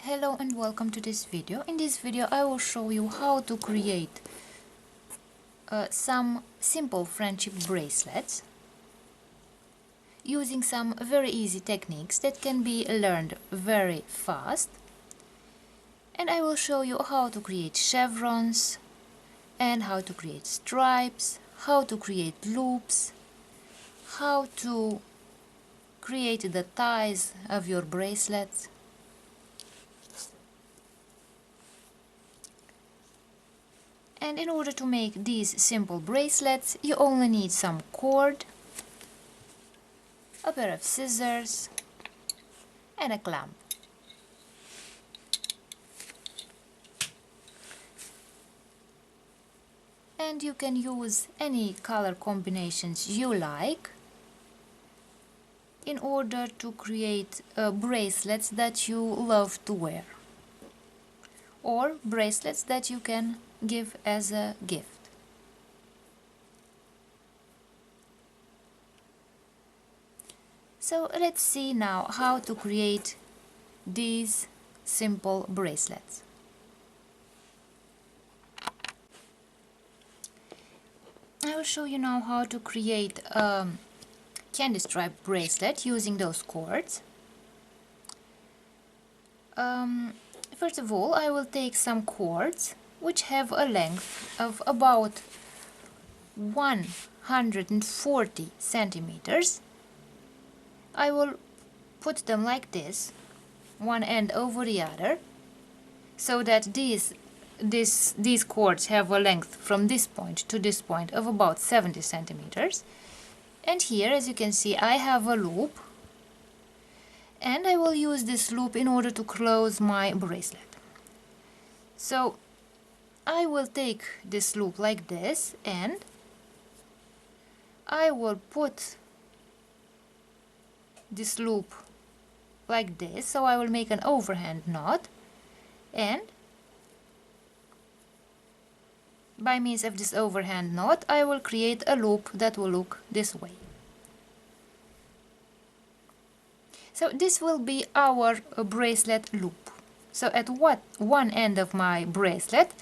Hello and welcome to this video. In this video I will show you how to create some simple friendship bracelets using some very easy techniques that can be learned very fast. And I will show you how to create chevrons and how to create stripes, how to create loops, how to create the ties of your bracelets. And in order to make these simple bracelets, you only need some cord, a pair of scissors, and a clamp. And you can use any color combinations you like in order to create bracelets that you love to wear, or bracelets that you can give as a gift. So let's see now how to create these simple bracelets. I will show you now how to create a candy stripe bracelet using those cords. First of all, I will take some cords which have a length of about 140 centimeters. I will put them like this, one end over the other, so that these cords have a length from this point to this point of about 70 centimeters. And here, as you can see, I have a loop, and I will use this loop in order to close my bracelet. So I will take this loop like this, and I will put this loop like this, so I will make an overhand knot, and by means of this overhand knot I will create a loop that will look this way. So this will be our bracelet loop. So at one end of my bracelet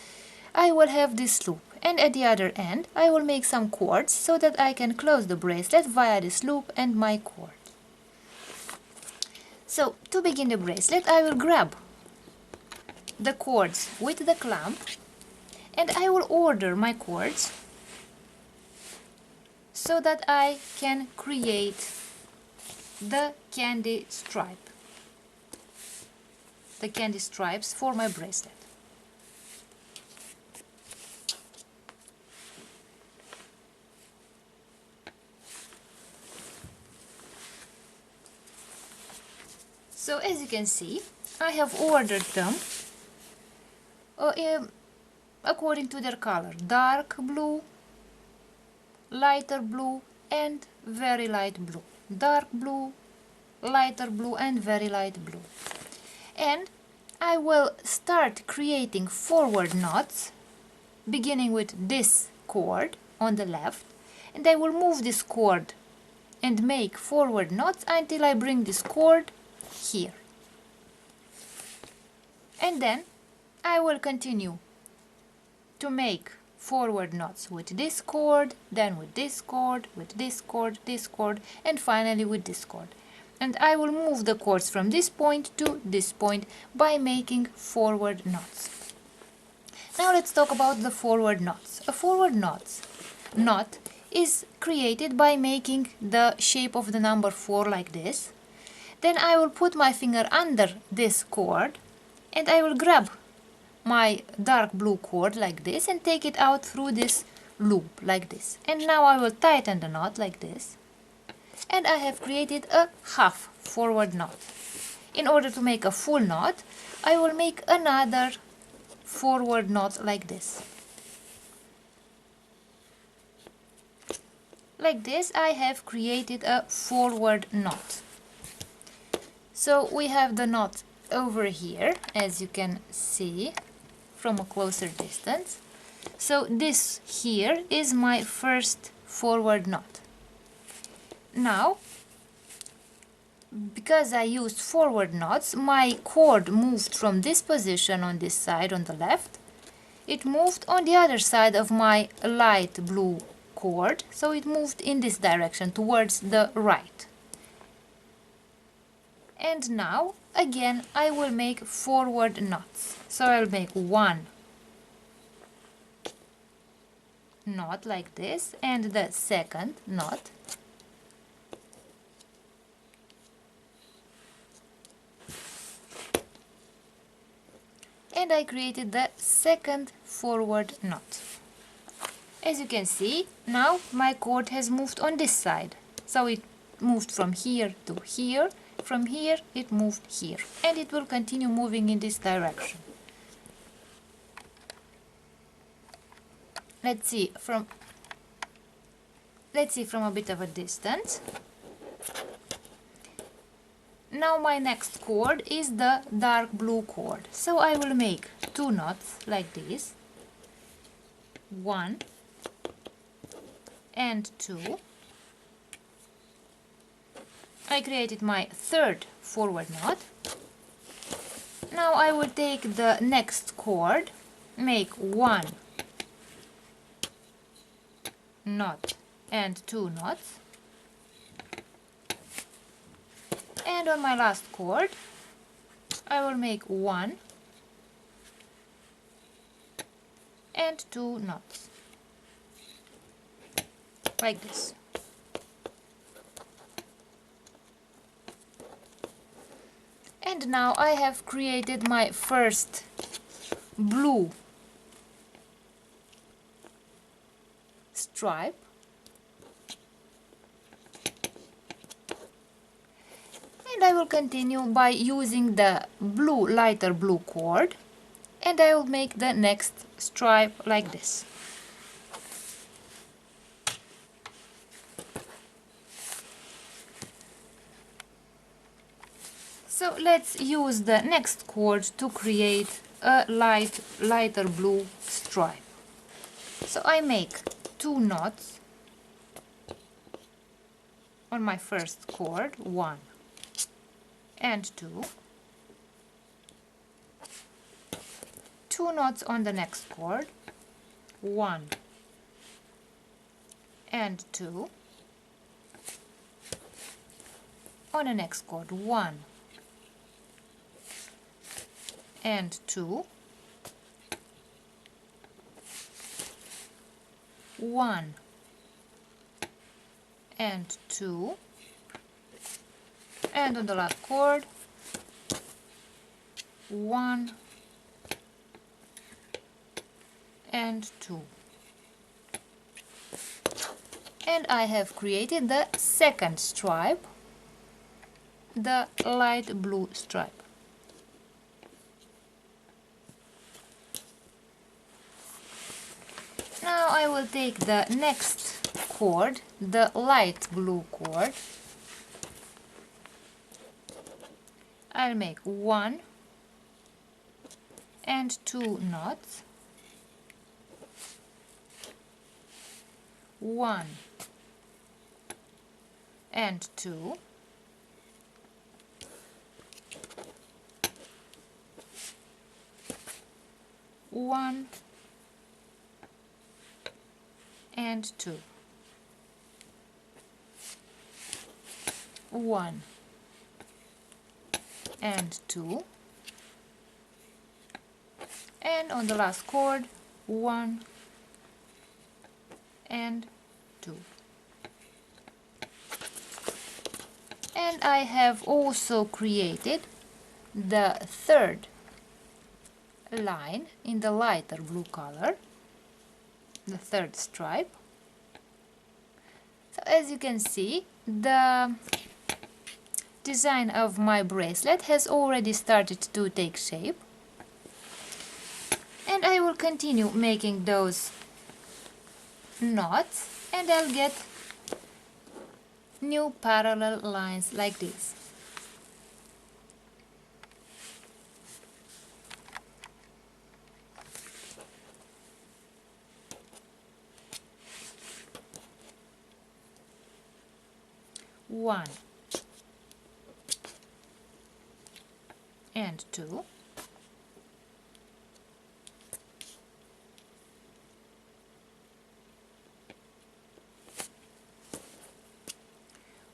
I will have this loop, and at the other end I will make some cords so that I can close the bracelet via this loop and my cord. So to begin the bracelet I will grab the cords with the clamp, and I will order my cords so that I can create the candy stripe, the candy stripes for my bracelet. So as you can see, I have ordered them according to their color: dark blue, lighter blue, and very light blue. Dark blue, lighter blue, and very light blue. And I will start creating forward knots beginning with this cord on the left, and I will move this cord and make forward knots until I bring this cord here. And then I will continue to make forward knots with this cord, then with this cord, with this cord, this cord, and finally with this cord. And I will move the cords from this point to this point by making forward knots. Now let's talk about the forward knots. A forward knot is created by making the shape of the number 4 like this. Then I will put my finger under this cord, and I will grab my dark blue cord like this and take it out through this loop like this. And now I will tighten the knot like this, and I have created a half forward knot. In order to make a full knot, I will make another forward knot like this. Like this I have created a forward knot. So we have the knot over here, as you can see from a closer distance. So this here is my first forward knot. Now, because I used forward knots, my cord moved from this position on this side on the left. It moved on the other side of my light blue cord, so it moved in this direction towards the right. And now again I will make forward knots. So I'll make one knot like this and the second knot, and I created the second forward knot. As you can see, now my cord has moved on this side, so it moved from here to here, from here it moved here, and it will continue moving in this direction. Let's see from a bit of a distance. Now my next cord is the dark blue cord, so I will make two knots like this, one and two. I created my third forward knot. Now I will take the next cord, make one knot and two knots, and on my last cord I will make one and two knots like this. And now I have created my first blue stripe, and I will continue by using the blue, lighter blue cord, and I will make the next stripe like this. So let's use the next cord to create a lighter blue stripe. So I make two knots on my first cord, one and two knots on the next cord, one and two, on the next cord, one and two, one and two, and on the last cord, one and two. And I have created the second stripe, the light blue stripe. Now I will take the next cord, the light blue cord. I'll make one and two knots, one and two, one and two, one and two, and on the last cord, one and two. And I have also created the third line in the lighter blue color, the third stripe. So as you can see, the design of my bracelet has already started to take shape, and I will continue making those knots, and I'll get new parallel lines like this. One, and 2.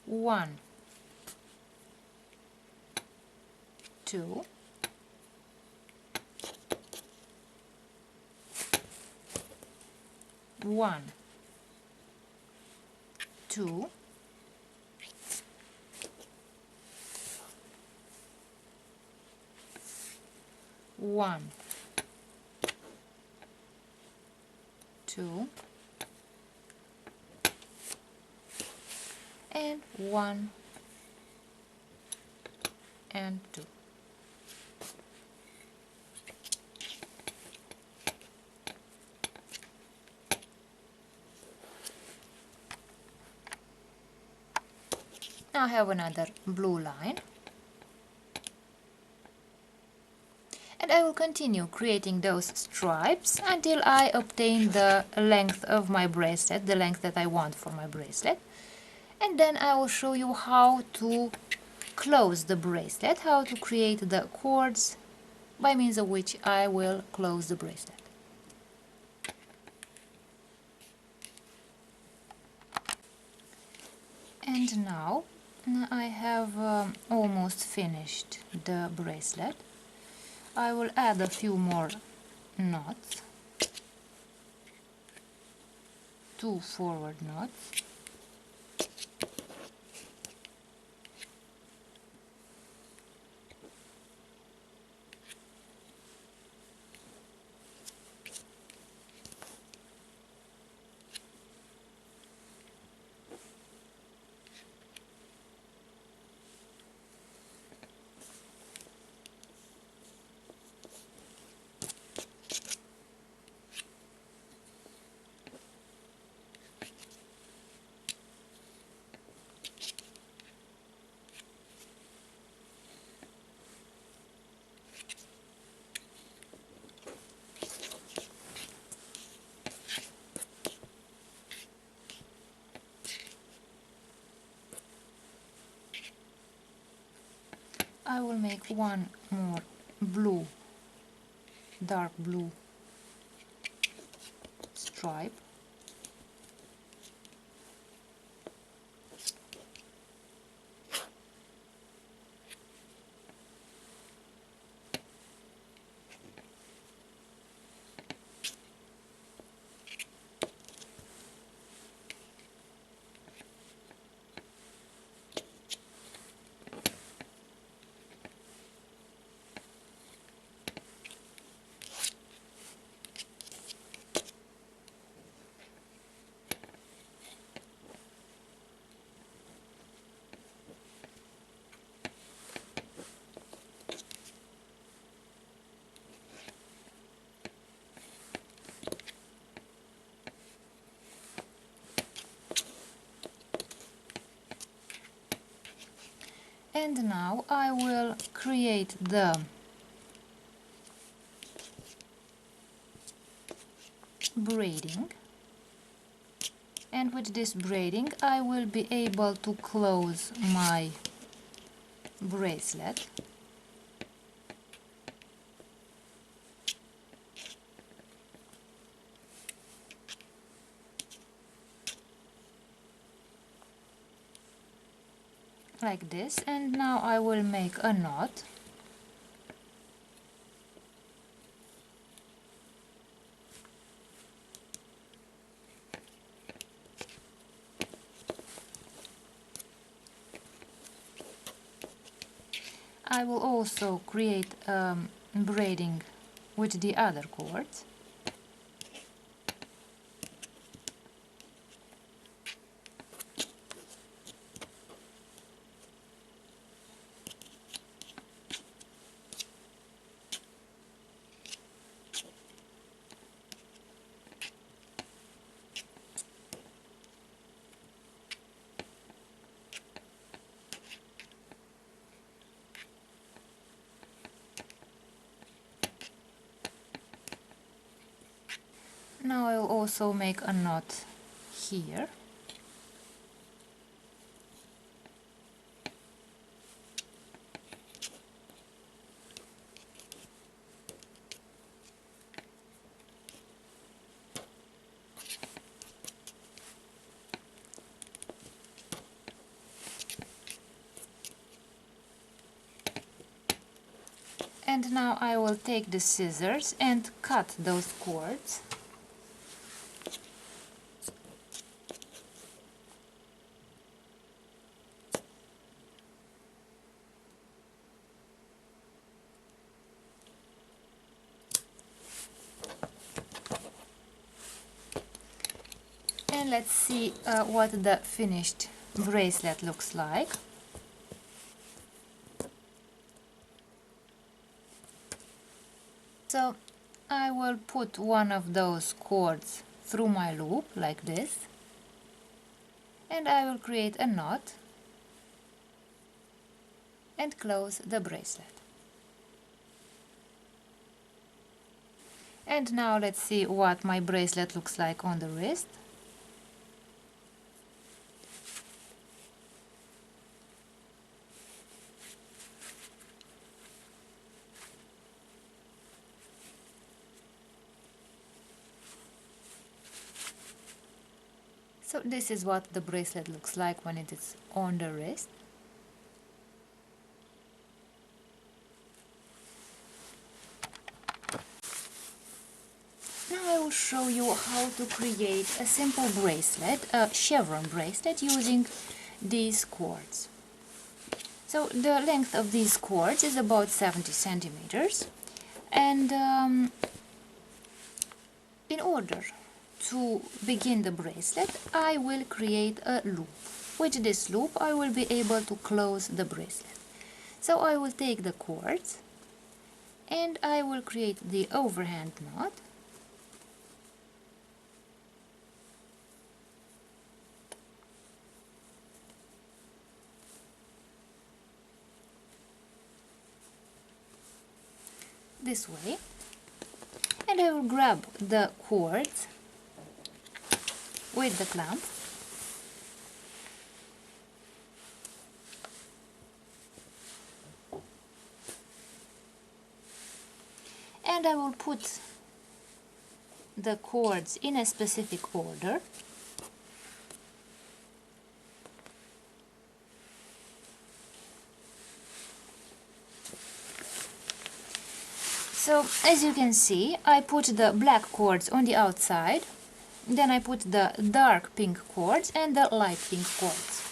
One, 2, 1, 2, 1, 2, and 1 and 2. Now I have another blue line, and I will continue creating those stripes until I obtain the length of my bracelet, the length that I want for my bracelet, and then I will show you how to close the bracelet, how to create the cords by means of which I will close the bracelet. And now I have almost finished the bracelet. I will add a few more knots, 2 forward knots, I will make one more blue, dark blue stripe, and now I will create the braiding, and with this braiding I will be able to close my bracelet. Like this, and now I will make a knot. I will also create braiding with the other cords. Now I will also make a knot here. And now I will take the scissors and cut those cords. And let's see what the finished bracelet looks like. So I will put one of those cords through my loop like this, and I will create a knot and close the bracelet. And now let's see what my bracelet looks like on the wrist. So this is what the bracelet looks like when it is on the wrist. Now I will show you how to create a simple bracelet, a chevron bracelet, using these cords. So the length of these cords is about 70 centimeters, and in order to begin the bracelet, I will create a loop. With this loop I will be able to close the bracelet. So I will take the cords and I will create the overhand knot. This way, and I will grab the cords with the clamp and I will put the cords in a specific order. So as you can see, I put the black cords on the outside, then I put the dark pink cords and the light pink cords.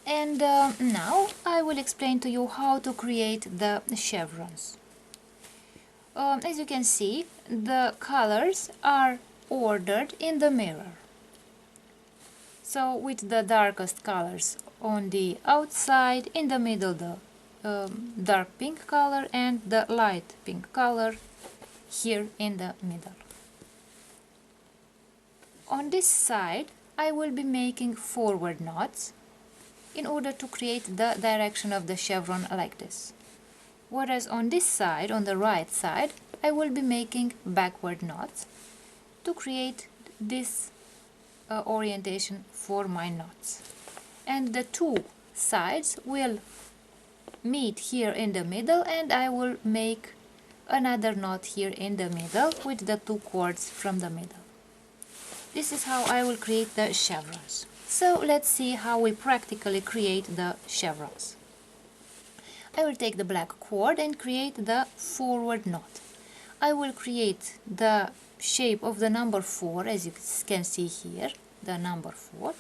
And now I will explain to you how to create the chevrons. As you can see, the colors are ordered in the mirror. So with the darkest colors on the outside, in the middle the dark pink color and the light pink color here in the middle. On this side I will be making forward knots in order to create the direction of the chevron like this. Whereas on this side, on the right side, I will be making backward knots to create this orientation for my knots. And the two sides will meet here in the middle, and I will make another knot here in the middle with the two cords from the middle. This is how I will create the chevrons. So let's see how we practically create the chevrons. I will take the black cord and create the forward knot. I will create the shape of the number 4, as you can see here, the number 4.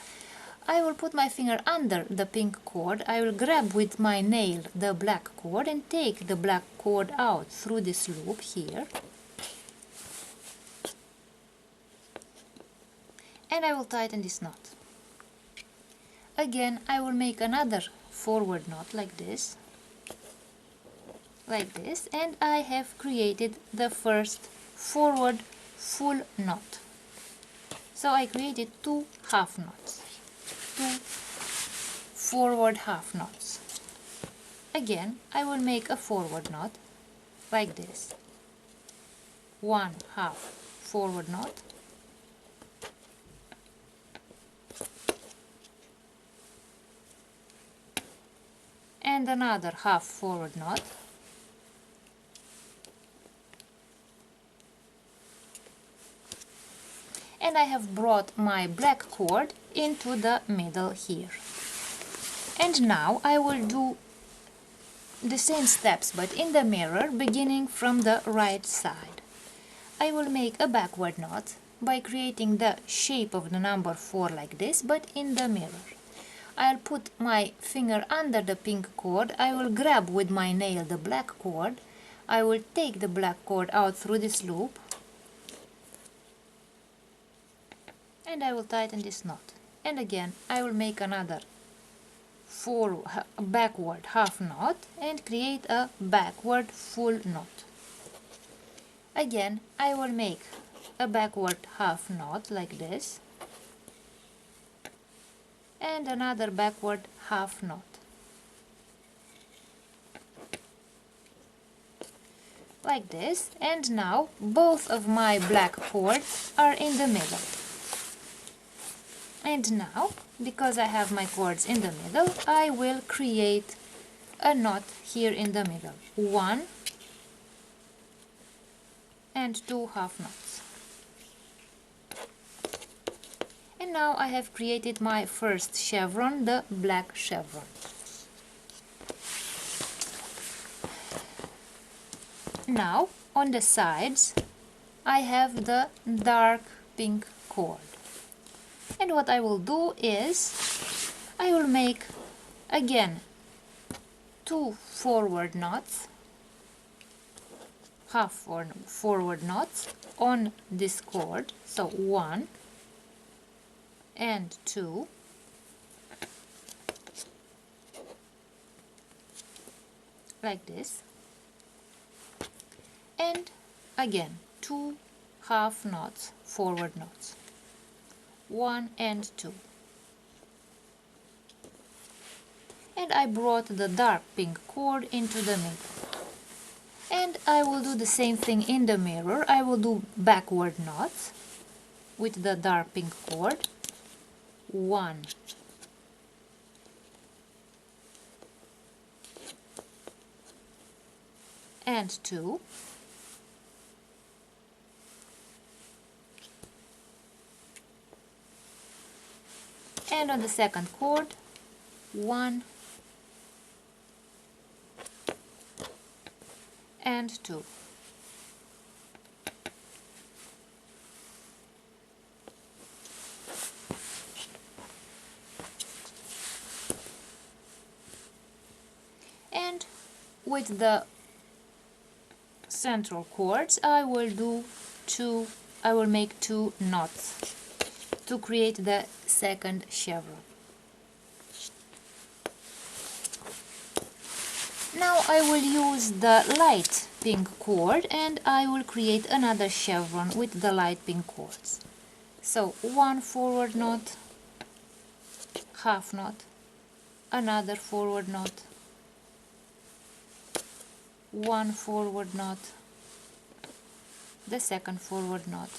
I will put my finger under the pink cord. I will grab with my nail the black cord and take the black cord out through this loop here. And I will tighten this knot. Again, I will make another forward knot like this, and I have created the first forward full knot. So I created two half knots, two forward half knots. Again, I will make a forward knot like this, one half forward knot, and another half forward knot, and I have brought my black cord into the middle here. And now I will do the same steps but in the mirror, beginning from the right side. I will make a backward knot by creating the shape of the number 4 like this, but in the mirror. I'll put my finger under the pink cord, I will grab with my nail the black cord, I will take the black cord out through this loop, and I will tighten this knot. And again I will make another backward half knot and create a backward full knot. Again I will make a backward half knot like this and another backward half knot like this, and now both of my black cords are in the middle. And now, because I have my cords in the middle, I will create a knot here in the middle. 1 and 2 half knots. And now I have created my first chevron, the black chevron. Now, on the sides, I have the dark pink cord. And what I will do is, I will make again 2 forward knots, half forward knots on this cord, so 1 and 2, like this, and again 2 half knots, forward knots, 1 and 2. And I brought the dark pink cord into the middle. And I will do the same thing in the mirror. I will do backward knots with the dark pink cord. 1 and 2. And on the second cord, 1 and 2. And with the central cords I will make 2 knots to create the second chevron. Now I will use the light pink cord and I will create another chevron with the light pink cords. So 1 forward knot, half knot, another forward knot, 1 forward knot, the second forward knot.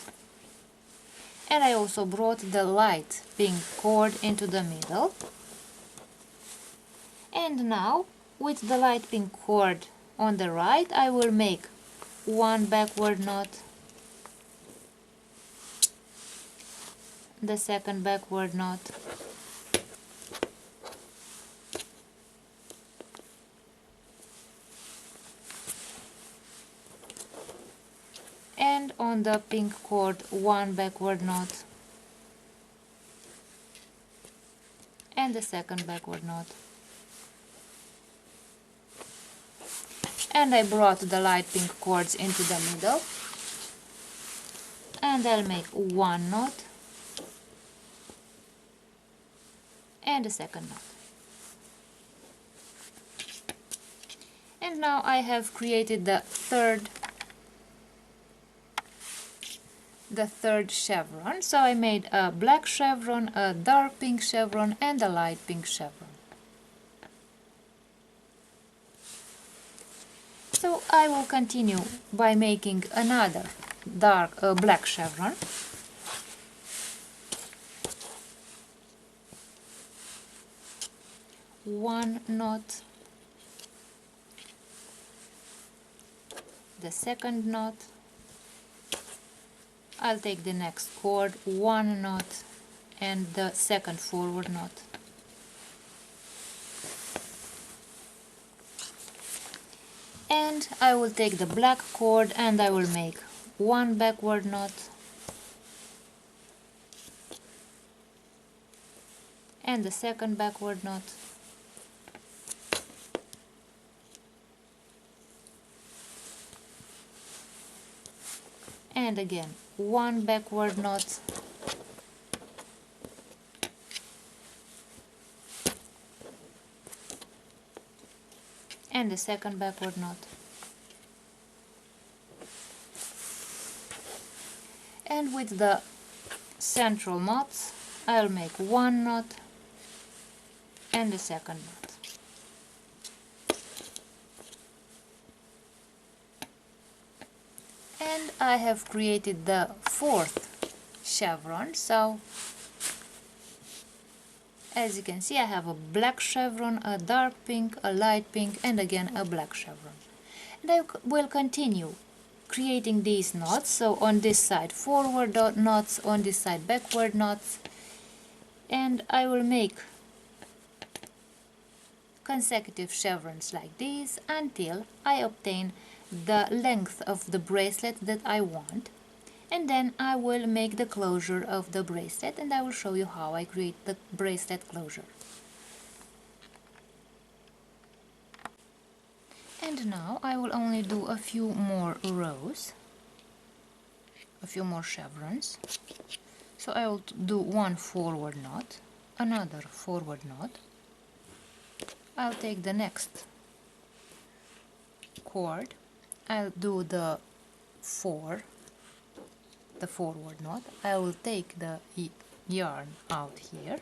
And I also brought the light pink cord into the middle. And now, with the light pink cord on the right, I will make 1 backward knot, the second backward knot, and on the pink cord 1 backward knot and the second backward knot. And I brought the light pink cords into the middle and I'll make 1 knot and a second knot. And now I have created the third chevron. So I made a black chevron, a dark pink chevron and a light pink chevron. So I will continue by making another black chevron. One knot, the second knot, I'll take the next cord, 1 knot and the second forward knot. And I will take the black cord and I will make one backward knot and the second backward knot, and again one backward knot and the second backward knot, and with the central knots I'll make one knot and the second knot. And I have created the fourth chevron. So as you can see, I have a black chevron, a dark pink, a light pink, and again a black chevron. And I will continue creating these knots. So on this side forward knots, on this side backward knots, and I will make consecutive chevrons like these until I obtain the length of the bracelet that I want, and then I will make the closure of the bracelet, and I will show you how I create the bracelet closure. And now I will only do a few more rows, a few more chevrons. So I will do one forward knot, another forward knot. I'll take the next cord, I'll do the forward knot. I will take the yarn out here.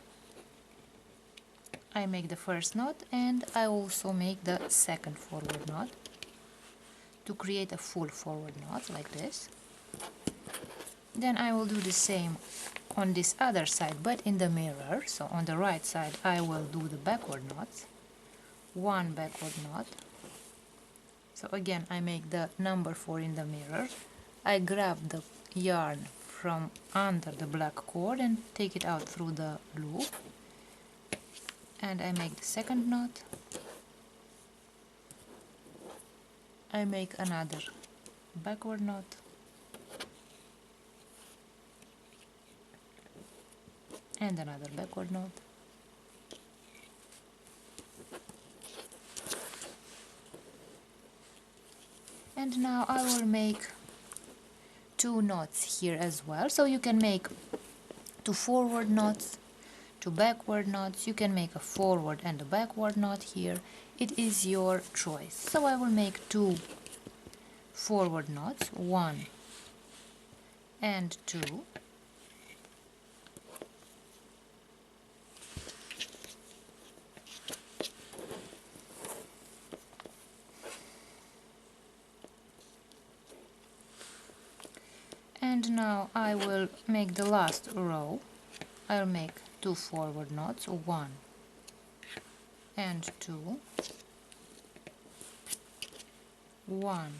I make the first knot and I also make the second forward knot to create a full forward knot like this. Then I will do the same on this other side but in the mirror. So on the right side I will do the backward knots, one backward knot. So again I make the number 4 in the mirror. I grab the yarn from under the black cord and take it out through the loop, and I make the second knot. I make another backward knot, and another backward knot, and now I will make 2 knots here as well. So you can make 2 forward knots, 2 backward knots, you can make a forward and a backward knot here. It is your choice. So I will make 2 forward knots, 1 and 2, and now I will make the last row. I'll make 2 forward knots, 1 and 2, 1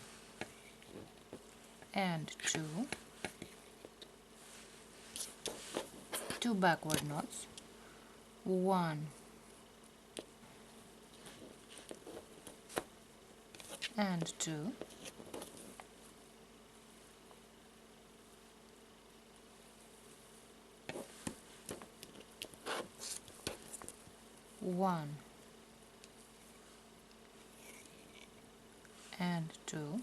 and 2, 2 backward knots, 1 and 2, 1 and 2,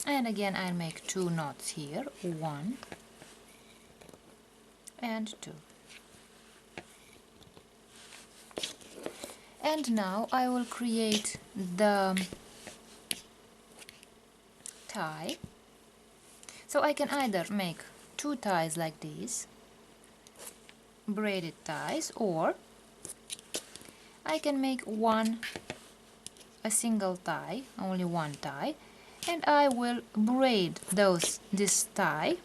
and again I'll make 2 knots here, 1 and 2. And now I will create the tie. So I can either make 2 ties like these, braided ties, or I can make a single tie, only one tie, and I will braid this tie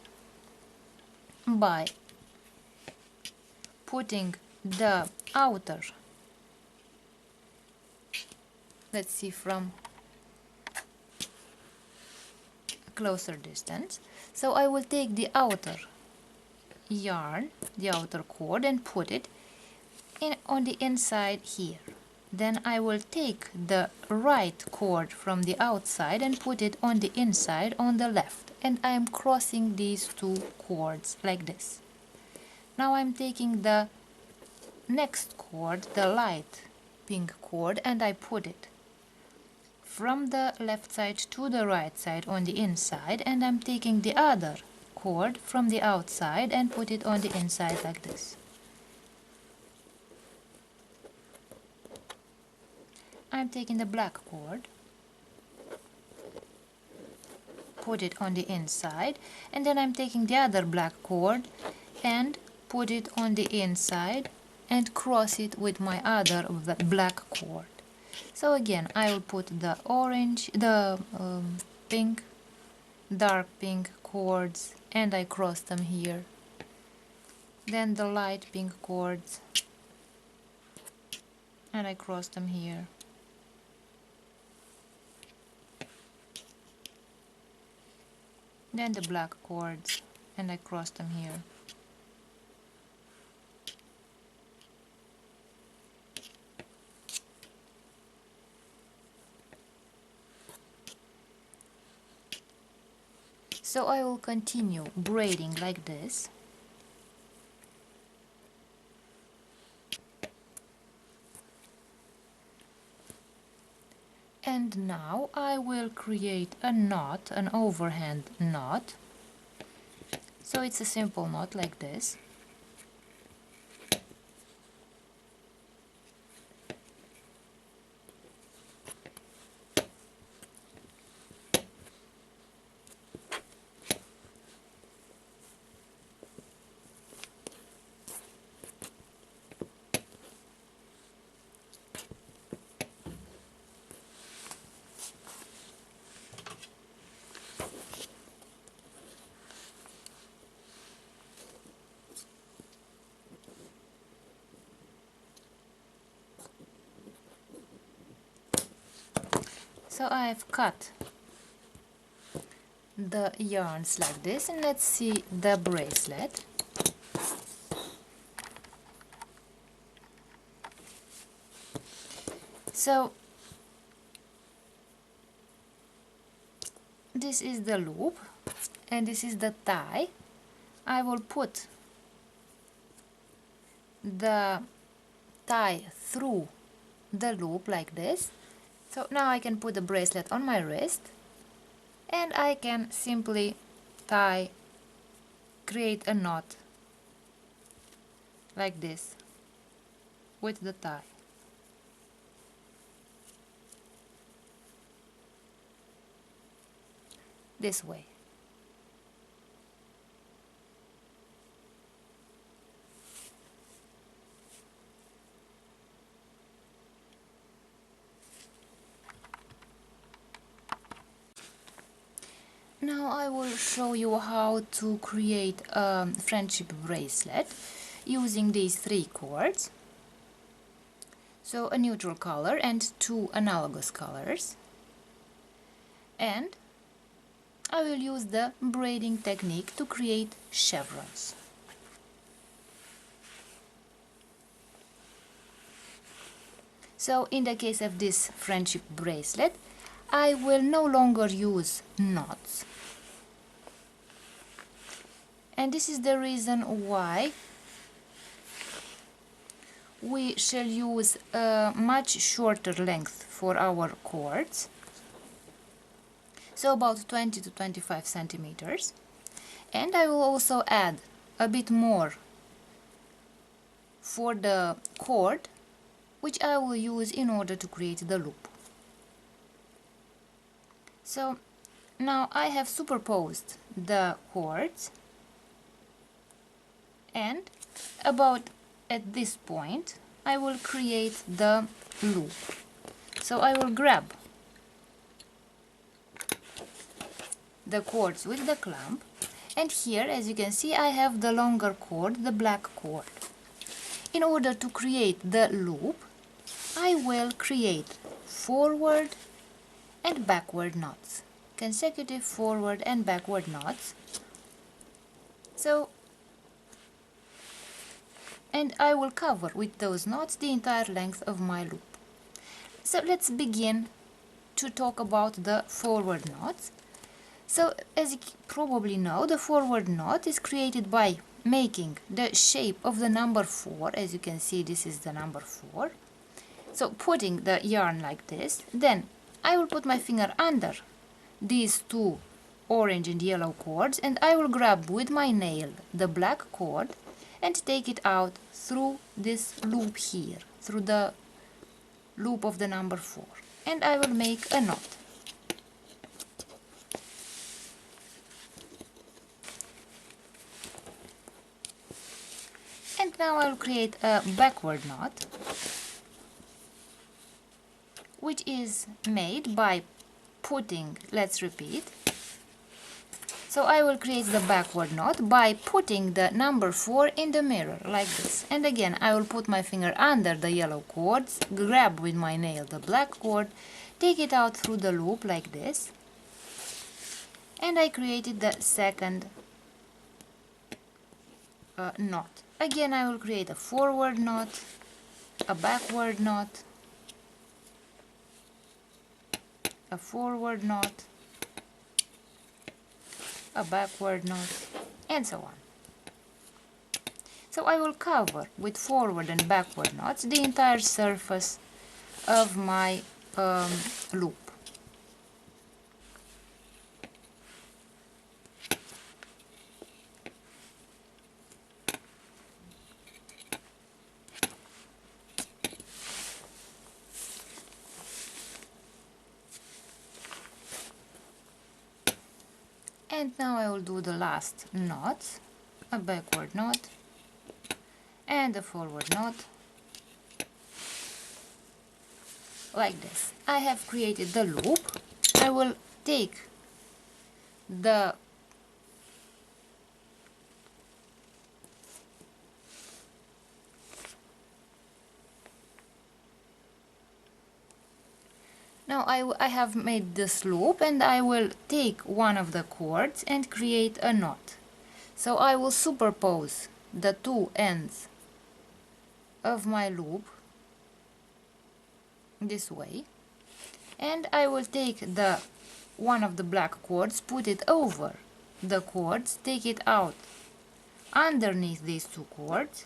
by putting the outer, let's see from a closer distance. So I will take the outer yarn, the outer cord, and put it on the inside here. Then I will take the right cord from the outside and put it on the inside on the left, and I am crossing these two cords like this. Now I'm taking the next cord, the light pink cord, and I put it from the left side to the right side on the inside, and I'm taking the other cord from the outside and put it on the inside like this. I'm taking the black cord, put it on the inside, and then I'm taking the other black cord and put it on the inside and cross it with my other black cord. So again, I will put the orange, the pink, dark pink cords, and I cross them here. Then the light pink cords, and I cross them here. Then the black cords, and I cross them here. So I will continue braiding like this. And now I will create a knot, an overhand knot. So it's a simple knot like this. So I have cut the yarns like this, and let's see the bracelet. So this is the loop and this is the tie. I will put the tie through the loop like this. So now I can put the bracelet on my wrist, and I can simply create a knot like this with the tie. This way. Now I will show you how to create a friendship bracelet using these three cords. So a neutral color and two analogous colors. And I will use the braiding technique to create chevrons. So in the case of this friendship bracelet, I will no longer use knots. And this is the reason why we shall use a much shorter length for our cords. So about 20 to 25 centimeters. And I will also add a bit more for the cord, which I will use in order to create the loop. So now I have superposed the cords, and about at this point I will create the loop. So I will grab the cords with the clamp, and here, as you can see, I have the longer cord, the black cord. In order to create the loop, I will create forward and backward knots, consecutive forward and backward knots. So and I will cover with those knots the entire length of my loop. So let's begin to talk about the forward knots. So as you probably know, the forward knot is created by making the shape of the number 4. As you can see, this is the number 4. So putting the yarn like this, then I will put my finger under these two orange and yellow cords, and I will grab with my nail the black cord and take it out through this loop here, through the loop of the number 4, and I will make a knot. And now I will create a backward knot, which is made by putting, let's repeat. So I will create the backward knot by putting the number 4 in the mirror, like this. And again, I will put my finger under the yellow cords, grab with my nail the black cord, take it out through the loop, like this. And I created the second knot. Again, I will create a forward knot, a backward knot, a forward knot, a backward knot, and so on. So I will cover with forward and backward knots the entire surface of my loop. And now I will do the last knot, a backward knot and a forward knot, like this. I have created the loop. I will take the Now I have made this loop, and I will take one of the cords and create a knot. So I will superpose the two ends of my loop this way, and I will take the one of the black cords, put it over the cords, take it out underneath these two cords,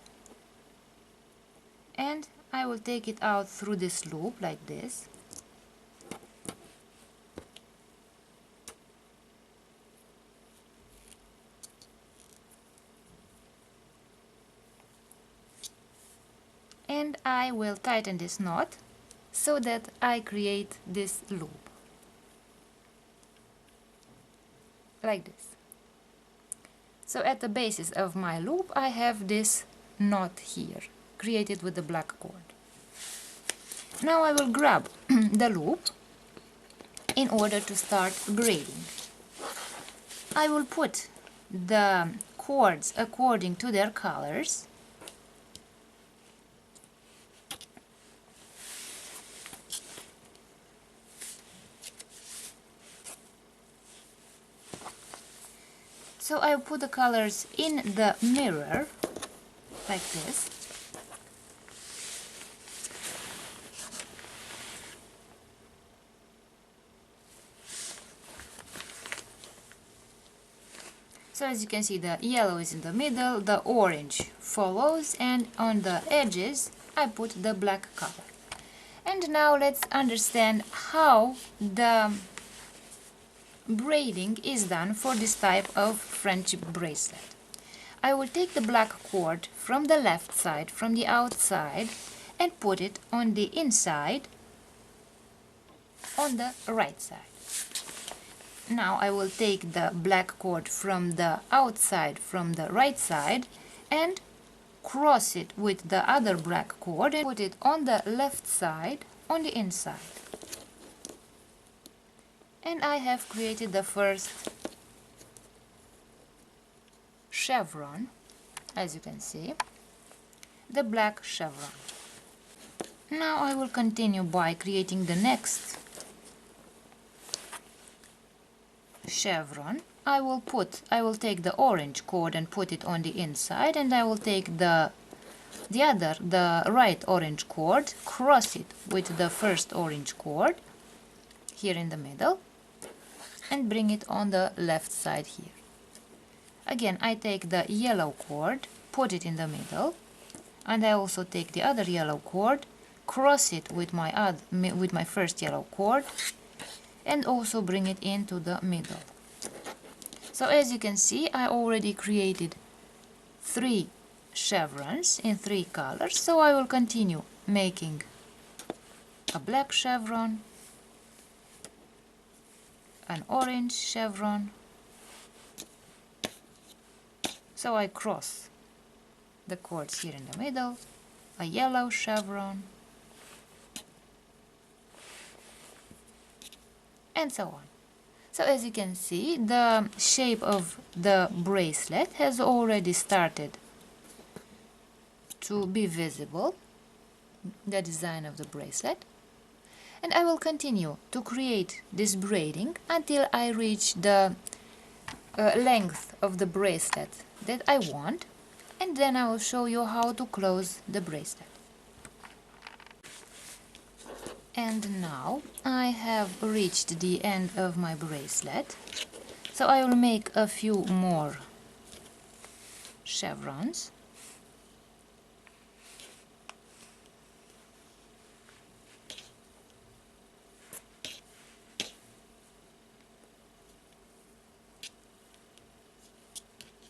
and I will take it out through this loop like this. And I will tighten this knot so that I create this loop, like this. So at the basis of my loop I have this knot here, created with the black cord. Now I will grab the loop in order to start braiding. I will put the cords according to their colors. So I put the colors in the mirror, like this. So as you can see, the yellow is in the middle, the orange follows, and on the edges I put the black color. And now let's understand how the braiding is done for this type of friendship bracelet. I will take the black cord from the left side, from the outside, and put it on the inside, on the right side. Now I will take the black cord from the outside, from the right side, and cross it with the other black cord and put it on the left side, on the inside. And I have created the first chevron, as you can see, the black chevron. Now I will continue by creating the next chevron. I will take the orange cord and put it on the inside, and I will take the the right orange cord, cross it with the first orange cord here in the middle, and bring it on the left side here. Again, I take the yellow cord, put it in the middle, and I also take the other yellow cord, cross it with my first yellow cord, and also bring it into the middle. So as you can see, I already created 3 chevrons in 3 colors, so I will continue making a black chevron, an orange chevron. So I cross the cords here in the middle, a yellow chevron, and so on. So as you can see, the shape of the bracelet has already started to be visible, the design of the bracelet. And I will continue to create this braiding until I reach the length of the bracelet that I want, and then I will show you how to close the bracelet. And now I have reached the end of my bracelet, so I will make a few more chevrons.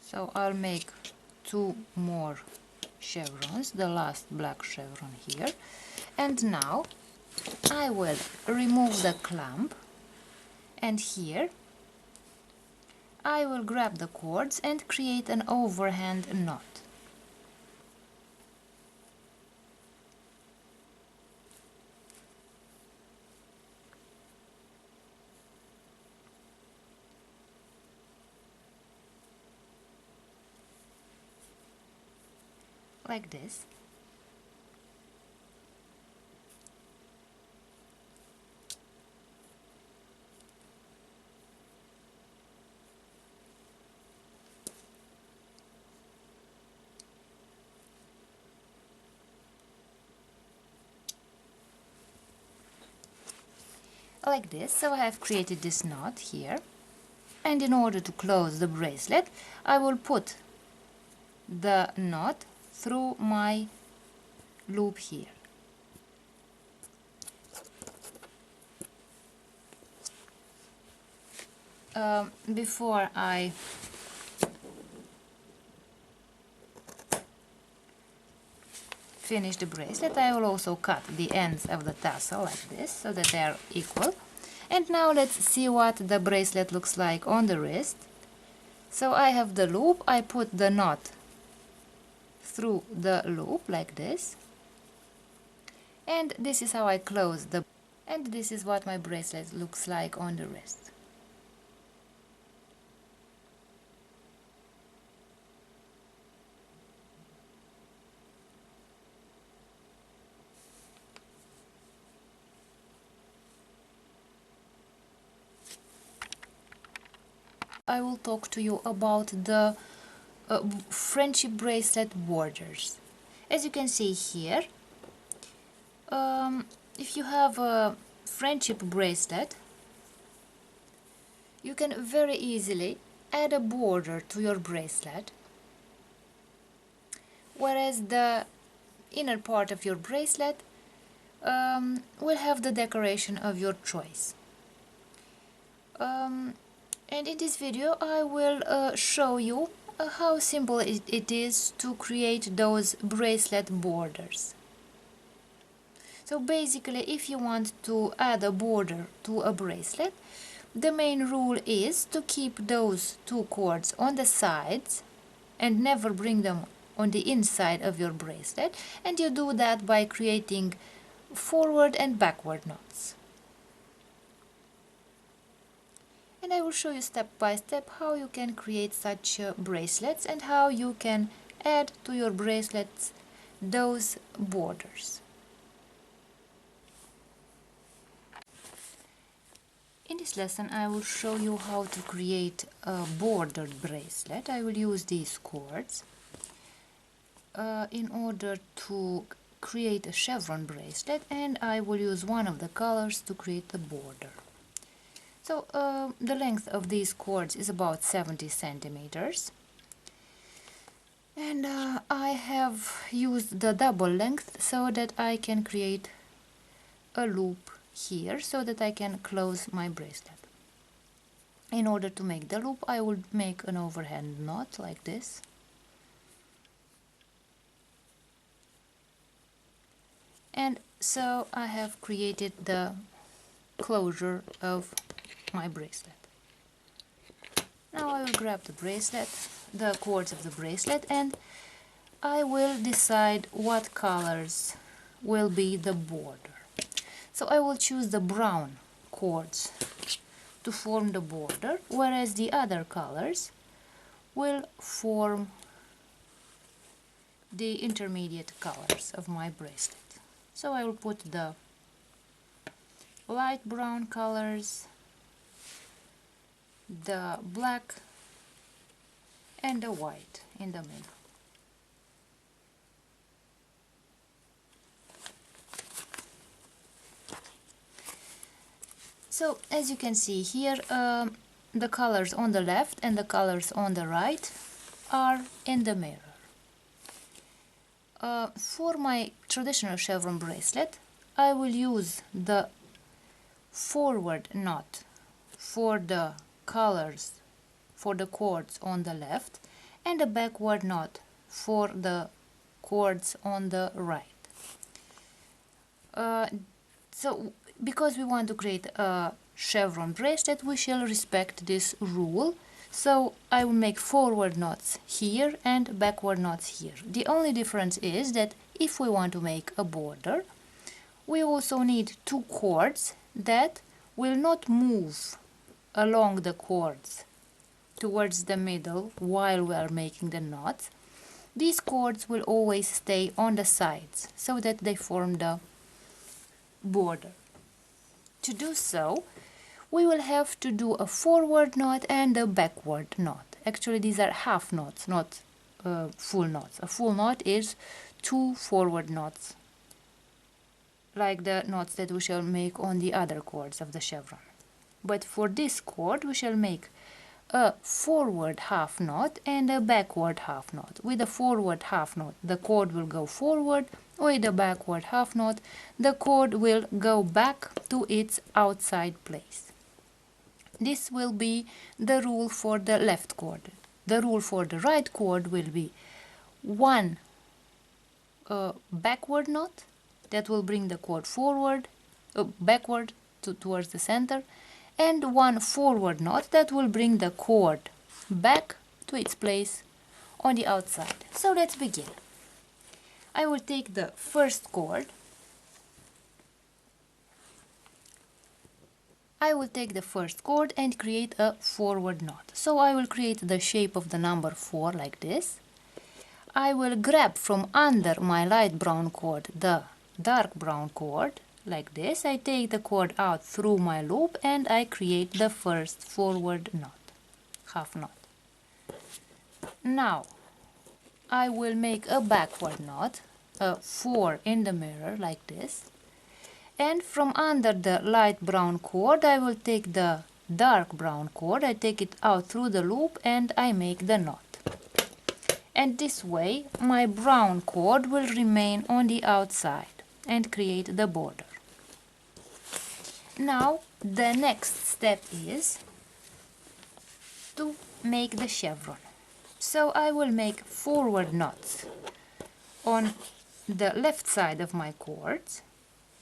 So I'll make 2 more chevrons, the last black chevron here, and now I will remove the clamp, and here I will grab the cords and create an overhand knot. Like this. Like this, so I have created this knot here, and in order to close the bracelet I will put the knot through my loop here. Before I finish the bracelet, I will also cut the ends of the tassel like this, so that they are equal. And now let's see what the bracelet looks like on the wrist. So I have the loop, I put the knot through the loop like this, and this is how I close the, and this is what my bracelet looks like on the wrist. I will talk to you about the friendship bracelet borders. As you can see here, if you have a friendship bracelet, you can very easily add a border to your bracelet, whereas the inner part of your bracelet will have the decoration of your choice. And in this video I will show you how simple it is to create those bracelet borders. So basically, if you want to add a border to a bracelet, the main rule is to keep those 2 cords on the sides and never bring them on the inside of your bracelet, and you do that by creating forward and backward knots. And I will show you step by step how you can create such bracelets and how you can add to your bracelets those borders. In this lesson I will show you how to create a bordered bracelet. I will use these cords. in order to create a chevron bracelet, and I will use one of the colors to create the border. So the length of these cords is about 70 centimeters, and I have used the double length so that I can create a loop here so that I can close my bracelet. In order to make the loop, I will make an overhand knot like this. And so I have created the closure of my bracelet. Now I will grab the bracelet, the cords of the bracelet, and I will decide what colors will be the border. So I will choose the brown cords to form the border, whereas the other colors will form the intermediate colors of my bracelet. So I will put the light brown colors, the black and the white in the middle. So as you can see here, the colors on the left and the colors on the right are in the mirror. For my traditional chevron bracelet, I will use the forward knot for the colors, for the cords on the left, and a backward knot for the cords on the right. So because we want to create a chevron bracelet, we shall respect this rule. So I will make forward knots here and backward knots here. The only difference is that if we want to make a border, we also need two cords that will not move along the cords towards the middle while we are making the knots. These cords will always stay on the sides so that they form the border. To do so, we will have to do a forward knot and a backward knot. Actually, these are half knots, not full knots. A full knot is two forward knots, like the knots that we shall make on the other cords of the chevron. But for this cord, we shall make a forward half knot and a backward half knot. With the forward half knot, the cord will go forward. With the backward half knot, the cord will go back to its outside place. This will be the rule for the left cord. The rule for the right cord will be one backward knot that will bring the cord forward, backward towards the center, and one forward knot that will bring the cord back to its place on the outside. So let's begin. I will take the first cord. I will take the first cord and create a forward knot. So I will create the shape of the number 4 like this. I will grab from under my light brown cord the dark brown cord like this. I take the cord out through my loop and I create the first forward knot, half knot. Now I will make a backward knot, a 4 in the mirror like this. And from under the light brown cord, I will take the dark brown cord, I take it out through the loop and I make the knot. And this way, my brown cord will remain on the outside and create the border. Now, the next step is to make the chevron. So I will make forward knots on the left side of my cords.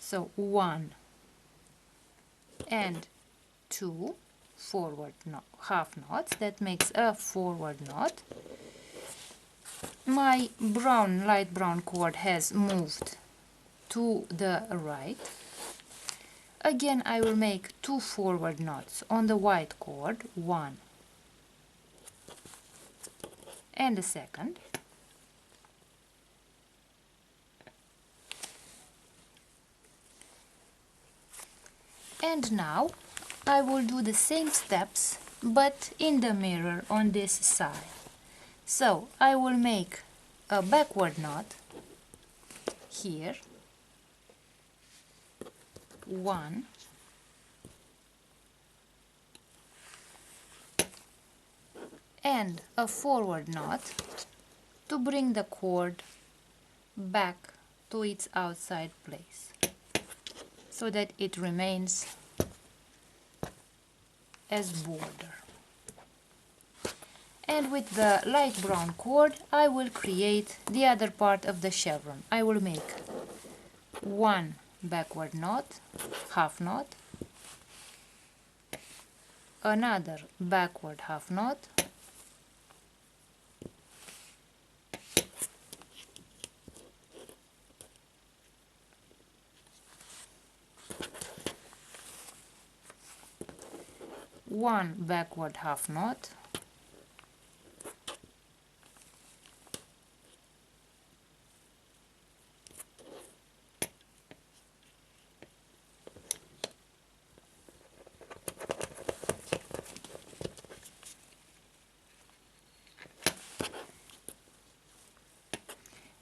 So 1 and 2 forward knot, half knots, that makes a forward knot. My brown, light brown cord has moved to the right. Again, I will make 2 forward knots on the white cord, 1 and a second. And now I will do the same steps but in the mirror on this side. So I will make a backward knot here, 1, and a forward knot to bring the cord back to its outside place so that it remains as border. And with the light brown cord I will create the other part of the chevron. I will make one backward knot, half knot, another backward half knot, one backward half knot,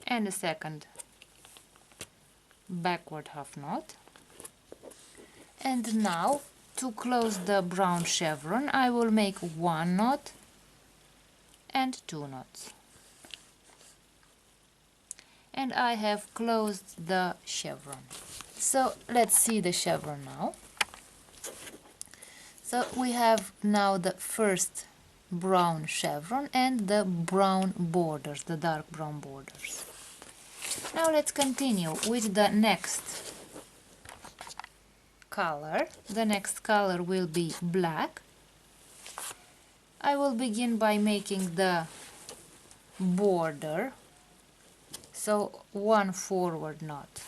and a second backward half knot. And now to close the brown chevron I will make one knot and two knots. And I have closed the chevron. So let's see the chevron now. So we have now the first brown chevron and the brown borders, the dark brown borders. Now let's continue with the next color. The next color will be black. I will begin by making the border. So one forward knot,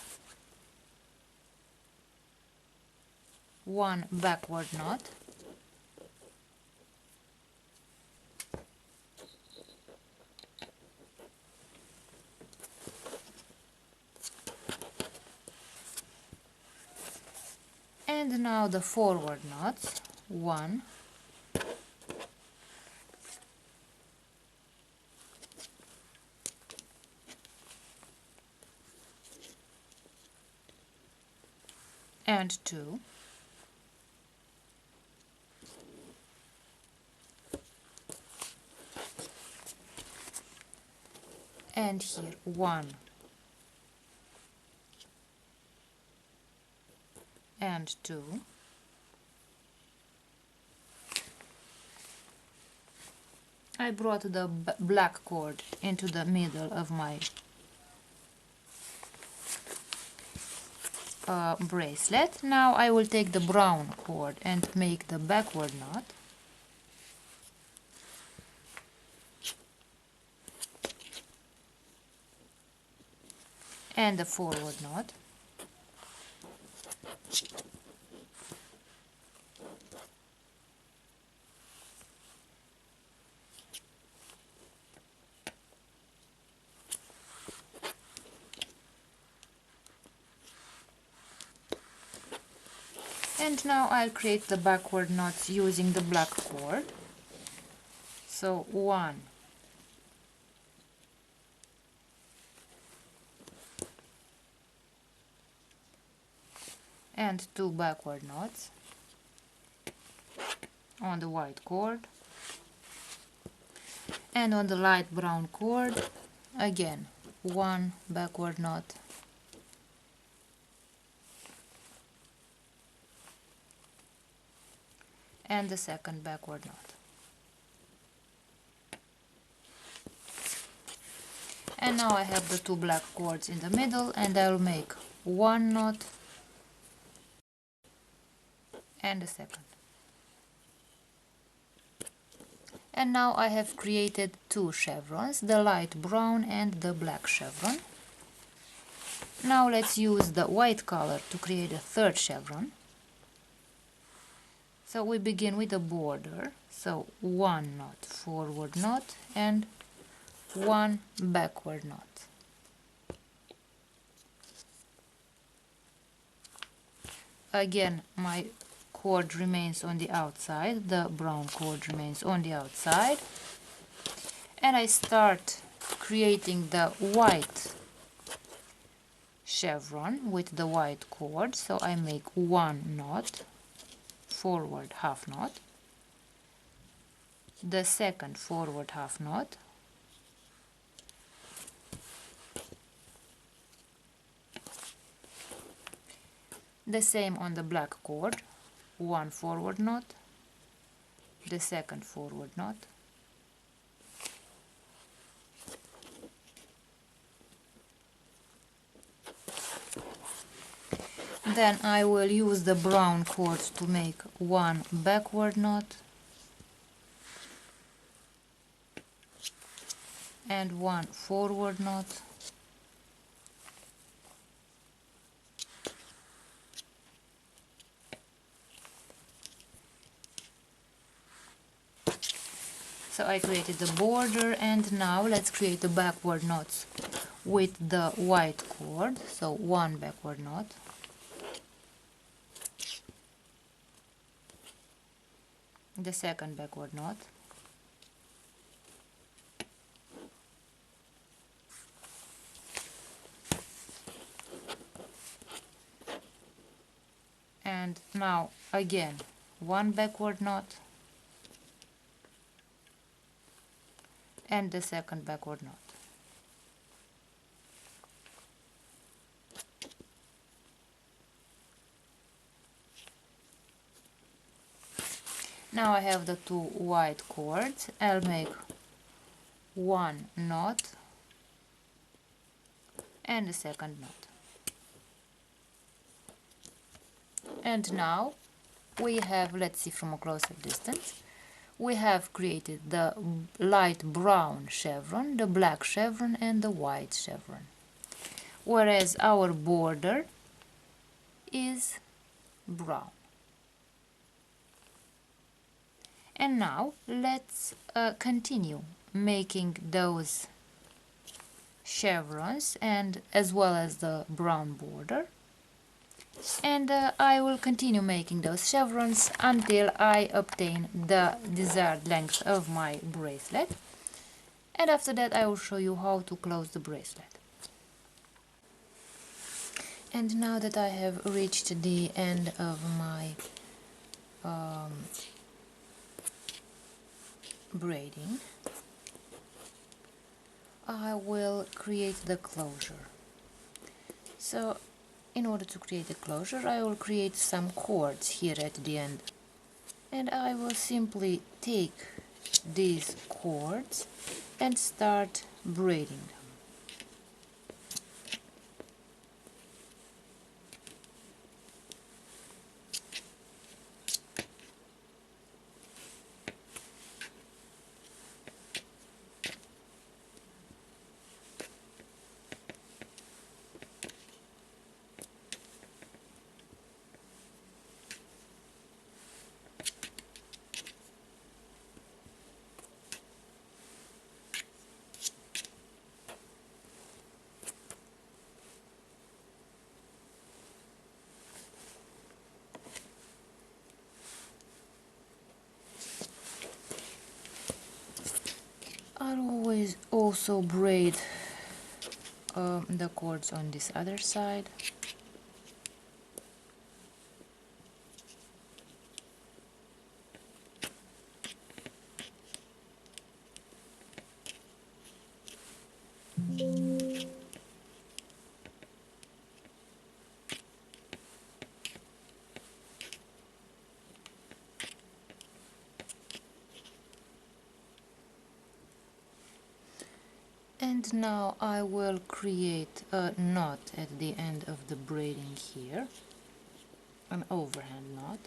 one backward knot, and now the forward knots, one, and two, and here one and two, I brought the black cord into the middle of my bracelet. Now I will take the brown cord and make the backward knot, and the forward knot, and now I'll create the backward knots using the black cord. So one, and two backward knots on the white cord, and on the light brown cord again one backward knot, and the second backward knot. And now I have the two black cords in the middle, and I'll make one knot and a second. And now I have created two chevrons, the light brown and the black chevron. Now let's use the white color to create a third chevron. So we begin with a border, so one knot, forward knot, and one backward knot. Again, my cord remains on the outside, the brown cord remains on the outside, and I start creating the white chevron with the white cord. So I make one knot, forward half knot, the second forward half knot, the same on the black cord, one forward knot, the second forward knot, then I will use the brown cords to make one backward knot and one forward knot, so I created the border, and now let's create the backward knots with the white cord. So one backward knot, the second backward knot, and now again one backward knot and the second backward knot. Now I have the two white cords. I'll make one knot and the second knot. And now we have, let's see from a closer distance, we have created the light brown chevron, the black chevron and the white chevron, whereas our border is brown. And now let's continue making those chevrons and as well as the brown border, and I will continue making those chevrons until I obtain the desired length of my bracelet, and after that I will show you how to close the bracelet. And now that I have reached the end of my braiding, I will create the closure. So in order to create the closure, I will create some cords here at the end, and I will simply take these cords and start braiding them. I'll always also braid the cords on this other side. And now I will create a knot at the end of the braiding here, an overhand knot.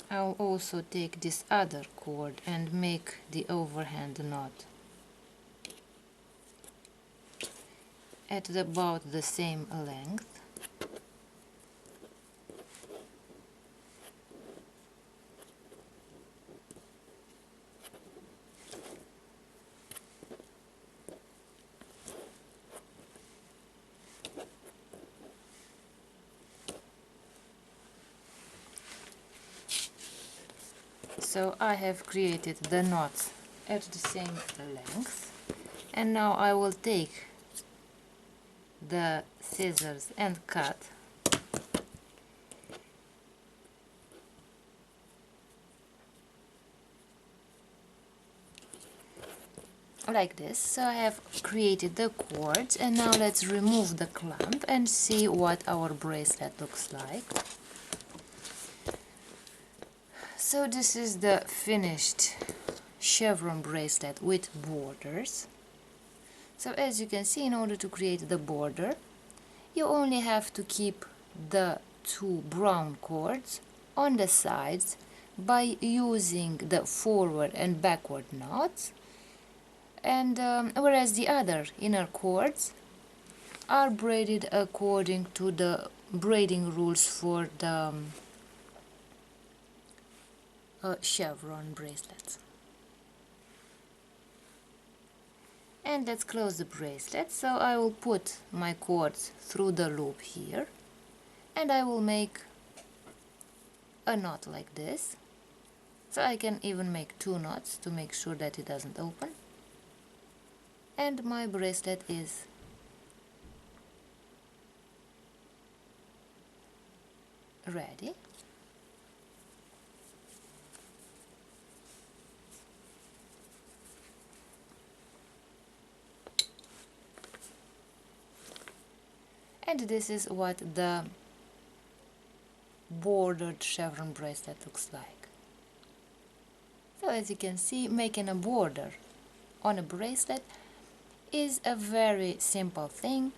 I'll also take this other cord and make the overhand knot at about the same length. So I have created the knots at the same length, and now I will take the scissors and cut like this. So I have created the cords, and now let's remove the clamp and see what our bracelet looks like. So this is the finished chevron bracelet with borders. So as you can see, in order to create the border, you only have to keep the two brown cords on the sides by using the forward and backward knots, and whereas the other inner cords are braided according to the braiding rules for the chevron bracelets. And let's close the bracelet. So I will put my cords through the loop here, and I will make a knot like this. So I can even make two knots to make sure that it doesn't open. And my bracelet is ready. And this is what the bordered chevron bracelet looks like. So as you can see, making a border on a bracelet is a very simple thing.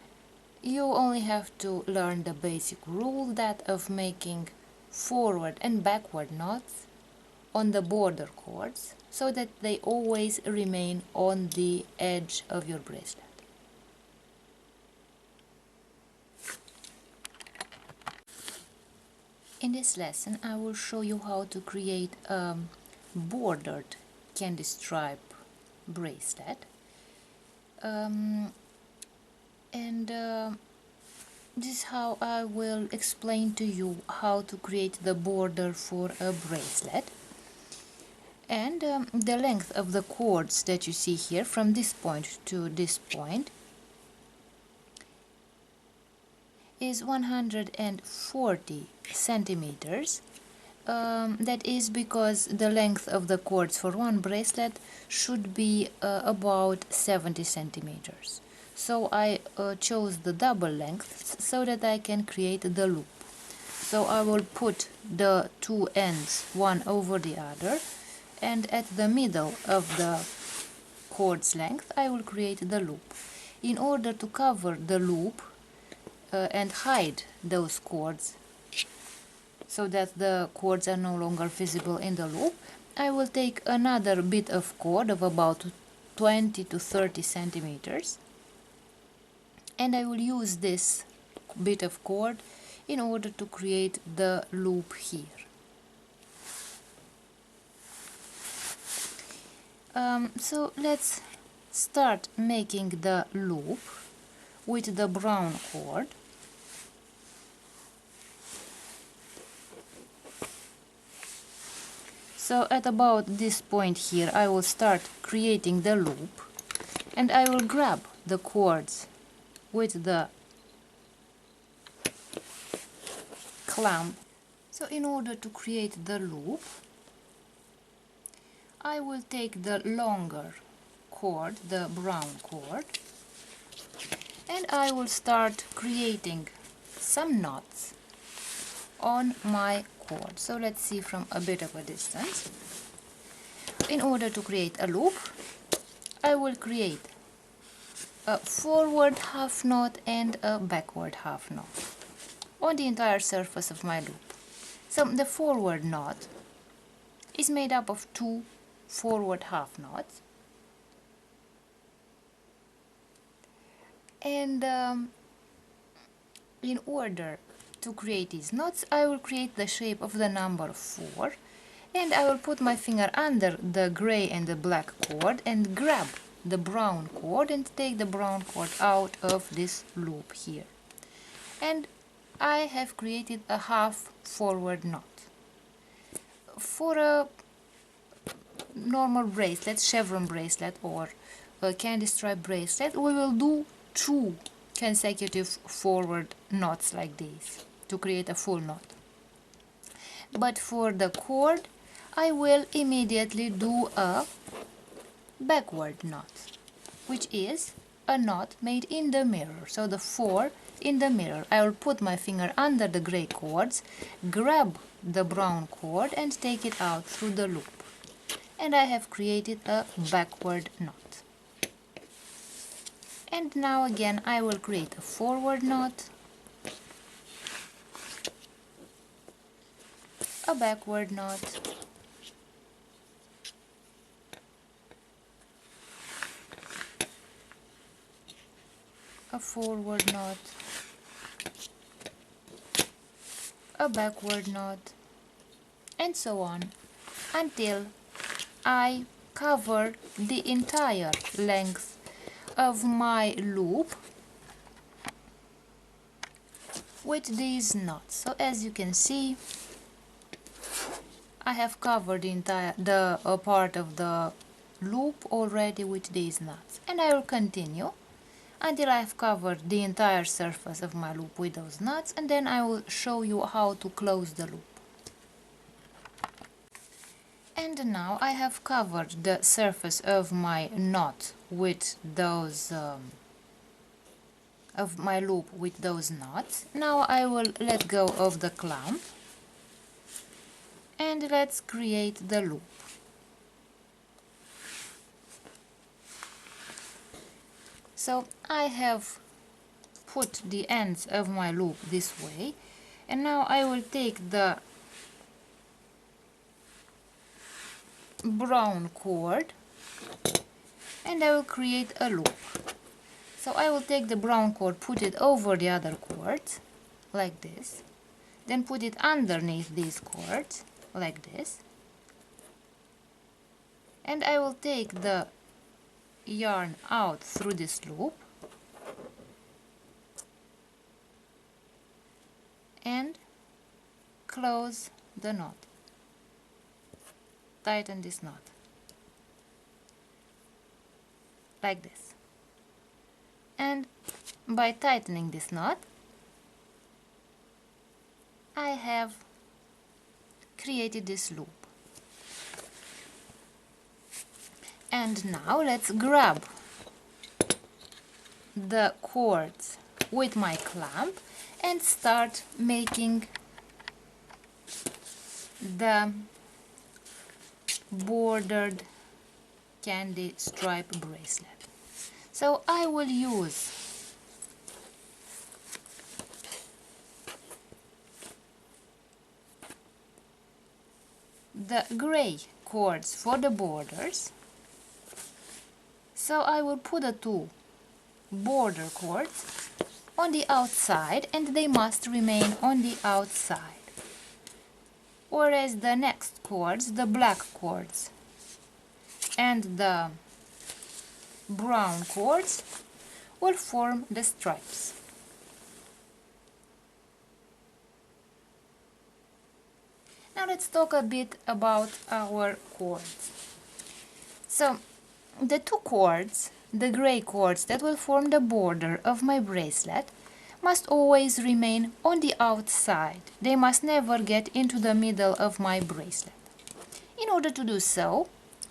You only have to learn the basic rule, that of making forward and backward knots on the border cords so that they always remain on the edge of your bracelet. In this lesson, I will show you how to create a bordered candy stripe bracelet. This is how I will explain to you how to create the border for a bracelet. And the length of the cords that you see here, from this point to this point, is 140 centimeters. That is because the length of the cords for one bracelet should be about 70 centimeters. So I chose the double length so that I can create the loop. So I will put the two ends one over the other, and at the middle of the cord's length I will create the loop. In order to cover the loop and hide those cords so that the cords are no longer visible in the loop, I will take another bit of cord of about 20 to 30 centimeters, and I will use this bit of cord in order to create the loop here. So let's start making the loop with the brown cord. So at about this point here I will start creating the loop, and I will grab the cords with the clamp. So in order to create the loop, I will take the longer cord, the brown cord, and I will start creating some knots on my cord. So let's see from a bit of a distance. In order to create a loop, I will create a forward half knot and a backward half knot on the entire surface of my loop. So the forward knot is made up of two forward half knots, and in order to create these knots I will create the shape of the number 4, and I will put my finger under the gray and the black cord and grab the brown cord and take the brown cord out of this loop here, and I have created a half forward knot. For a normal bracelet, chevron bracelet, or a candy stripe bracelet, we will do 2 consecutive forward knots like this to create a full knot. But for the cord, I will immediately do a backward knot, which is a knot made in the mirror. So the 4 in the mirror. I will put my finger under the gray cords, grab the brown cord and take it out through the loop. And I have created a backward knot. And now again I will create a forward knot, a backward knot, a forward knot, a backward knot, and so on until I cover the entire length of my loop with these knots. So as you can see, I have covered the part of the loop already with these knots, and I will continue until I have covered the entire surface of my loop with those knots, and then I will show you how to close the loop. And now I have covered the surface of my knot with those of my loop with those knots. Now I will let go of the clamp and let's create the loop. So I have put the ends of my loop this way, and now I will take the brown cord and I will create a loop. So I will take the brown cord, put it over the other cords like this, then put it underneath these cords like this, and I will take the yarn out through this loop and close the knot. Tighten this knot like this, and by tightening this knot I have created this loop. And now let's grab the cords with my clamp and start making the bordered candy stripe bracelet. So I will use the gray cords for the borders. So I will put the 2 border cords on the outside, and they must remain on the outside. Whereas the next cords, the black cords and the brown cords, will form the stripes. Now let's talk a bit about our cords. So the 2 cords, the gray cords that will form the border of my bracelet, must always remain on the outside. They must never get into the middle of my bracelet. In order to do so,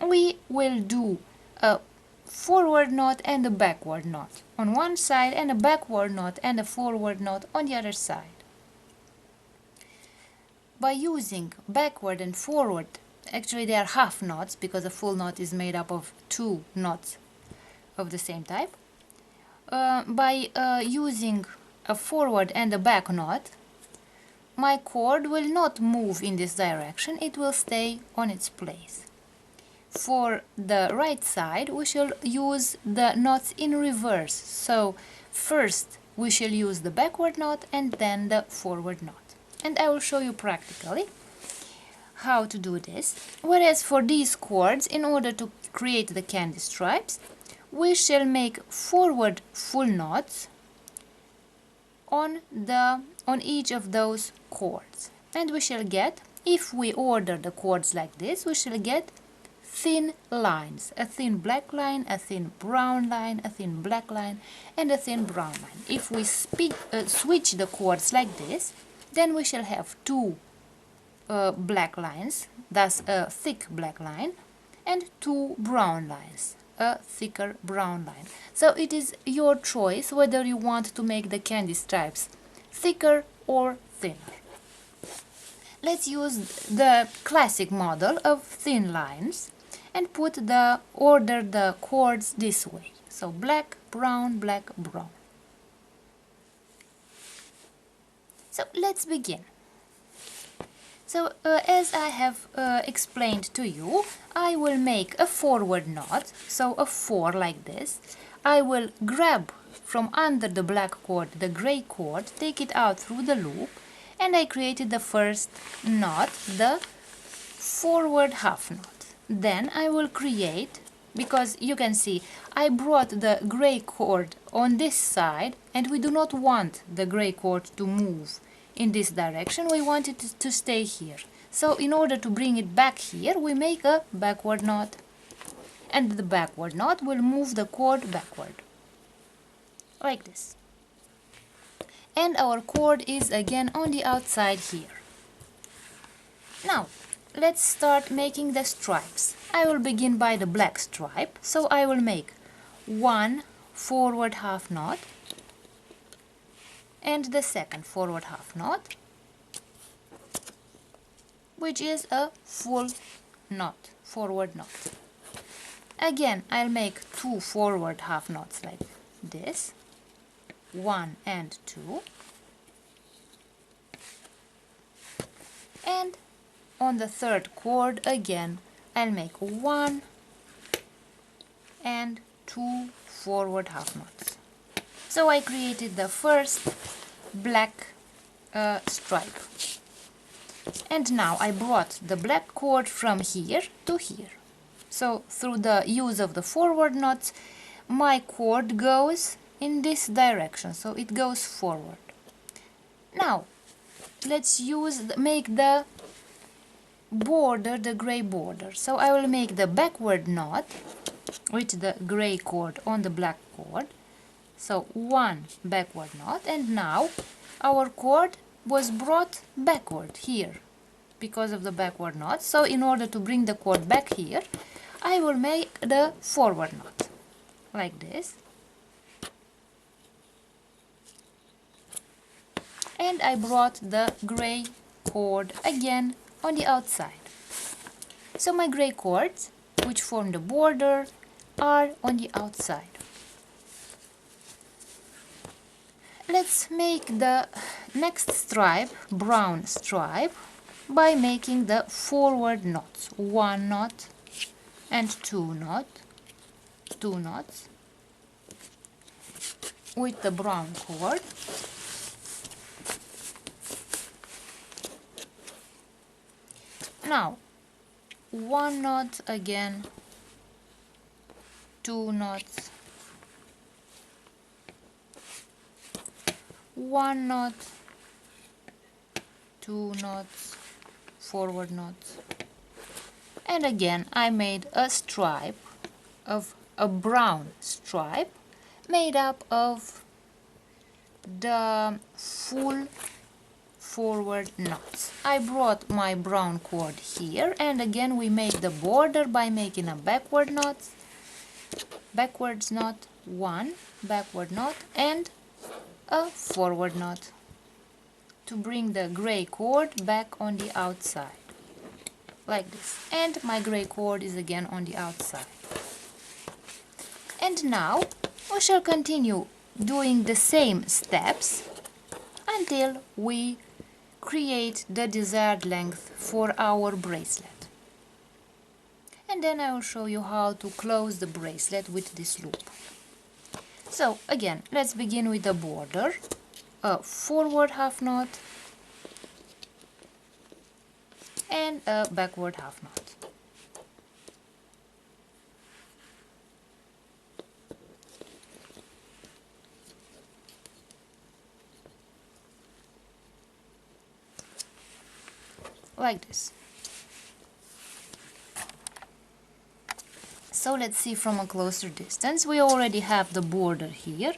we will do a forward knot and a backward knot on one side, and a backward knot and a forward knot on the other side. By using backward and forward, actually they are half knots because a full knot is made up of 2 knots of the same type. By using a forward and a back knot, my cord will not move in this direction, it will stay on its place. For the right side, we shall use the knots in reverse. So first we shall use the backward knot and then the forward knot. And I will show you practically how to do this. Whereas for these cords, in order to create the candy stripes, we shall make forward full knots on each of those cords. And we shall get, if we order the cords like this, we shall get thin lines, a thin black line, a thin brown line, a thin black line, and a thin brown line. If we switch the chords like this, then we shall have two black lines, thus a thick black line, and two brown lines, a thicker brown line. So it is your choice whether you want to make the candy stripes thicker or thinner. Let's use the classic model of thin lines and order the chords this way. So black, brown, black, brown. So let's begin. So as I have explained to you, I will make a forward knot, so a 4 like this. I will grab from under the black cord the gray cord, take it out through the loop, and I created the first knot, the forward half knot. Then I will create, because you can see I brought the gray cord on this side and we do not want the gray cord to move in this direction, we want it to stay here. So in order to bring it back here, we make a backward knot, and the backward knot will move the cord backward, like this. And our cord is again on the outside here. Now, let's start making the stripes. I will begin by the black stripe, so I will make one forward half knot, and the second forward half knot, which is a full knot, forward knot. Again, I'll make two forward half knots like this, 1 and 2, and on the third cord again I'll make 1 and 2 forward half knots. So I created the first black stripe, and now I brought the black cord from here to here. So through the use of the forward knots, my cord goes in this direction, so it goes forward. Now let's make the border, the gray border. So I will make the backward knot with the gray cord on the black cord. So one backward knot, and now our cord was brought backward here because of the backward knot. So in order to bring the cord back here, I will make the forward knot like this, and I brought the gray cord again on the outside. So my gray cords, which form the border, are on the outside. Let's make the next stripe, brown stripe, by making the forward knots. 1 knot and 2 knots with the brown cord. Now 1 knot again, 2 knots, 1 knot, 2 knots, forward knots, and again I made a stripe of a brown stripe made up of the full forward knots. I brought my brown cord here, and again we make the border by making a backward knot, backwards knot, 1 backward knot, and a forward knot to bring the gray cord back on the outside like this, and my gray cord is again on the outside. And now we shall continue doing the same steps until we create the desired length for our bracelet. And then I will show you how to close the bracelet with this loop. So again, let's begin with the border, a forward half knot and a backward half knot. Like this. So let's see from a closer distance. We already have the border here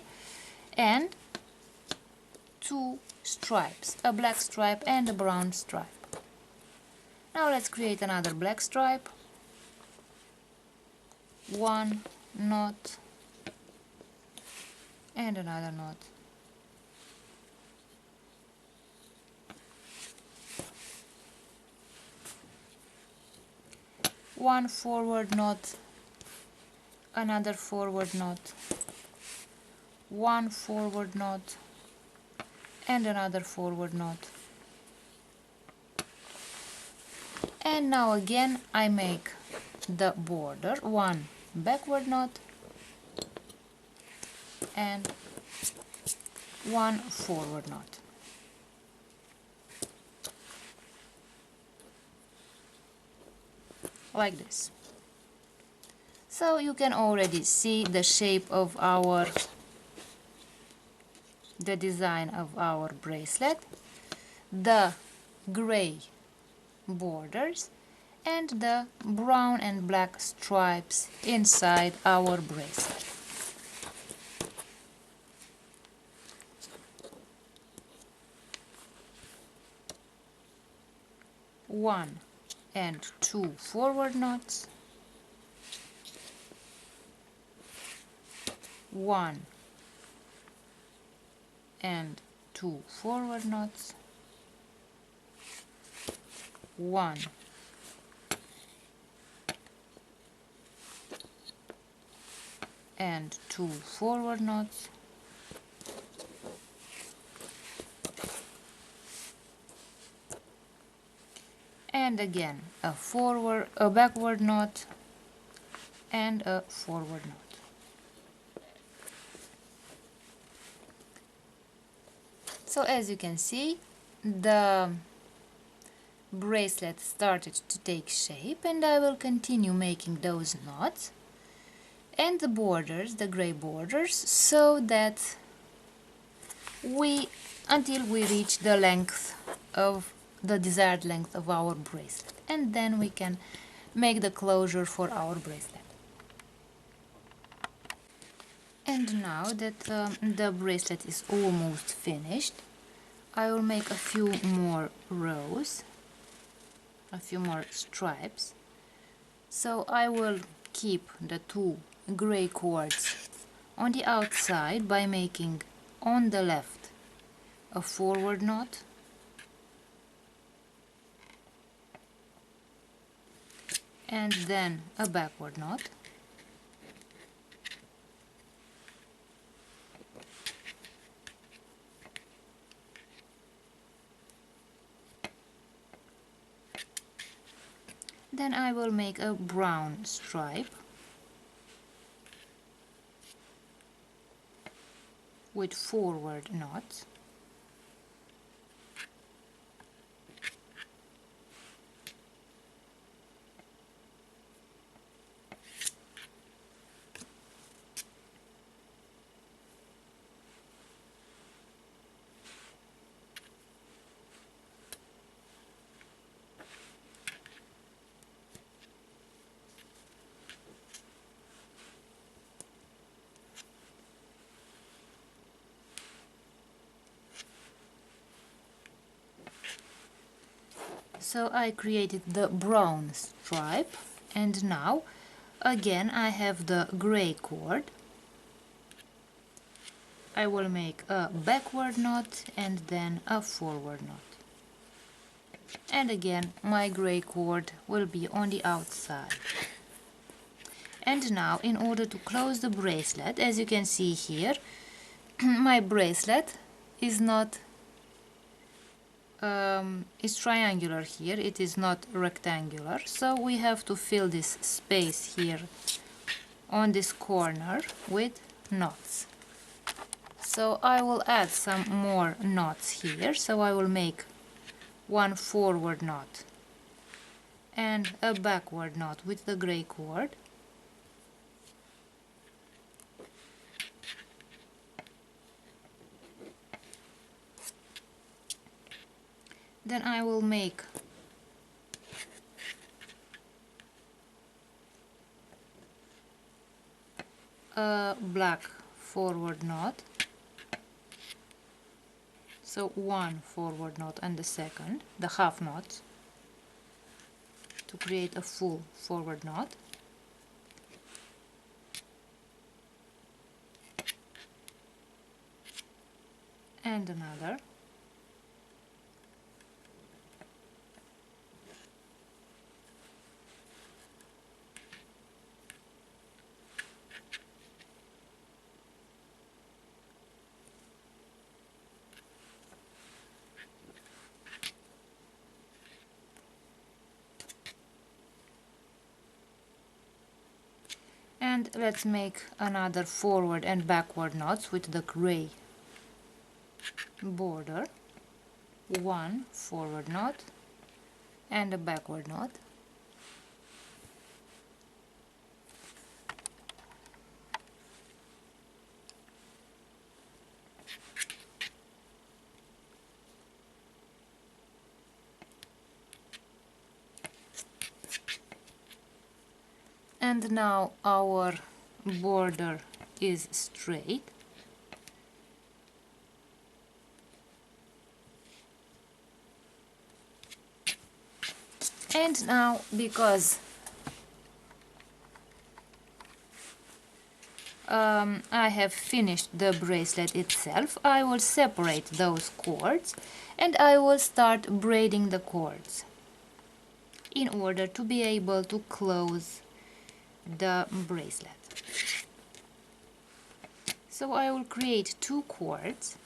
and two stripes, a black stripe and a brown stripe. Now let's create another black stripe, one knot and another knot. One forward knot, another forward knot, one forward knot and another forward knot. And now again I make the border, one backward knot and one forward knot. Like this. So you can already see the shape of the design of our bracelet, the gray borders and the brown and black stripes inside our bracelet. One and two forward knots, one and two forward knots, one and two forward knots, and again a backward knot and a forward knot. So as you can see, the bracelet started to take shape, and I will continue making those knots and the borders, the gray borders, so that until we reach the length of the desired length of our bracelet, and then we can make the closure for our bracelet. And now that the bracelet is almost finished, I will make a few more rows, a few more stripes. So I will keep the two gray cords on the outside by making on the left a forward knot and then a backward knot, then I will make a brown stripe with forward knots, so I created the brown stripe, and now again I have the gray cord. I will make a backward knot and then a forward knot, and again my gray cord will be on the outside. And now, in order to close the bracelet, as you can see here, my bracelet is not it's triangular here, it is not rectangular, so we have to fill this space here on this corner with knots. So I will add some more knots here, so I will make one forward knot and a backward knot with the gray cord, then I will make a black forward knot, so one forward knot and the second, the half knot, to create a full forward knot, and another, and let's make another forward and backward knots with the gray border. One forward knot and a backward knot, and now our border is straight. And now, because I have finished the bracelet itself, I will separate those cords and I will start braiding the cords in order to be able to close the bracelet. So I will create two cords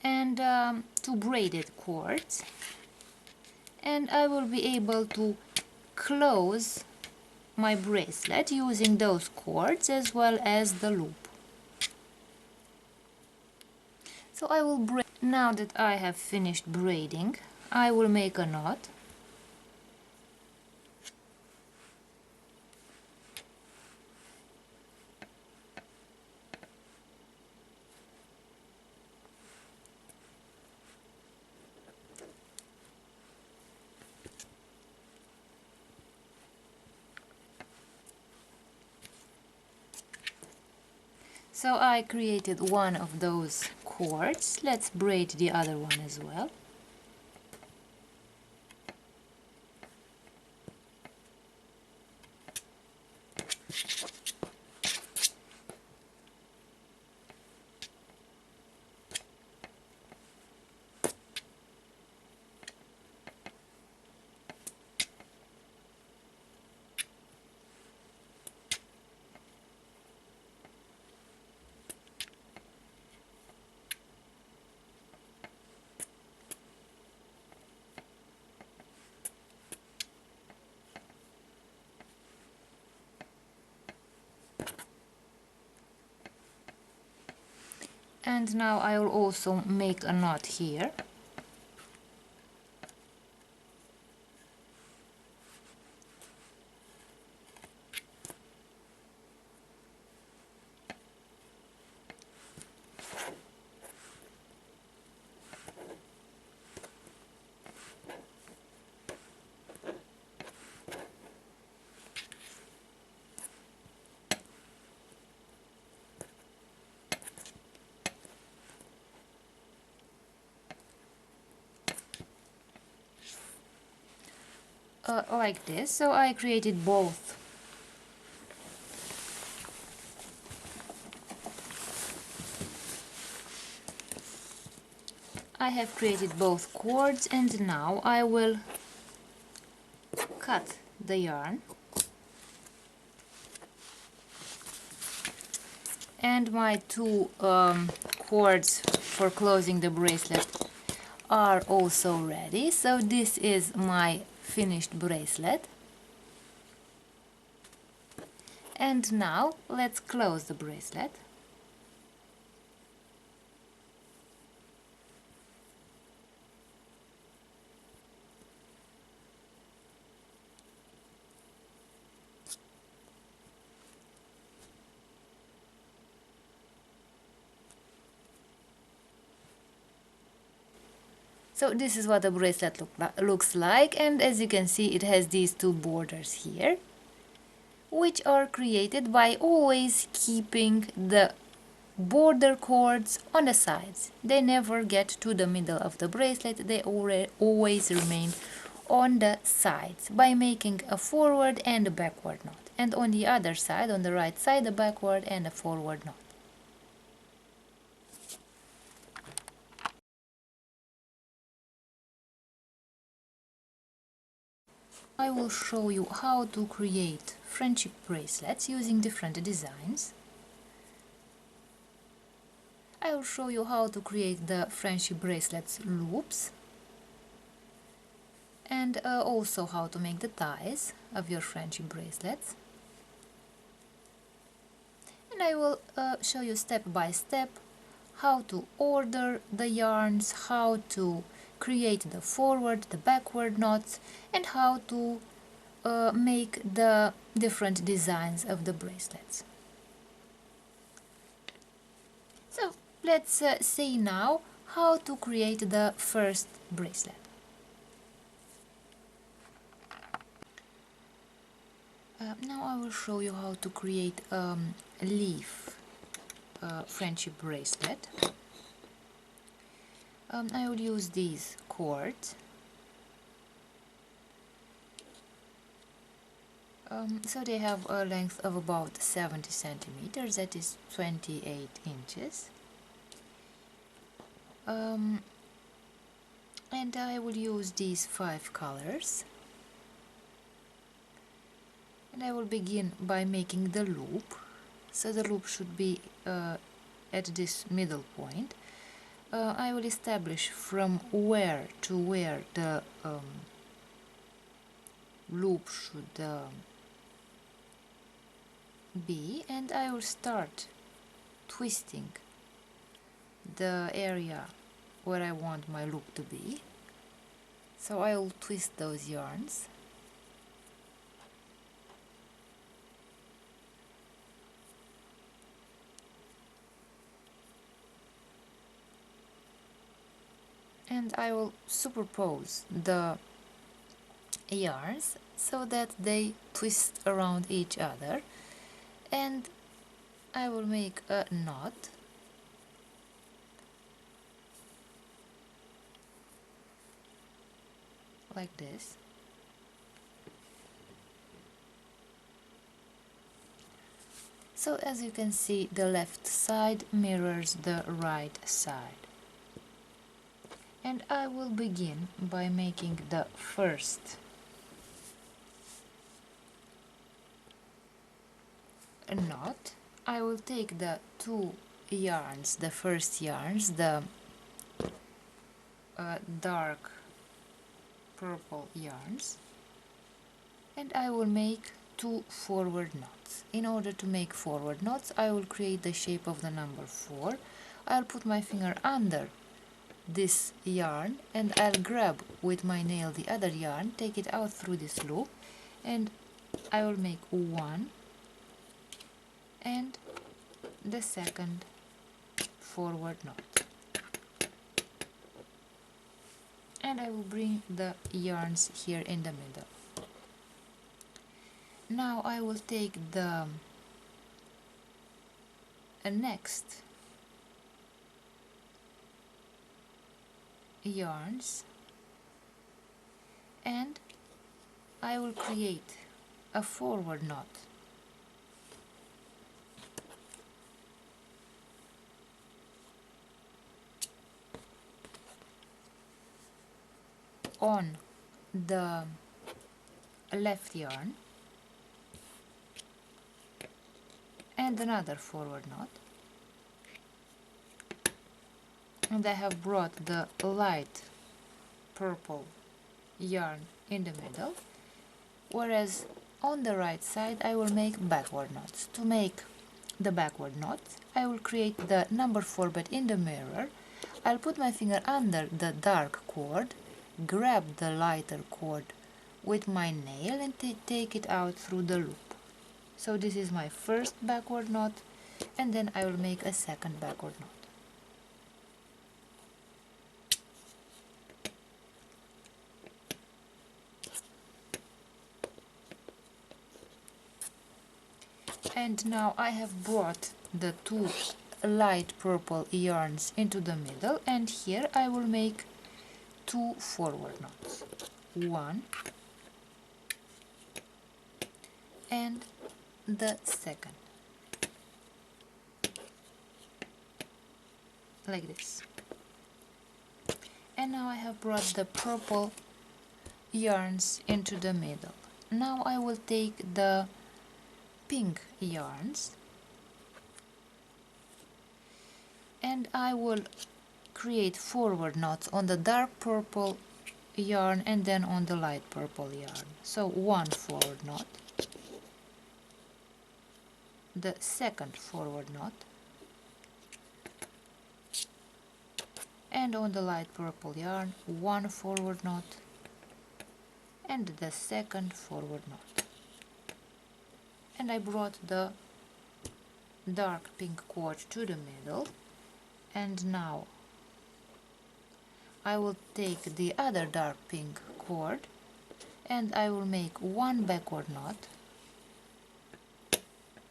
and two braided cords, and I will be able to close my bracelet using those cords as well as the loop. So I will braid. Now that I have finished braiding, I will make a knot. So I created one of those cords. Let's braid the other one as well. And now I will also make a knot here. Like this. So I created both. I have created both cords, and now I will cut the yarn, and my two cords for closing the bracelet are also ready. So this is my finished bracelet, and now let's close the bracelet. So this is what a bracelet looks like, and as you can see, it has these two borders here, which are created by always keeping the border cords on the sides. They never get to the middle of the bracelet, they always remain on the sides by making a forward and a backward knot. And on the other side, on the right side, a backward and a forward knot. I will show you how to create friendship bracelets using different designs. I will show you how to create the friendship bracelets loops, and also how to make the ties of your friendship bracelets. And I will show you step by step how to order the yarns, how to create the forward, the backward knots, and how to make the different designs of the bracelets. So let's see now how to create the first bracelet. Now I will show you how to create a leaf friendship bracelet. I will use these cords. So they have a length of about 70 centimeters, that is 28 inches. And I will use these 5 colors. And I will begin by making the loop. So the loop should be at this middle point. I will establish from where to where the loop should be, and I will start twisting the area where I want my loop to be. So I will twist those yarns. And I will superpose the yarns so that they twist around each other, and I will make a knot like this. So as you can see, the left side mirrors the right side. And I will begin by making the first knot. I will take the two yarns, the first yarns, the dark purple yarns, and I will make 2 forward knots. In order to make forward knots, I will create the shape of the number 4. I'll put my finger under this yarn and I'll grab with my nail the other yarn, take it out through this loop, and I will make 1 and the second forward knot. And I will bring the yarns here in the middle. Now I will take the next yarns and I will create a forward knot on the left yarn and another forward knot, and I have brought the light purple yarn in the middle, whereas on the right side I will make backward knots. To make the backward knots, I will create the number 4 but in the mirror. I'll put my finger under the dark cord, grab the lighter cord with my nail and take it out through the loop. So this is my first backward knot, and then I will make a second backward knot. And now I have brought the two light purple yarns into the middle, and here I will make two forward knots, one and the second, like this. And now I have brought the purple yarns into the middle. Now I will take the pink yarns and I will create forward knots on the dark purple yarn and then on the light purple yarn. So one forward knot, the second forward knot, and on the light purple yarn one forward knot and the second forward knot. And I brought the dark pink cord to the middle, and now I will take the other dark pink cord and I will make one backward knot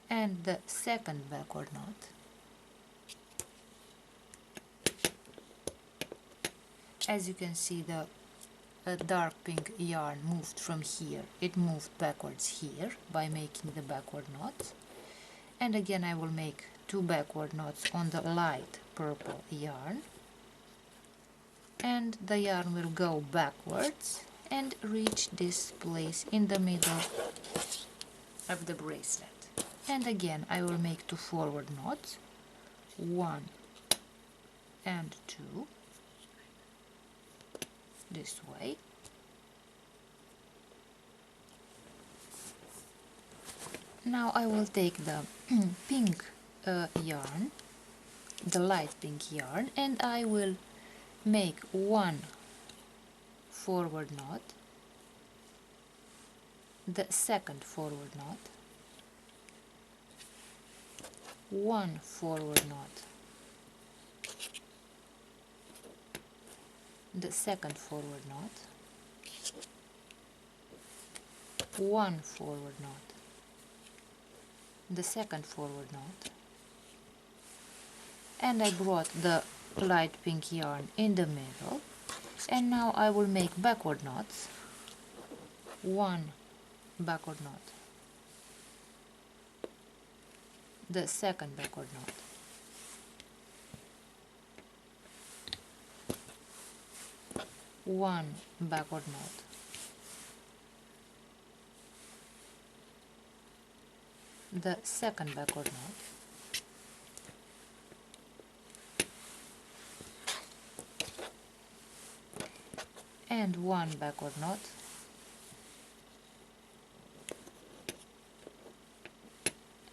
and the second backward knot, as you can see the dark pink yarn moved from here, it moved backwards here by making the backward knots, and again I will make two backward knots on the light purple yarn, and the yarn will go backwards and reach this place in the middle of the bracelet. And again I will make two forward knots, one and two, this way, now I will take the pink yarn, the light pink yarn, and I will make one forward knot, the second forward knot, one forward knot, the second forward knot, one forward knot, the second forward knot, and I brought the light pink yarn in the middle, and now I will make backward knots, one backward knot, the second backward knot, one backward knot, the second backward knot, and one backward knot,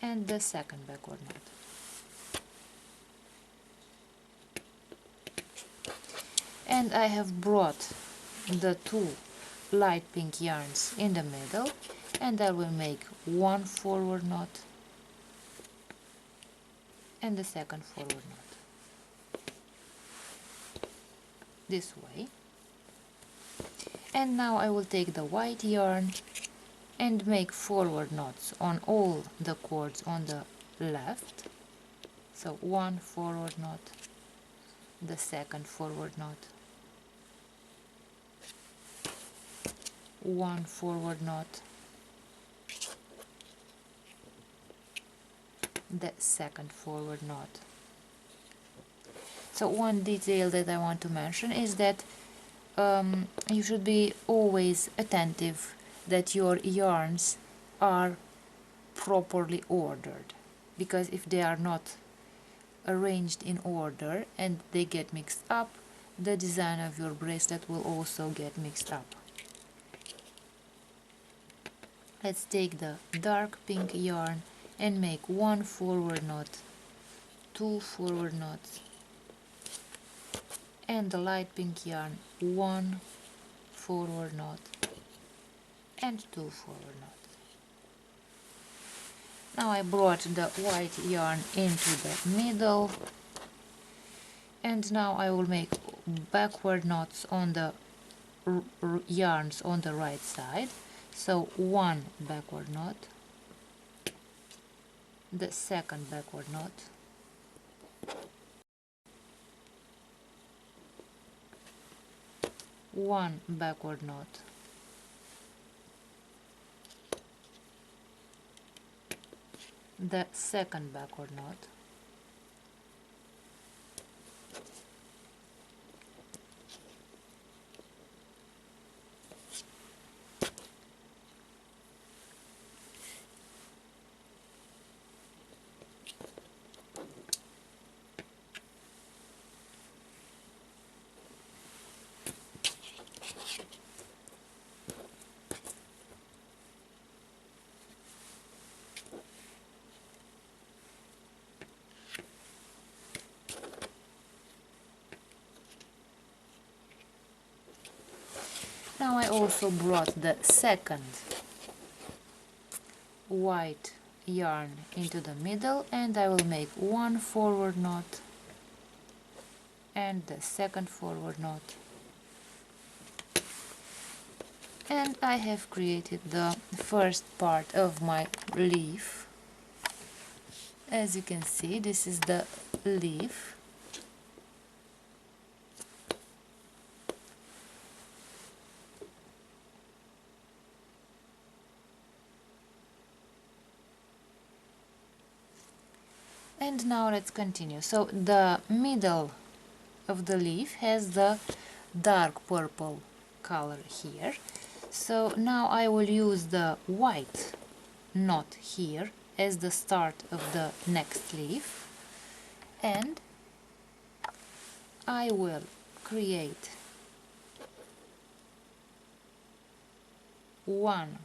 and the second backward knot. And I have brought the two light pink yarns in the middle, and I will make one forward knot and the second forward knot, this way. And now I will take the white yarn and make forward knots on all the cords on the left. So one forward knot, the second forward knot, one forward knot, the second forward knot. So one detail that I want to mention is that you should be always attentive that your yarns are properly ordered, because if they are not arranged in order and they get mixed up, the design of your bracelet will also get mixed up. Let's take the dark pink yarn and make one forward knot, two forward knots, and the light pink yarn, one forward knot and two forward knots. Now I brought the white yarn into the middle, and now I will make backward knots on the yarns on the right side. So one backward knot, the second backward knot, one backward knot, the second backward knot, Now I also brought the second white yarn into the middle, and I will make one forward knot and the second forward knot, and I have created the first part of my leaf. As you can see, this is the leaf. And now let's continue. So the middle of the leaf has the dark purple color here. So now I will use the white knot here as the start of the next leaf, and I will create one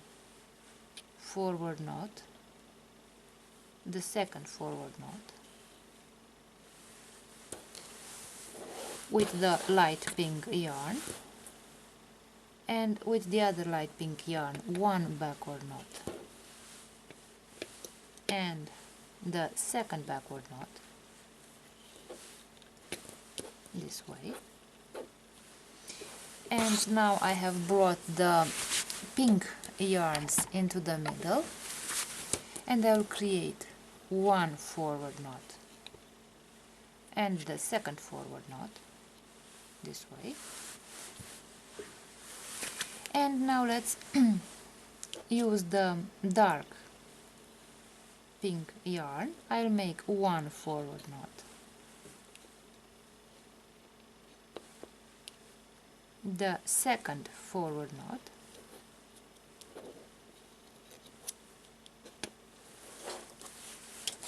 forward knot, the second forward knot with the light pink yarn, and with the other light pink yarn one backward knot and the second backward knot this way. And now I have brought the pink yarns into the middle, and I will create one forward knot and the second forward knot this way. And now let's use the dark pink yarn. I'll make one forward knot, the second forward knot,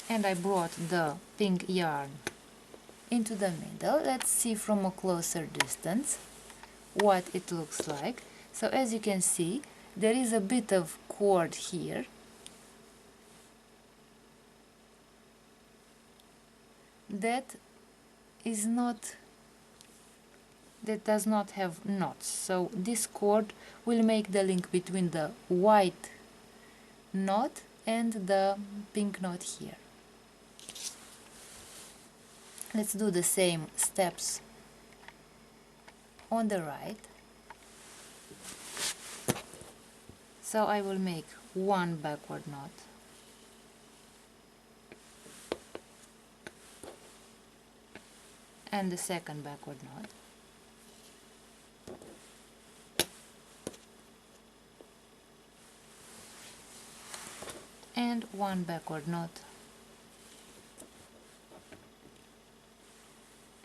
and I brought the pink yarn into the middle. Let's see from a closer distance what it looks like. So as you can see, there is a bit of cord here that does not have knots. So this cord will make the link between the white knot and the pink knot here. Let's do the same steps on the right. So I will make one backward knot, and the second backward knot, and one backward knot,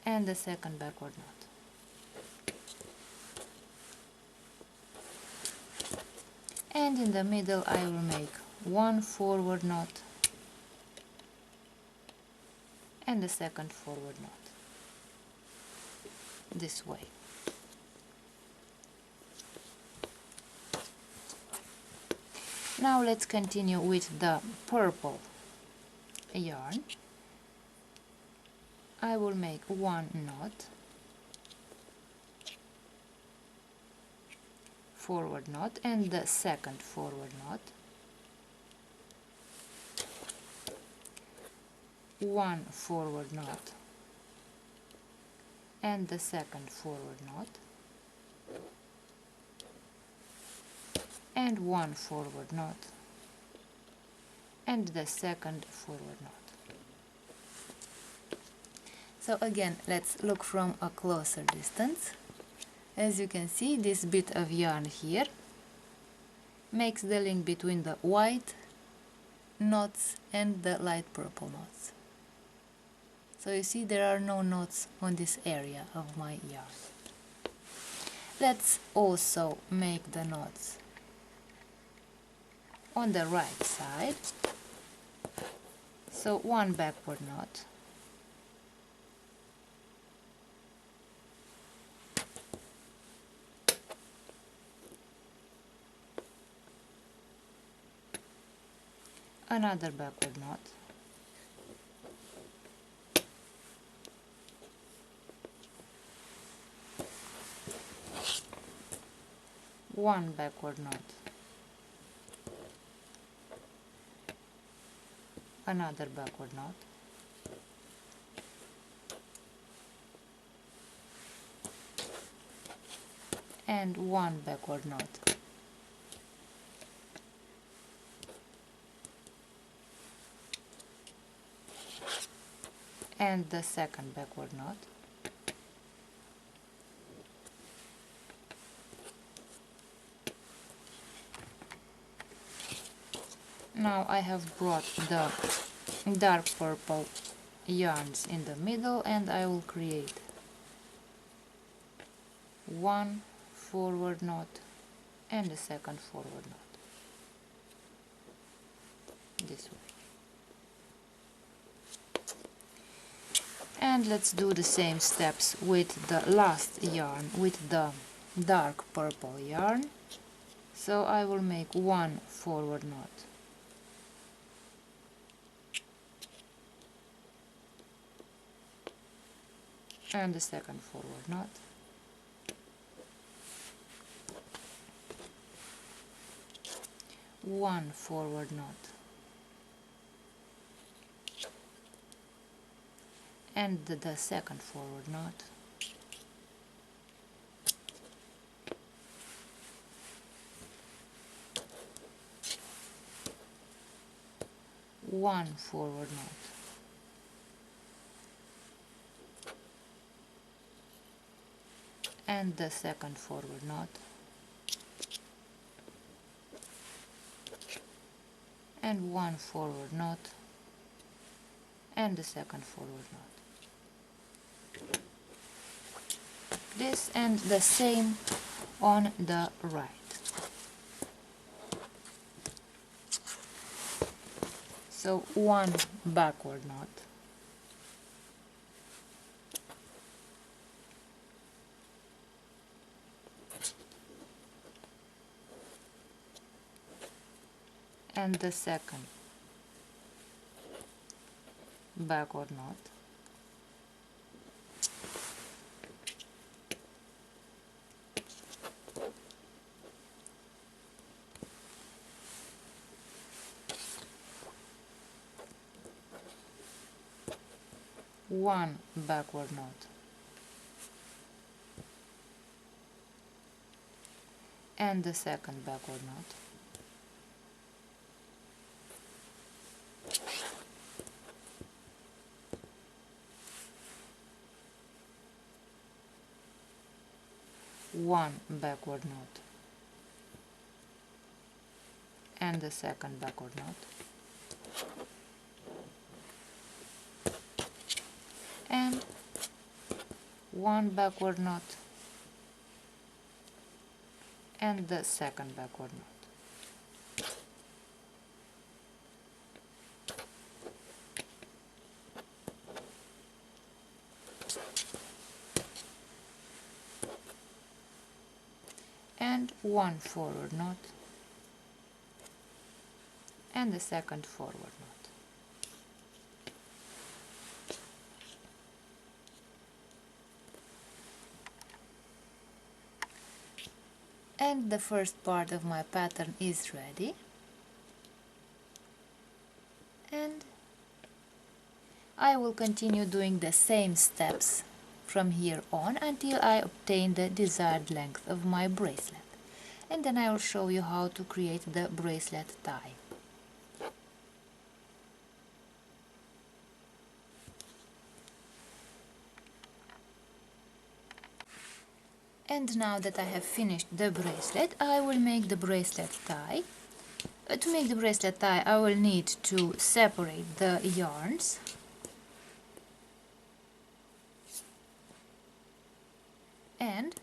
and the second backward knot. And in the middle I will make one forward knot and the second forward knot this way. Now let's continue with the purple yarn. I will make one knot, forward knot, and the second forward knot, one forward knot and the second forward knot, and one forward knot and the second forward knot. So again, let's look from a closer distance. As you can see, this bit of yarn here makes the link between the white knots and the light purple knots. So you see there are no knots on this area of my yarn. Let's also make the knots on the right side. So one backward knot, another backward knot, one backward knot, another backward knot, and one backward knot. And the second backward knot, now I have brought the dark purple yarns in the middle, and I will create one forward knot and a second forward knot this way. And let's do the same steps with the last yarn, with the dark purple yarn. So I will make one forward knot, and the second forward knot, one forward knot, and the second forward knot, one forward knot, and the second forward knot, and one forward knot, and the second forward knot. This, and the same on the right. So one backward knot, and the second backward knot, one backward knot, and the second backward knot, one backward knot, and the second backward knot, and one backward knot, and the second backward knot. And one forward knot, and the second forward knot. And the first part of my pattern is ready, and I will continue doing the same steps from here on until I obtain the desired length of my bracelet, and then I will show you how to create the bracelet tie. And now that I have finished the bracelet, I will make the bracelet tie. To make the bracelet tie, I will need to separate the yarns. And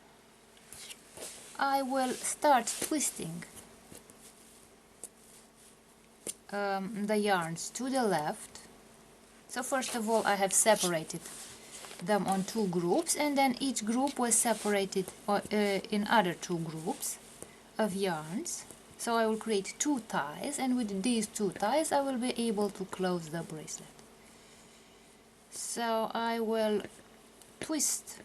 I will start twisting the yarns to the left. So first of all, I have separated them on two groups, and then each group was separated in other two groups of yarns. So I will create two ties, and with these two ties I will be able to close the bracelet. So I will twist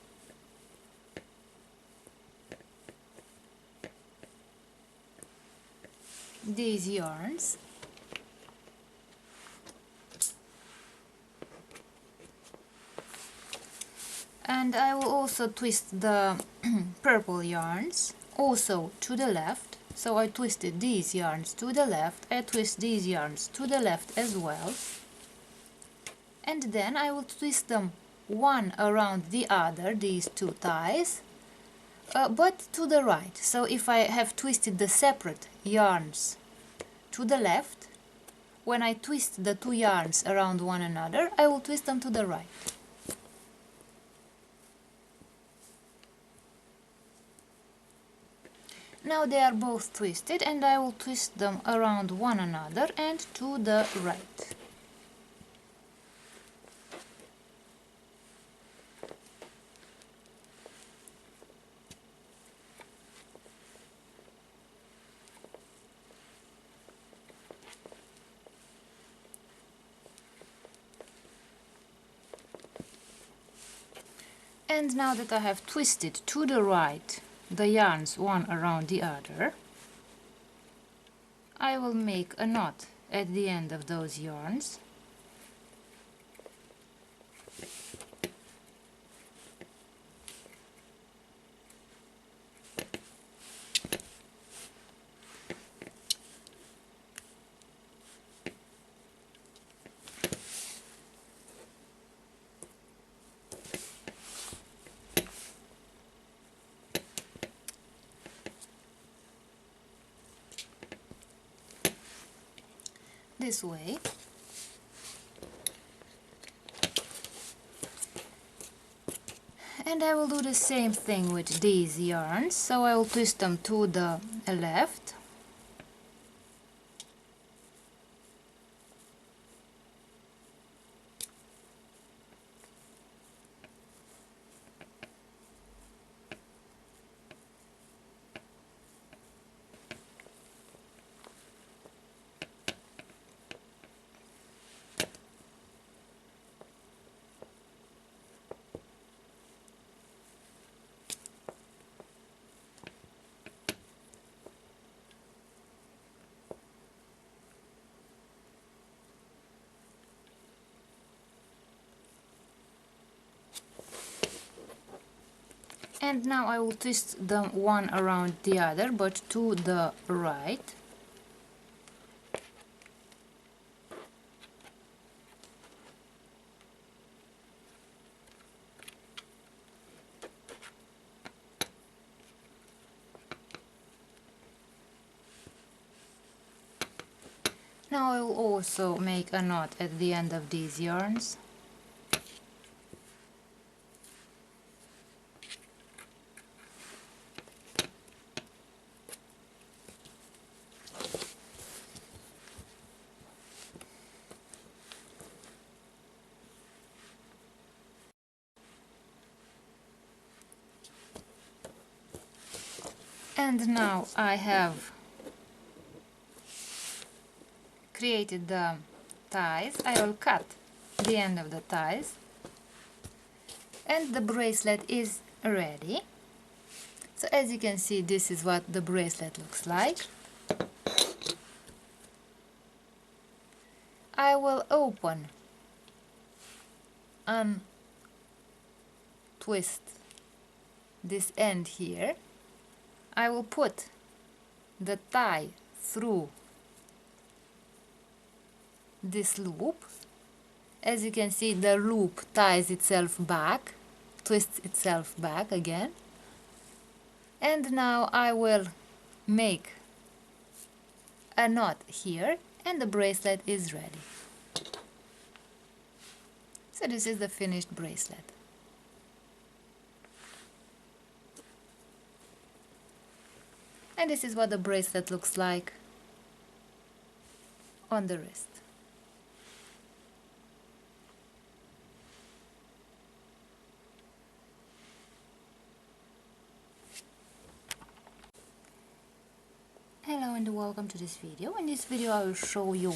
these yarns and I will also twist the purple yarns also to the left. So I twisted these yarns to the left, I twist these yarns to the left as well, and then I will twist them one around the other, these two ties, but to the right. So if I have twisted the separate yarns to the left, when I twist the two yarns around one another, I will twist them to the right. Now they are both twisted, and I will twist them around one another and to the right. And now that I have twisted to the right the yarns one around the other, I will make a knot at the end of those yarns. This way. And I will do the same thing with these yarns, so I will twist them to the left. And now I will twist them one around the other, but to the right. Now I will also make a knot at the end of these yarns. And now I have created the ties. I will cut the end of the ties, and the bracelet is ready. So as you can see, this is what the bracelet looks like. I will open and twist this end here. I will put the tie through this loop. As you can see, the loop ties itself back, twists itself back again. And now I will make a knot here and the bracelet is ready. So this is the finished bracelet. And this is what the bracelet looks like on the wrist. Hello and welcome to this video. In this video I will show you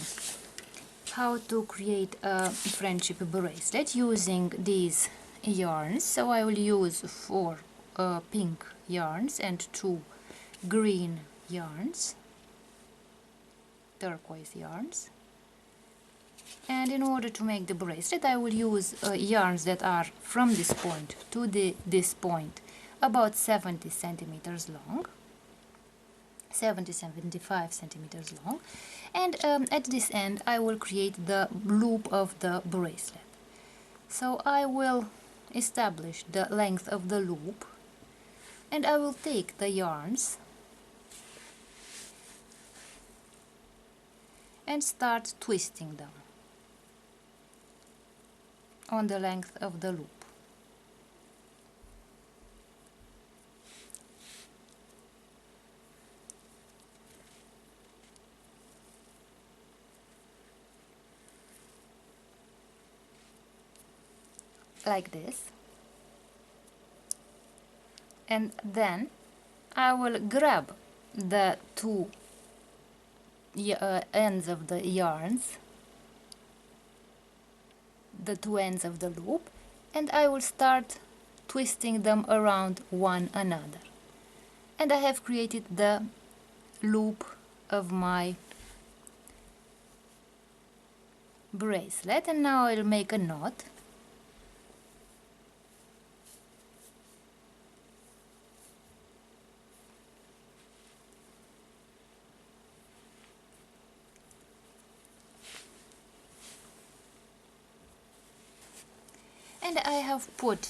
how to create a friendship bracelet using these yarns. So I will use 4 pink yarns and 2 green yarns, turquoise yarns. And in order to make the bracelet I will use yarns that are from this point to this point about 70 centimeters long, 70-75 centimeters long, and at this end I will create the loop of the bracelet. So I will establish the length of the loop and I will take the yarns and start twisting them on the length of the loop. Like this. And then I will grab the 2 ends of the yarns, the 2 ends of the loop, and I will start twisting them around one another. And I have created the loop of my bracelet, and now I'll make a knot. And I have put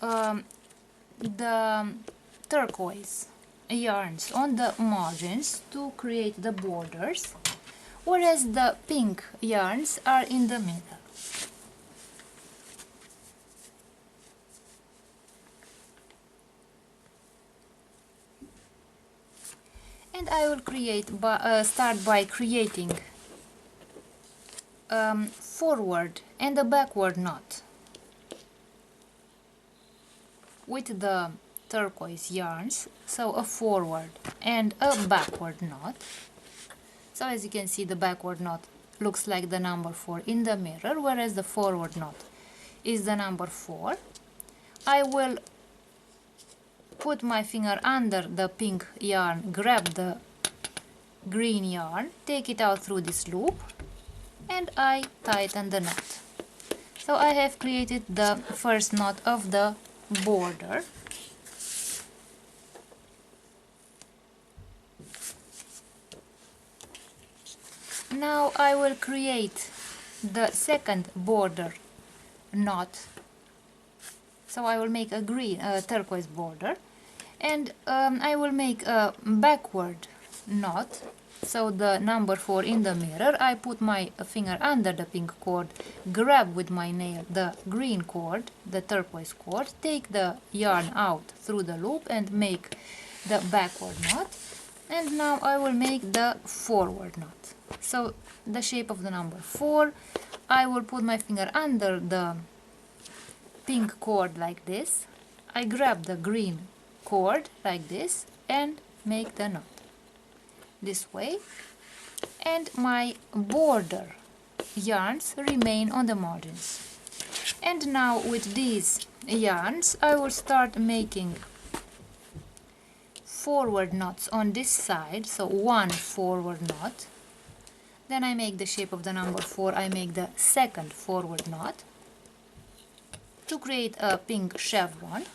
the turquoise yarns on the margins to create the borders, whereas the pink yarns are in the middle. And I will start by creating forward and a backward knot with the turquoise yarns, so a forward and a backward knot. So as you can see, the backward knot looks like the number 4 in the mirror, whereas the forward knot is the number 4. I will put my finger under the pink yarn, grab the green yarn, take it out through this loop, and I tighten the knot. So I have created the first knot of the border. Now I will create the second border knot. So I will make a turquoise border, and I will make a backward knot. So the number 4 in the mirror, I put my finger under the pink cord, grab with my nail the green cord, the turquoise cord, take the yarn out through the loop and make the backward knot. And now I will make the forward knot. So the shape of the number 4, I will put my finger under the pink cord like this, I grab the green cord like this and make the knot this way, and my border yarns remain on the margins. And now with these yarns I will start making forward knots on this side, so 1 forward knot, then I make the shape of the number 4, I make the second forward knot to create a pink chevron.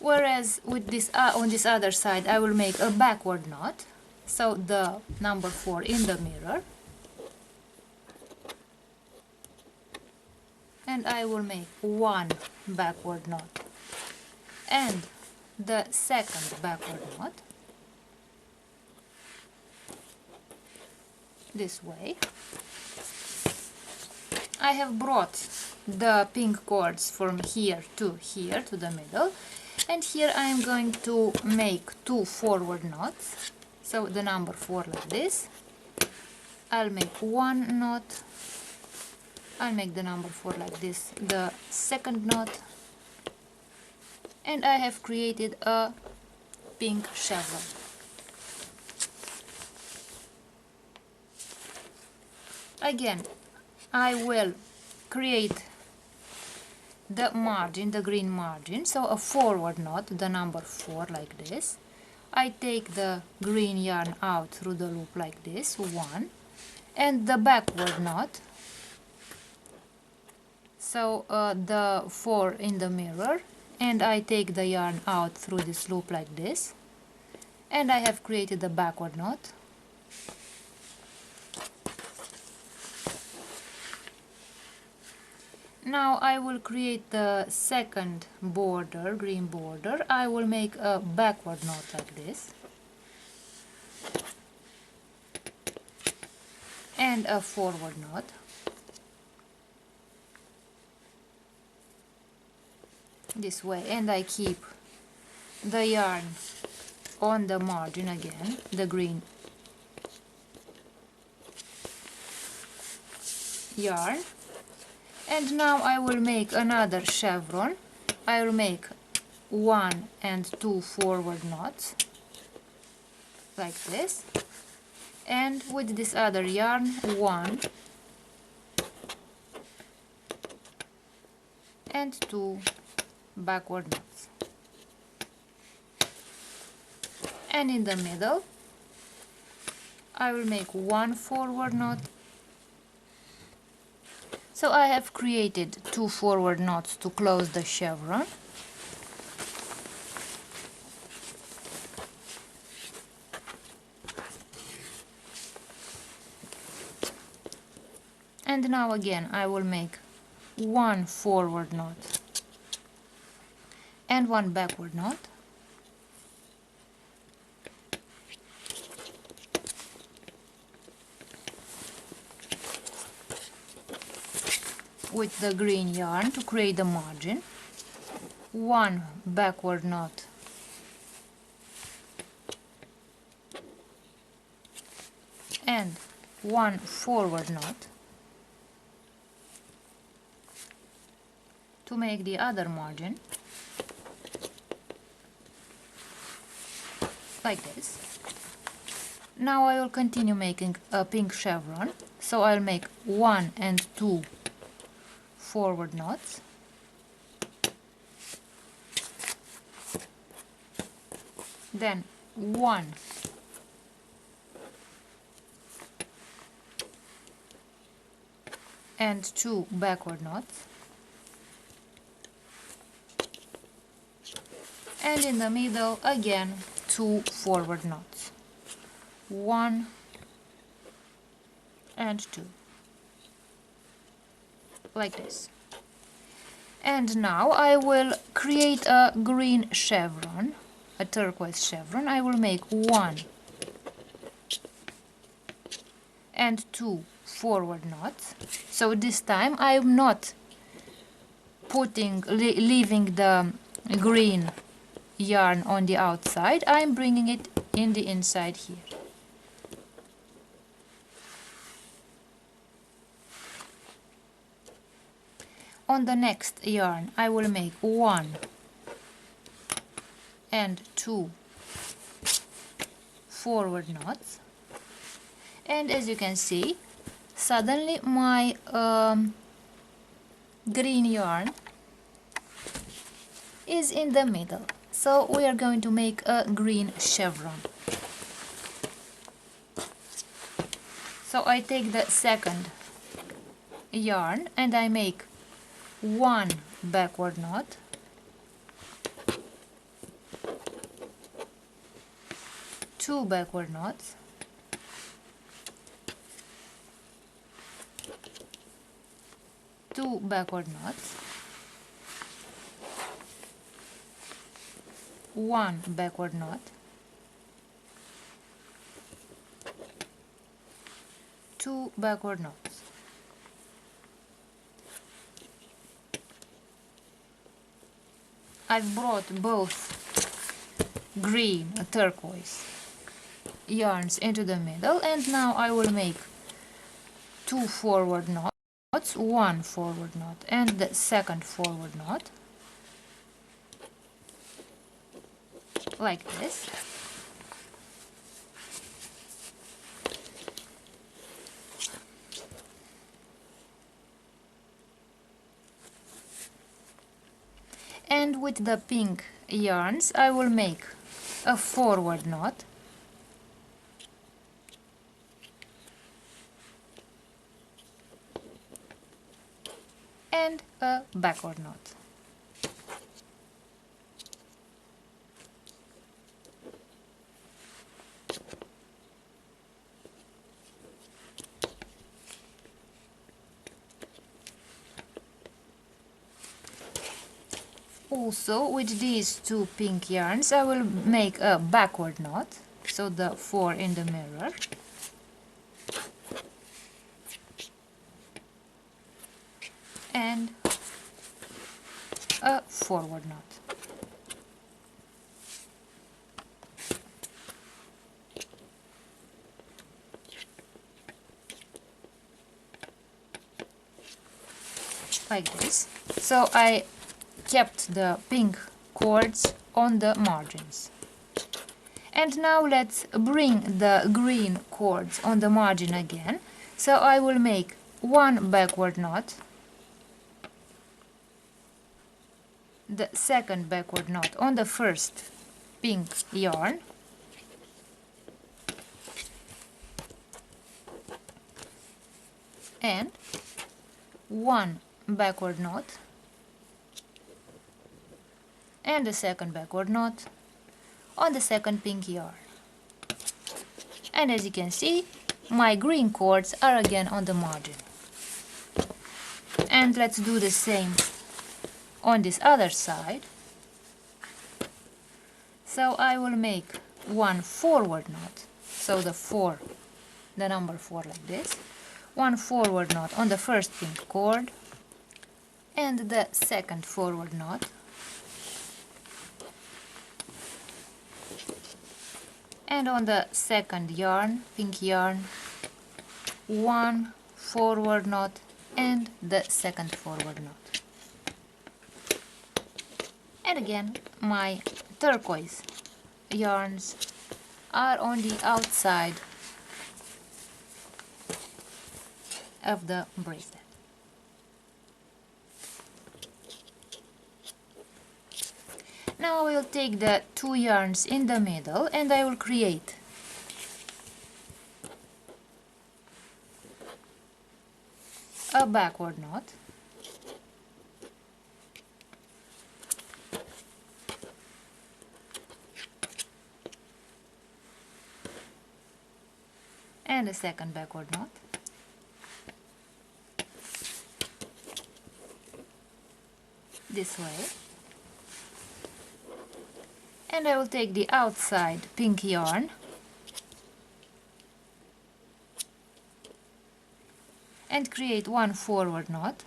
Whereas with this on this other side I will make a backward knot, so the number 4 in the mirror, and I will make 1 backward knot and the second backward knot this way. I have brought the pink cords from here to the middle, and here I am going to make 2 forward knots, so the number 4 like this. I'll make 1 knot, I'll make the number 4 like this, the second knot, and I have created a pink chevron. Again, I will create the margin, the green margin, so a forward knot, the number 4 like this. I take the green yarn out through the loop like this, 1, and the backward knot, so the 4 in the mirror, and I take the yarn out through this loop like this, and I have created the backward knot. Now I will create the second border, green border. I will make a backward knot like this and a forward knot. This way, and I keep the yarn on the margin again, the green yarn. And now I will make another chevron. I will make 1 and 2 forward knots like this, and with this other yarn 1 and 2 backward knots, and in the middle I will make 1 forward knot. So I have created 2 forward knots to close the chevron. And now again I will make 1 forward knot and 1 backward knot. With the green yarn to create the margin, 1 backward knot and 1 forward knot to make the other margin like this. Now I will continue making a pink chevron, so I'll make 1 and 2 forward knots, then 1 and 2 backward knots, and in the middle again 2 forward knots, 1 and 2. Like this. And now I will create a green chevron, a turquoise chevron. I will make 1 and 2 forward knots. So this time I am not leaving the green yarn on the outside. I am bringing it in the inside here. On the next yarn I will make 1 and 2 forward knots, and as you can see, suddenly my green yarn is in the middle. So we are going to make a green chevron. So I take the second yarn and I make 1 backward knot, 2 backward knots, two backward knots, one backward knot, two backward knots, I've brought both green turquoise yarns into the middle, and now I will make two forward knots, one forward knot and the second forward knot, like this. And with the pink yarns I will make a forward knot and a backward knot. Also, with these two pink yarns I will make a backward knot, so the 4 in the mirror, and a forward knot. Like this. So I kept the pink cords on the margins. And now let's bring the green cords on the margin again. So I will make one backward knot, the second backward knot on the first pink yarn, and one backward knot and the second backward knot on the second pink yarn. And as you can see, my green cords are again on the margin. And let's do the same on this other side. So I will make one forward knot, so the number 4 like this, one forward knot on the first pink cord and the second forward knot, and on the second yarn, pink yarn, one forward knot and the second forward knot. And again, my turquoise yarns are on the outside of the bracelet. Now I will take the two yarns in the middle and I will create a backward knot, and a second backward knot, this way, and I will take the outside pink yarn and create one forward knot,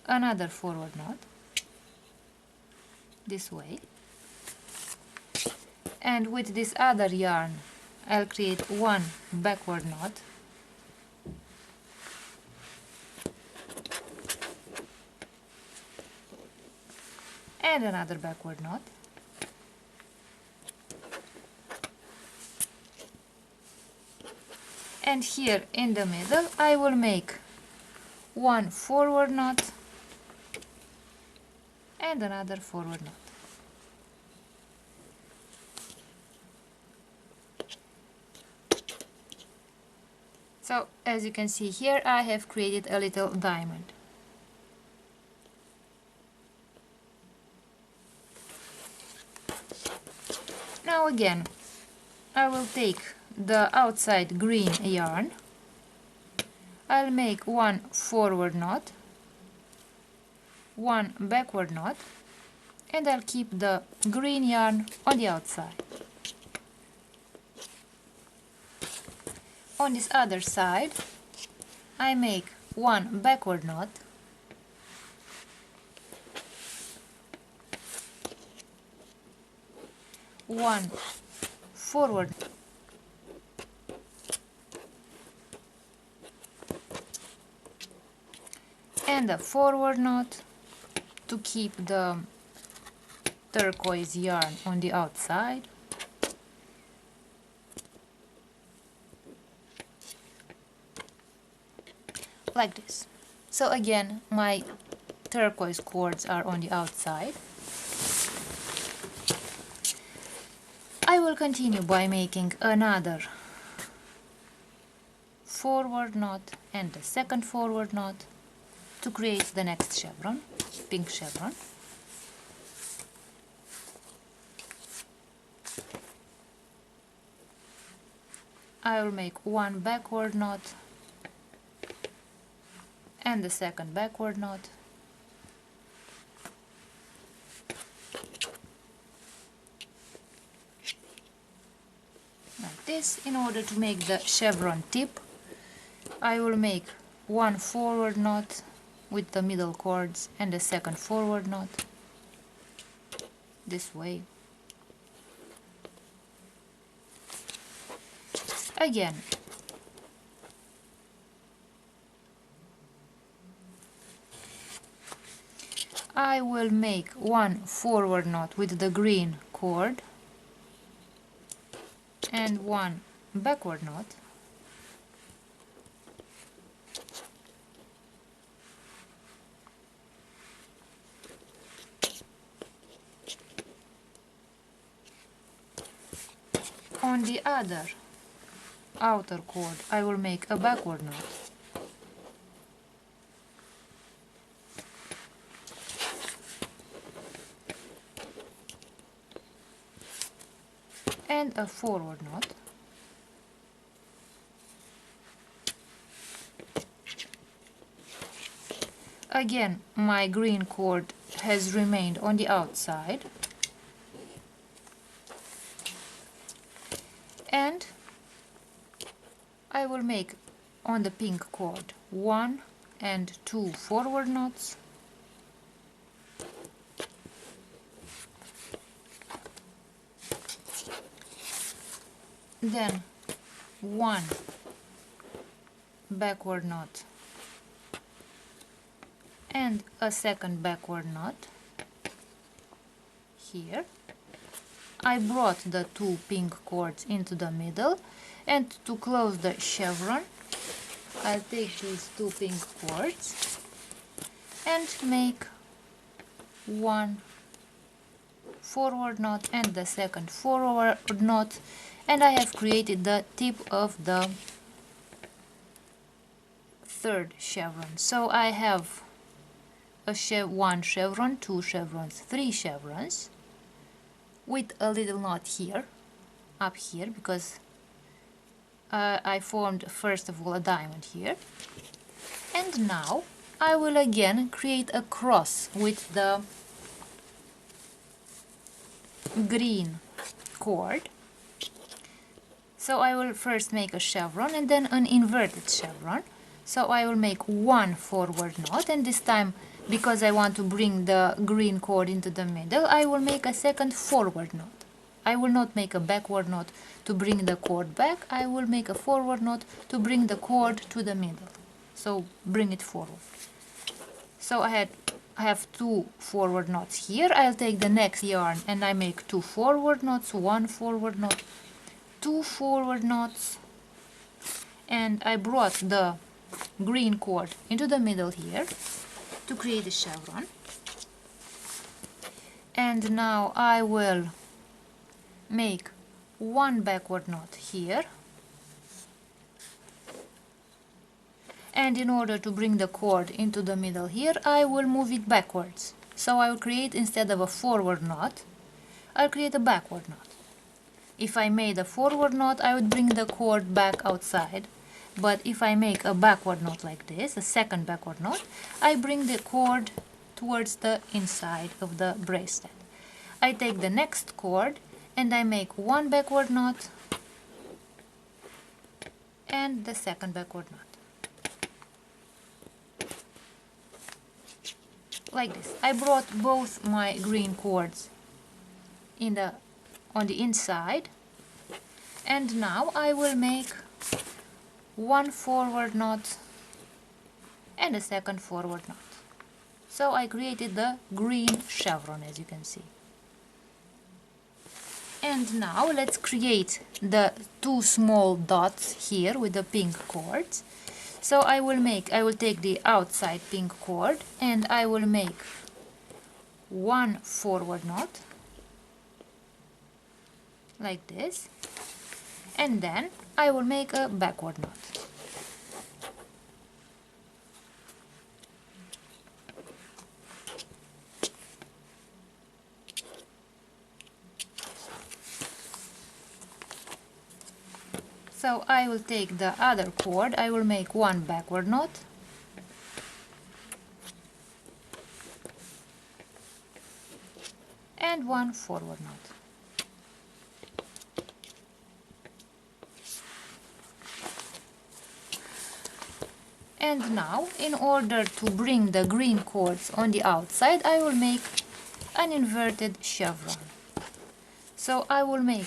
another forward knot, this way, and with this other yarn I'll create one backward knot, and another backward knot, and here in the middle I will make one forward knot and another forward knot. So as you can see here, I have created a little diamond. Now again, I will take the outside green yarn, I'll make one forward knot, one backward knot, and I'll keep the green yarn on the outside. On this other side, I make one backward knot, one forward, and a forward knot to keep the turquoise yarn on the outside. Like this. So again, my turquoise cords are on the outside. I will continue by making another forward knot and the second forward knot to create the next chevron, pink chevron. I will make one backward knot and the second backward knot, like this. In order to make the chevron tip, I will make one forward knot with the middle cords and the second forward knot this way. Again, I will make one forward knot with the green cord and one backward knot, on the other outer cord I will make a backward knot, and a forward knot, again my green cord has remained on the outside, and I will make on the pink cord one and two forward knots, then one backward knot and a second backward knot here. I brought the two pink cords into the middle, and to close the chevron I'll take these two pink cords and make one forward knot and the second forward knot, and I have created the tip of the third chevron. So I have one chevron, two chevrons, three chevrons, with a little knot here, up here, because I formed first of all a diamond here. And now I will again create a cross with the green cord. So I will first make a chevron and then an inverted chevron. So I will make one forward knot, and this time, because I want to bring the green cord into the middle, I will make a second forward knot. I will not make a backward knot to bring the cord back, I will make a forward knot to bring the cord to the middle. So bring it forward. So I have two forward knots here. I'll take the next yarn and I make two forward knots, one forward knot, two forward knots, and I brought the green cord into the middle here to create a chevron. And now I will make one backward knot here, and in order to bring the cord into the middle here, I will move it backwards. So I will create, instead of a forward knot, I'll create a backward knot. If I made a forward knot, I would bring the cord back outside, but if I make a backward knot like this, a second backward knot, I bring the cord towards the inside of the bracelet. I take the next cord and I make one backward knot and the second backward knot. Like this. I brought both my green cords on the inside, and now I will make one forward knot and a second forward knot. So I created the green chevron, as you can see. And now let's create the two small dots here with the pink cords. So I will take the outside pink cord and I will make one forward knot like this, and then I will make a backward knot. So I will take the other cord, I will make one backward knot and one forward knot. And now, in order to bring the green cords on the outside, I will make an inverted chevron. So I will make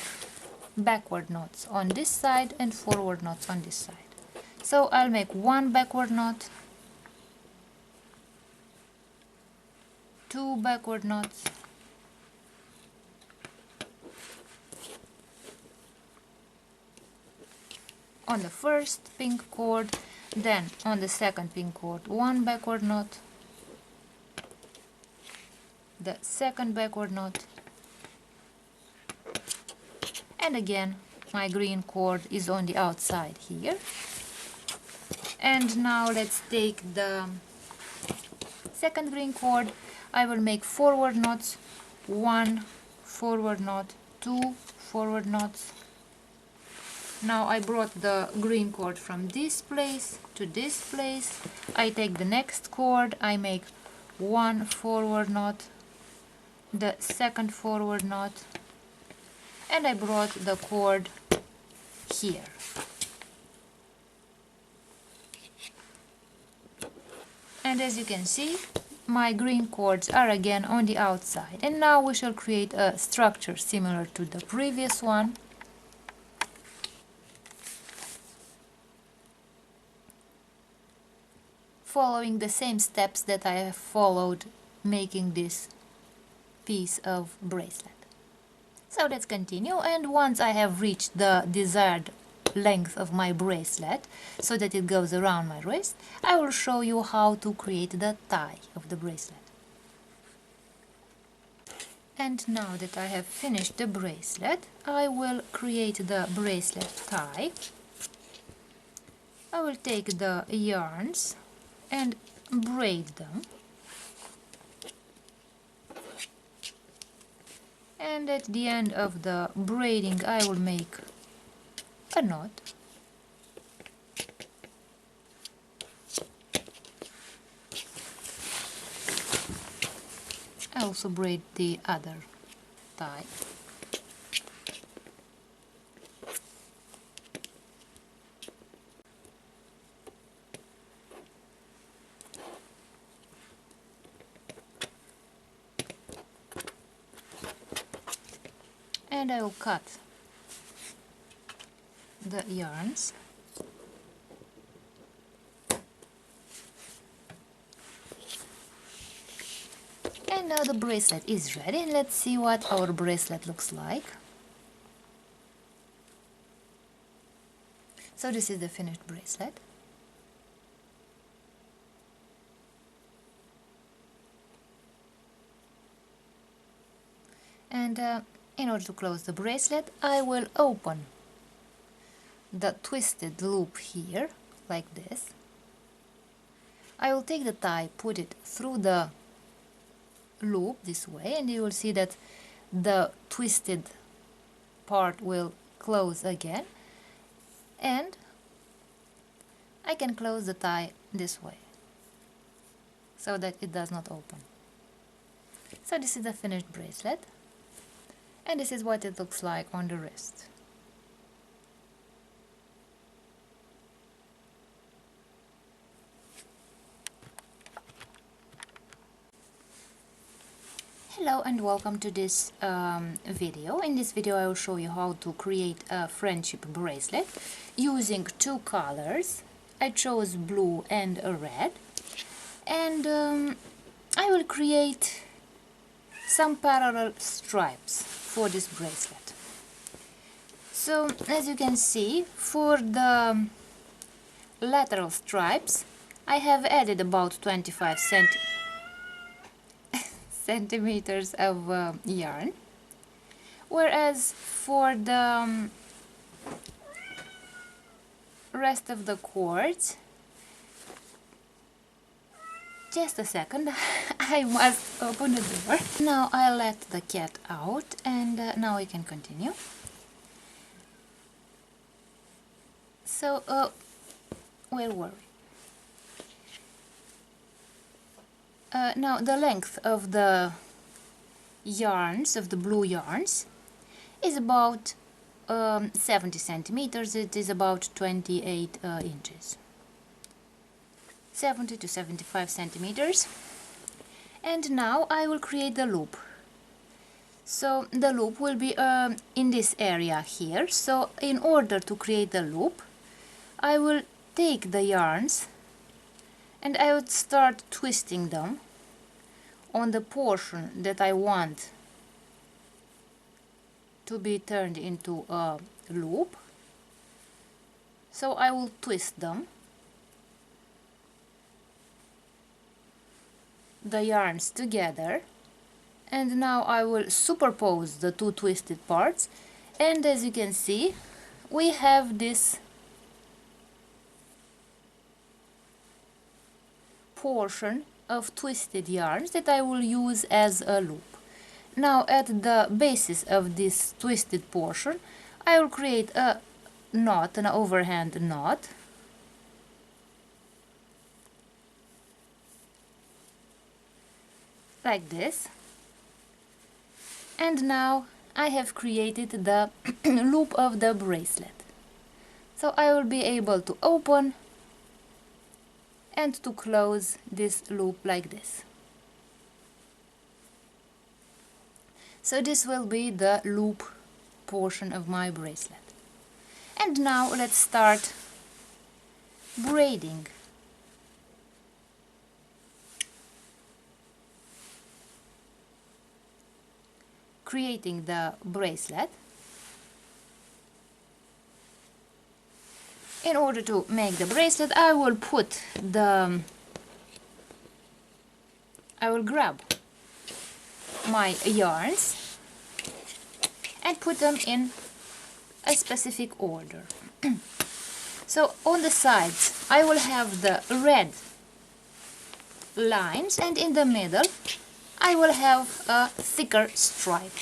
backward knots on this side and forward knots on this side. So I'll make one backward knot, two backward knots, on the first pink cord, then on the second pink cord one backward knot, the second backward knot, and again my green cord is on the outside here. And now let's take the second green cord. I will make forward knots, one forward knot, two forward knots. Now I brought the green cord from this place to this place. I take the next cord, I make one forward knot, the second forward knot, and I brought the cord here. And as you can see, my green cords are again on the outside. And now we shall create a structure similar to the previous one. Following the same steps that I have followed making this piece of bracelet. So let's continue, and once I have reached the desired length of my bracelet so that it goes around my wrist, I will show you how to create the tie of the bracelet. And now that I have finished the bracelet, I will create the bracelet tie. I will take the yarns and braid them, and at the end of the braiding I will make a knot. I also braid the other tie. And I will cut the yarns. And now the bracelet is ready, and let's see what our bracelet looks like. So this is the finished bracelet. And in order to close the bracelet, I will open the twisted loop here, like this. I will take the tie, put it through the loop this way, and you will see that the twisted part will close again, and I can close the tie this way so that it does not open. So this is the finished bracelet, and this is what it looks like on the wrist. Hello and welcome to this video. In this video I will show you how to create a friendship bracelet using two colors. I chose blue and a red, and I will create some parallel stripes for this bracelet. So as you can see, for the lateral stripes I have added about 25 centimeters of yarn, whereas for the rest of the cords, just a second, I must open the door. Now I let the cat out, and now we can continue. So where were we? Now the length of the yarns, of the blue yarns, is about 70 centimeters. It is about 28 inches. 70 to 75 centimeters. And now I will create the loop. So the loop will be in this area here. So in order to create the loop, I will take the yarns and I would start twisting them on the portion that I want to be turned into a loop. So I will twist them, the yarns together, and now I will superpose the two twisted parts, and as you can see we have this portion of twisted yarns that I will use as a loop. Now at the basis of this twisted portion I will create a knot, an overhand knot, like this, and now I have created the loop of the bracelet. So I will be able to open and to close this loop like this. So this will be the loop portion of my bracelet. And now let's start braiding. Creating the bracelet. In order to make the bracelet, I will grab my yarns and put them in a specific order. So on the sides I will have the red lines, and in the middle I will have a thicker stripe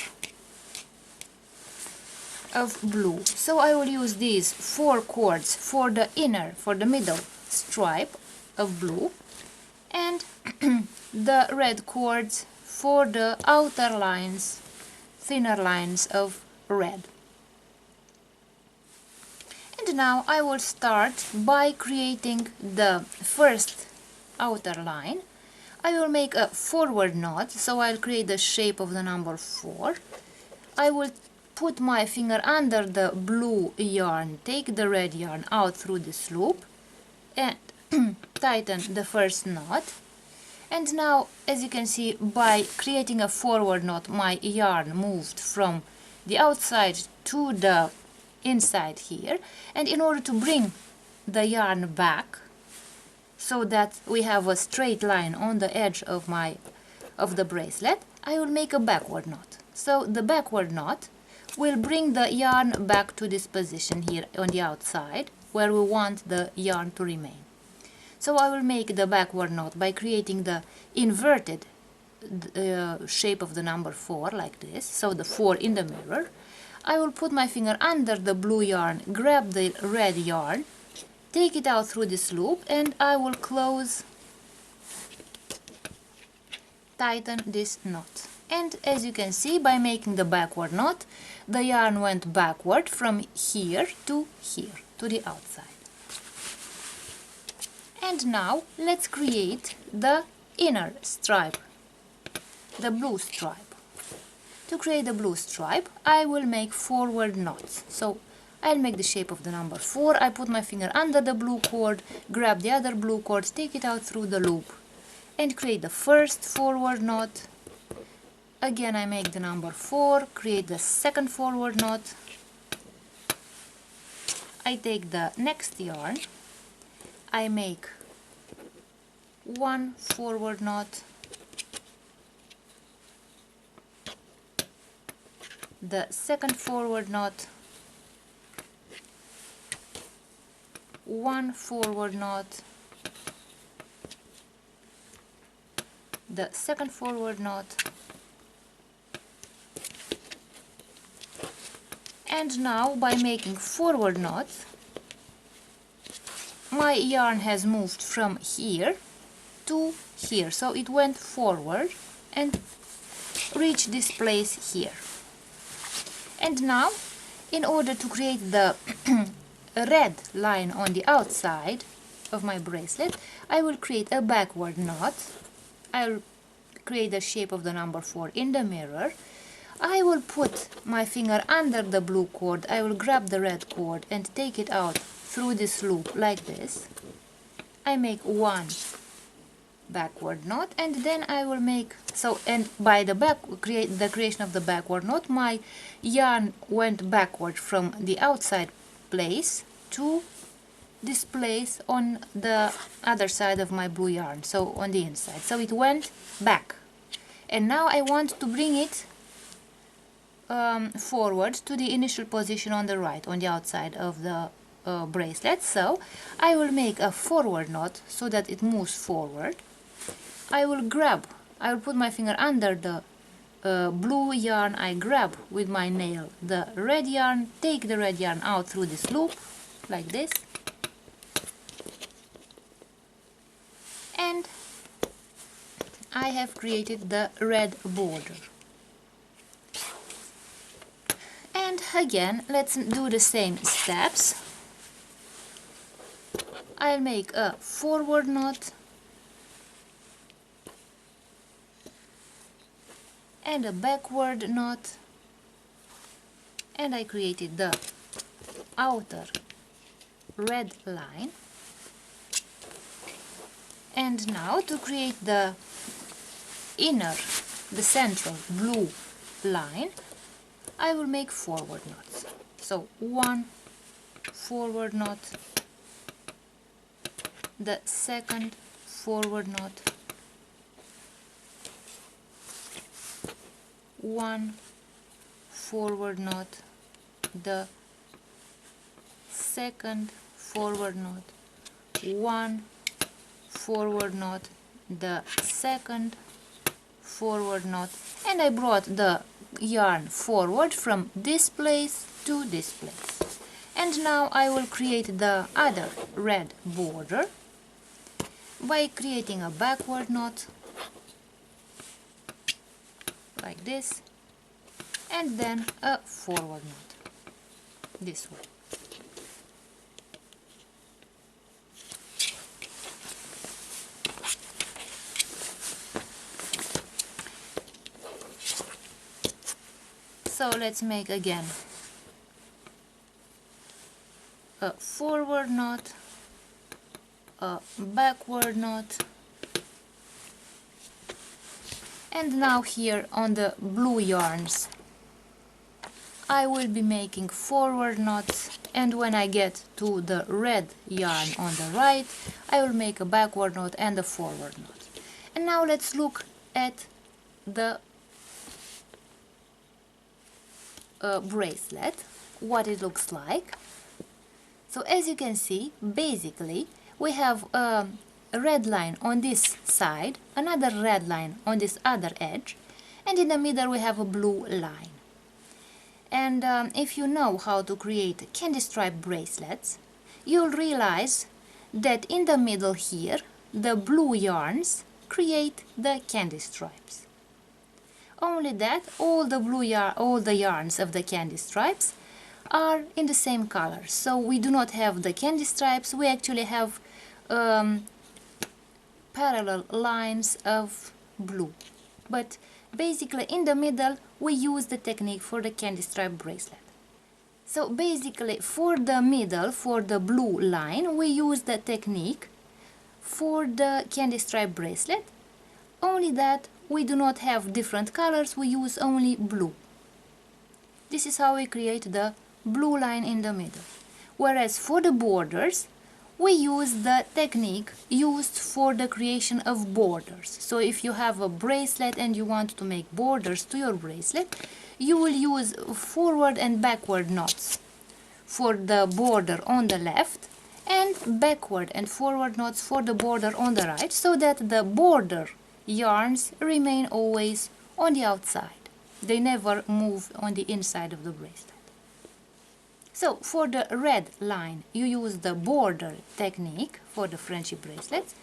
of blue. So I will use these 4 cords for the middle stripe of blue, and the red cords for the outer lines, thinner lines of red. And now I will start by creating the first outer line. I will make a forward knot, so I'll create the shape of the number 4. I will put my finger under the blue yarn, take the red yarn out through this loop and tighten the first knot. And now, as you can see, by creating a forward knot, my yarn moved from the outside to the inside here, and in order to bring the yarn back so that we have a straight line on the edge of the bracelet, I will make a backward knot. So the backward knot will bring the yarn back to this position here on the outside where we want the yarn to remain. So I will make the backward knot by creating the inverted shape of the number 4 like this, so the 4 in the mirror. I will put my finger under the blue yarn, grab the red yarn, take it out through this loop, and I will tighten this knot. And as you can see, by making the backward knot, the yarn went backward from here, to the outside. And now let's create the inner stripe, the blue stripe. To create the blue stripe, I will make forward knots. So I'll make the shape of the number 4. I put my finger under the blue cord, grab the other blue cord, take it out through the loop, and create the first forward knot. Again, I make the number 4, create the second forward knot. I take the next yarn, I make one forward knot, the second forward knot, one forward knot, the second forward knot, and now by making forward knots, my yarn has moved from here to here, so it went forward and reached this place here. And now, in order to create the red line on the outside of my bracelet, I will create a backward knot. I'll create the shape of the number 4 in the mirror. I will put my finger under the blue cord, I will grab the red cord and take it out through this loop like this. I make one backward knot, and then I will make, and by the creation of the backward knot, my yarn went backward from the outside place to this place on the other side of my blue yarn, so on the inside, so it went back. And now I want to bring it forward to the initial position on the right, on the outside of the bracelet. So I will make a forward knot so that it moves forward. I will put my finger under the blue yarn, I grab with my nail the red yarn, take the red yarn out through this loop, like this, and I have created the red border. And again, let's do the same steps. I'll make a forward knot and a backward knot, and I created the outer red line. And now to create the inner, the central blue line, I will make forward knots. So one forward knot, the second forward knot, one forward knot, the second forward knot, one forward knot, the second forward knot, and I brought the yarn forward from this place to this place. And now I will create the other red border by creating a backward knot like this, and then a forward knot this way. So let's make again a forward knot, a backward knot, and now here on the blue yarns I will be making forward knots, and when I get to the red yarn on the right I will make a backward knot and a forward knot. And now let's look at the bracelet, what it looks like. So as you can see, basically we have a red line on this side, another red line on this other edge, and in the middle we have a blue line. And if you know how to create candy stripe bracelets, you'll realize that in the middle here the blue yarns create the candy stripes. only that all the yarns of the candy stripes are in the same color. So we do not have the candy stripes, we actually have parallel lines of blue. But basically in the middle we use the technique for the candy stripe bracelet. So basically for the middle, for the blue line, we use the technique for the candy stripe bracelet, only that we do not have different colors, we use only blue. This is how we create the blue line in the middle. Whereas for the borders, we use the technique used for the creation of borders. So if you have a bracelet and you want to make borders to your bracelet, you will use forward and backward knots for the border on the left and backward and forward knots for the border on the right, so that the border yarns remain always on the outside. They never move on the inside of the bracelet. So for the red line you use the border technique for the friendship bracelets,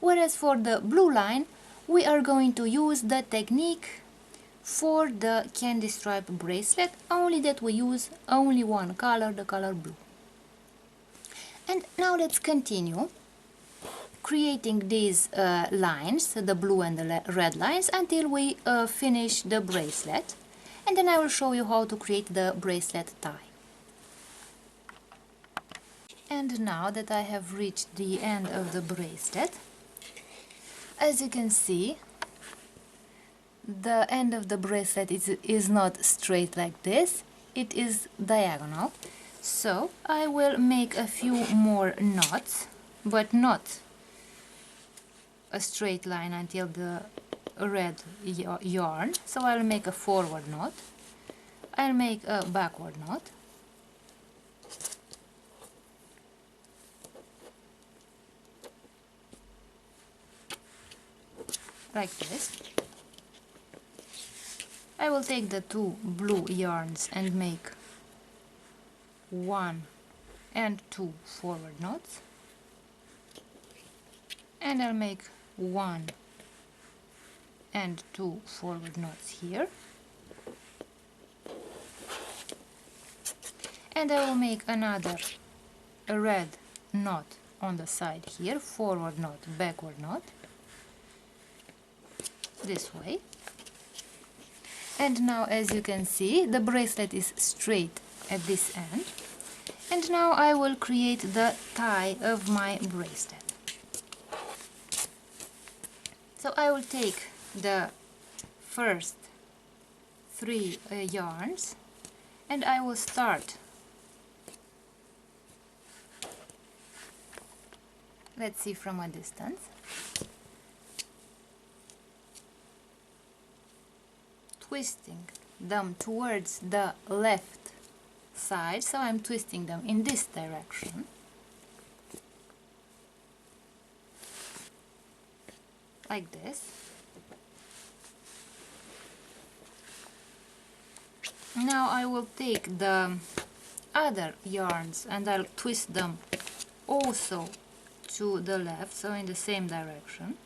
whereas for the blue line we are going to use the technique for the candy stripe bracelet, only that we use only one color, the color blue. And now let's continue creating these lines, the blue and the red lines, until we finish the bracelet, and then I will show you how to create the bracelet tie. And now that I have reached the end of the bracelet, as you can see, the end of the bracelet is not straight like this, it is diagonal. So I will make a few more knots, but not a straight line until the red yarn. So I'll make a forward knot, I'll make a backward knot, like this. I will take the two blue yarns and make 1 and 2 forward knots, and I'll make 1 and 2 forward knots here, and I will make another red knot on the side here, forward knot, backward knot, this way. And now, as you can see, the bracelet is straight at this end, and now I will create the tie of my bracelet. So I will take the first 3 yarns and I will start, let's see from a distance, twisting them towards the left side, so I'm twisting them in this direction, like this. Now I will take the other yarns and I'll twist them also to the left, so in the same direction.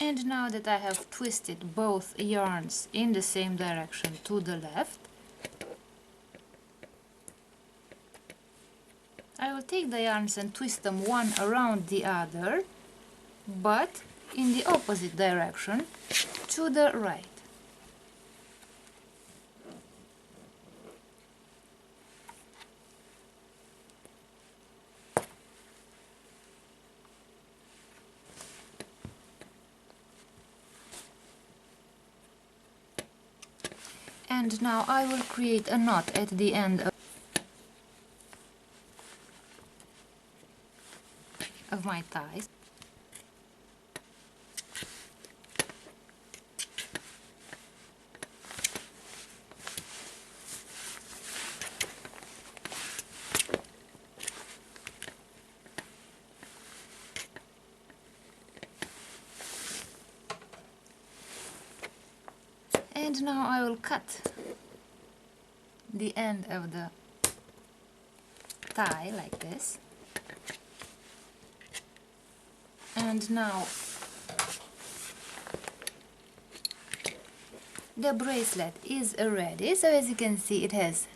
And now that I have twisted both yarns in the same direction to the left, I will take the yarns and twist them one around the other, but in the opposite direction to the right. And now I will create a knot at the end of my ties. And now I will cut the end of the tie like this. And now the bracelet is ready. So as you can see, it has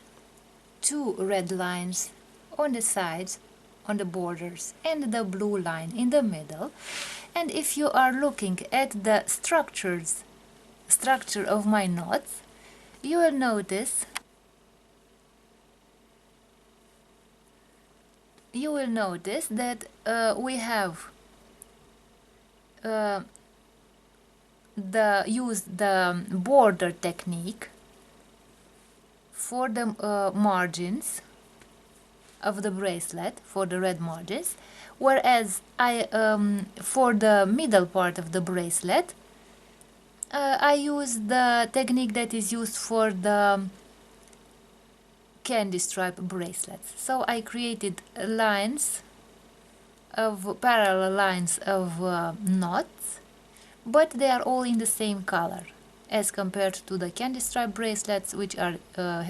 two red lines on the sides, on the borders, and the blue line in the middle. And if you are looking at the structure of my knots, you will notice that we have used the border technique for the margins of the bracelet, for the red margins, whereas for the middle part of the bracelet I use the technique that is used for the candy stripe bracelets. So I created parallel lines of knots, but they are all in the same color as compared to the candy stripe bracelets, which are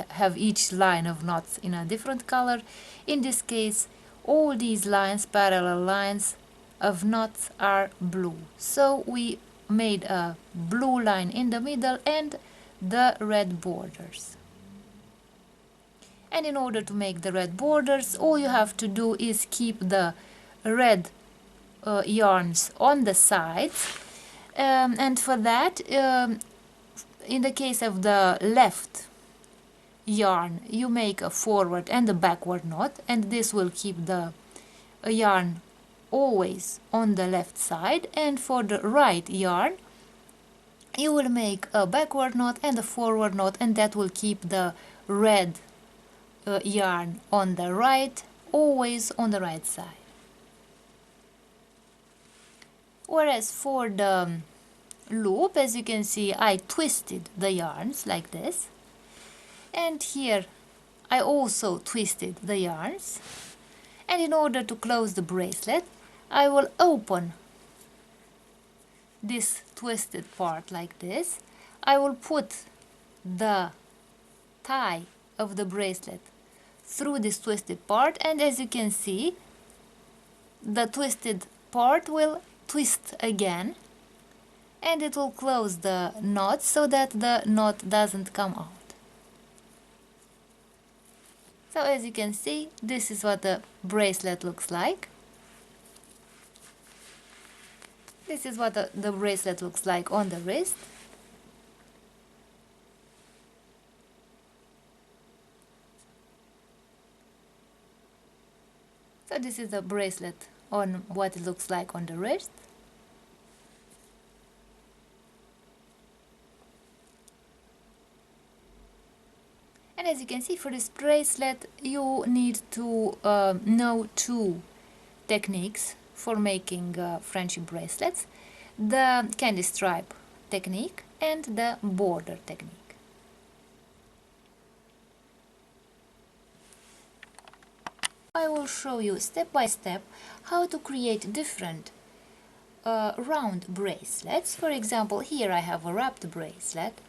have each line of knots in a different color. In this case, all these lines, parallel lines of knots, are blue. So we made a blue line in the middle and the red borders. And in order to make the red borders, all you have to do is keep the red yarns on the sides, and for that, in the case of the left yarn, you make a forward and a backward knot, and this will keep the yarn always on the left side. And for the right yarn, you will make a backward knot and a forward knot, and that will keep the red yarn on the right, always on the right side. Whereas for the loop, as you can see, I twisted the yarns like this, and here I also twisted the yarns. And in order to close the bracelet, I will open this twisted part like this. I will put the tie of the bracelet through this twisted part, and as you can see, the twisted part will twist again, and it will close the knot so that the knot doesn't come out. So as you can see, this is what the bracelet looks like. This is what the bracelet looks like on the wrist. So this is the bracelet on what it looks like on the wrist. And as you can see, for this bracelet you need to know two techniques for making friendship bracelets: the candy stripe technique and the border technique. I will show you step by step how to create different round bracelets. For example, here I have a wrapped bracelet.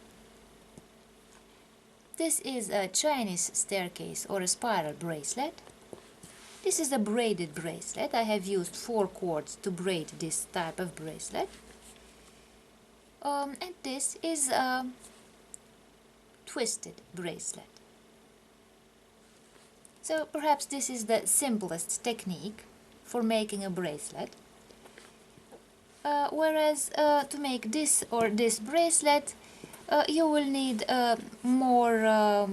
This is a Chinese staircase or a spiral bracelet. This is a braided bracelet. I have used 4 cords to braid this type of bracelet. And this is a twisted bracelet. So perhaps this is the simplest technique for making a bracelet. Whereas to make this or this bracelet, you will need more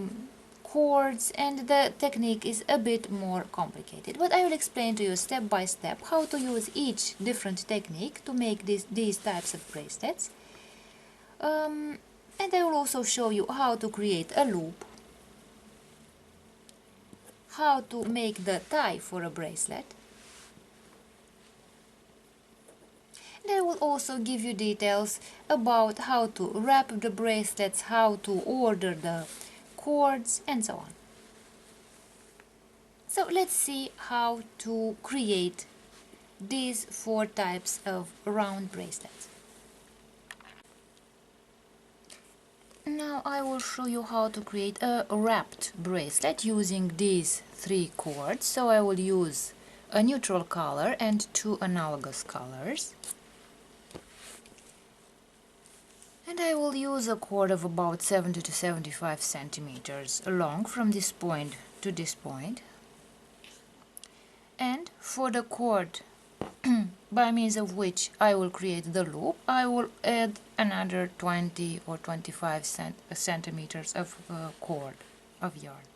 cords, and the technique is a bit more complicated. But I will explain to you step by step how to use each different technique to make these types of bracelets. And I will also show you how to create a loop, how to make the tie for a bracelet. And I will also give you details about how to wrap the bracelets, how to order the cords, and so on. So let's see how to create these 4 types of round bracelets. Now I will show you how to create a wrapped bracelet using these 3 cords. So I will use a neutral color and 2 analogous colors. And I will use a cord of about 70 to 75 centimeters long from this point to this point. And for the cord by means of which I will create the loop, I will add another 20 or 25 centimeters of cord of yarn.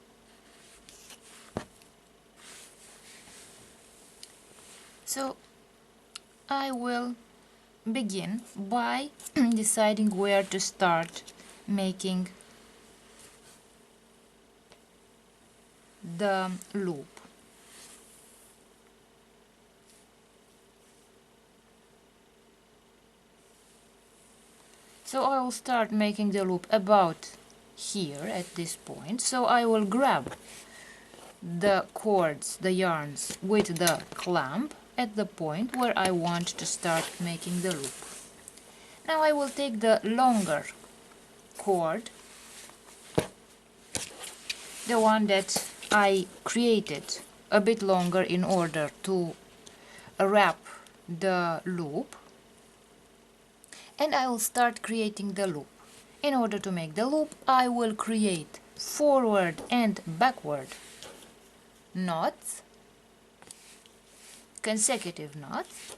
So I will begin by deciding where to start making the loop. So I will start making the loop about here at this point. So I will grab the cords, the yarns with the clamp at the point where I want to start making the loop. Now I will take the longer cord, the one that I created a bit longer in order to wrap the loop, and I will start creating the loop. In order to make the loop, I will create forward and backward knots, consecutive knots,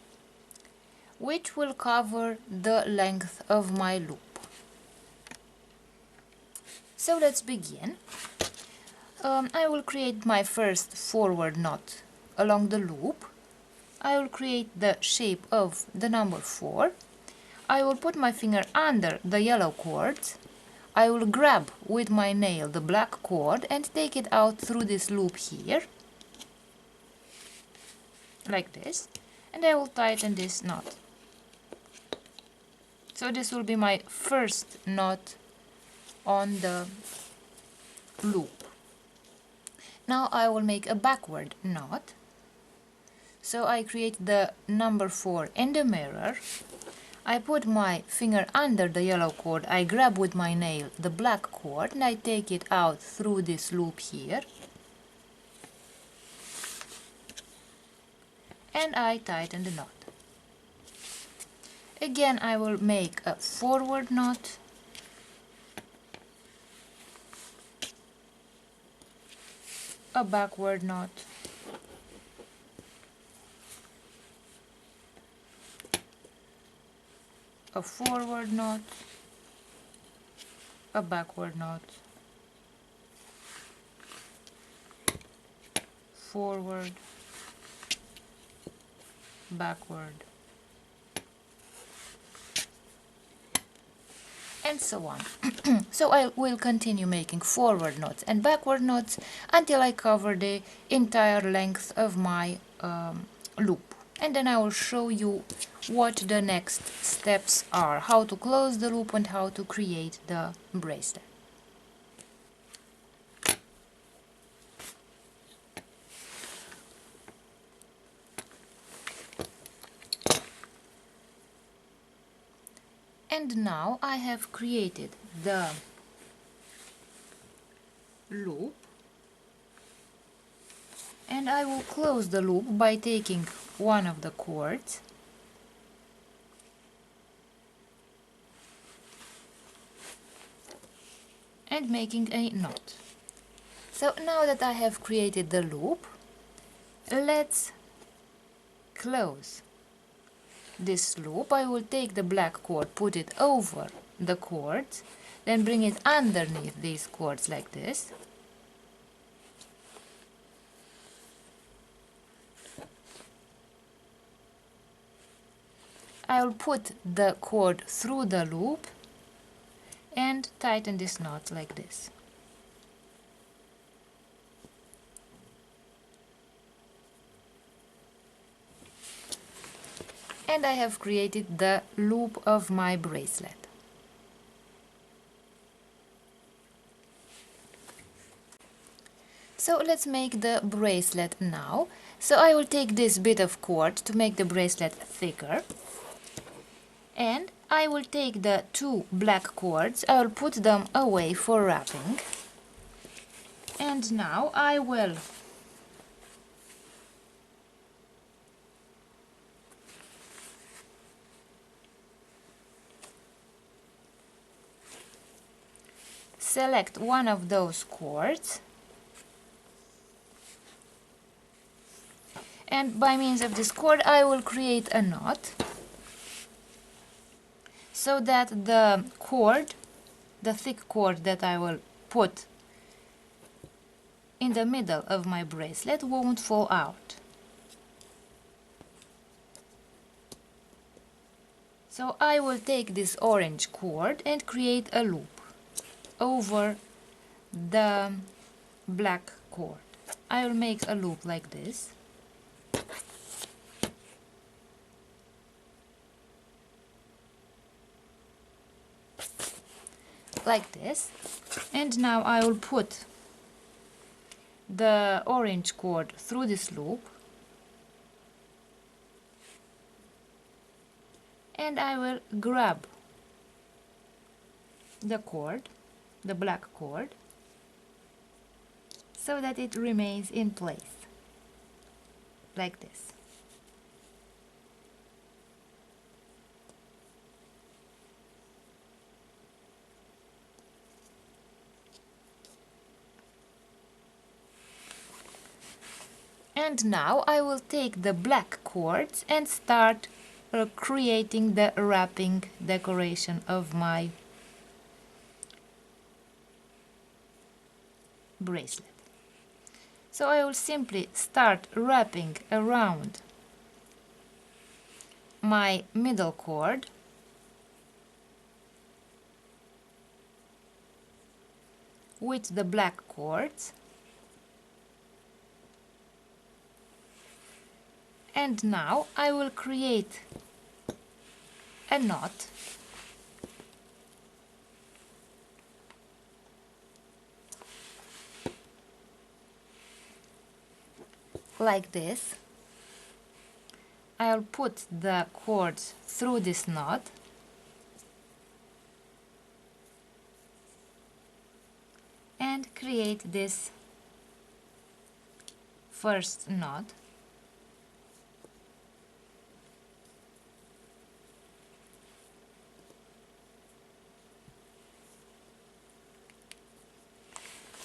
which will cover the length of my loop. So let's begin. I will create my first forward knot along the loop. I will create the shape of the number 4. I will put my finger under the yellow cord. I will grab with my nail the black cord and take it out through this loop here, like this, and I will tighten this knot. So this will be my first knot on the loop. Now I will make a backward knot. So I create the number 4 in the mirror. I put my finger under the yellow cord, I grab with my nail the black cord and I take it out through this loop here. And I tighten the knot. Again I will make a forward knot, a backward knot, a forward knot, a backward knot, forward, backward, and so on. So I will continue making forward knots and backward knots until I cover the entire length of my loop. And then I will show you what the next steps are, how to close the loop and how to create the bracelet. And now I have created the loop, and I will close the loop by taking one of the cords and making a knot. So now that I have created the loop, let's close this loop. I will take the black cord, put it over the cords, then bring it underneath these cords like this. I will put the cord through the loop and tighten this knot like this. And I have created the loop of my bracelet. So let's make the bracelet now. So I will take this bit of cord to make the bracelet thicker, and I will take the two black cords, I will put them away for wrapping, and now I will select one of those cords, and by means of this cord I will create a knot so that the cord, the thick cord that I will put in the middle of my bracelet, won't fall out. So I will take this orange cord and create a loop over the black cord. I will make a loop like this. Like this. And now I will put the orange cord through this loop, and I will grab the cord, the black cord, so that it remains in place, like this. And now I will take the black cords and start creating the wrapping decoration of my bracelet. So I will simply start wrapping around my middle cord, with the black cords, and now I will create a knot like this. I'll put the cords through this knot and create this first knot.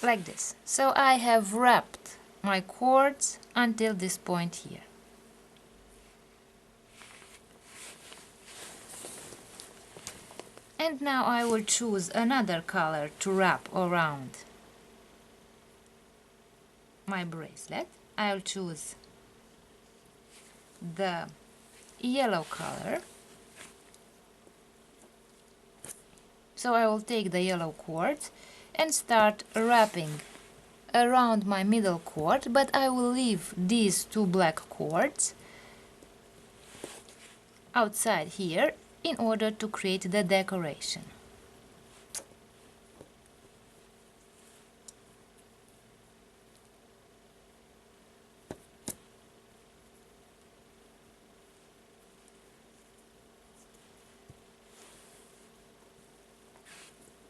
Like this. So I have wrapped my cords until this point here. And now I will choose another color to wrap around my bracelet. I'll choose the yellow color. So I will take the yellow cords and start wrapping around my middle cord, but I will leave these two black cords outside here in order to create the decoration.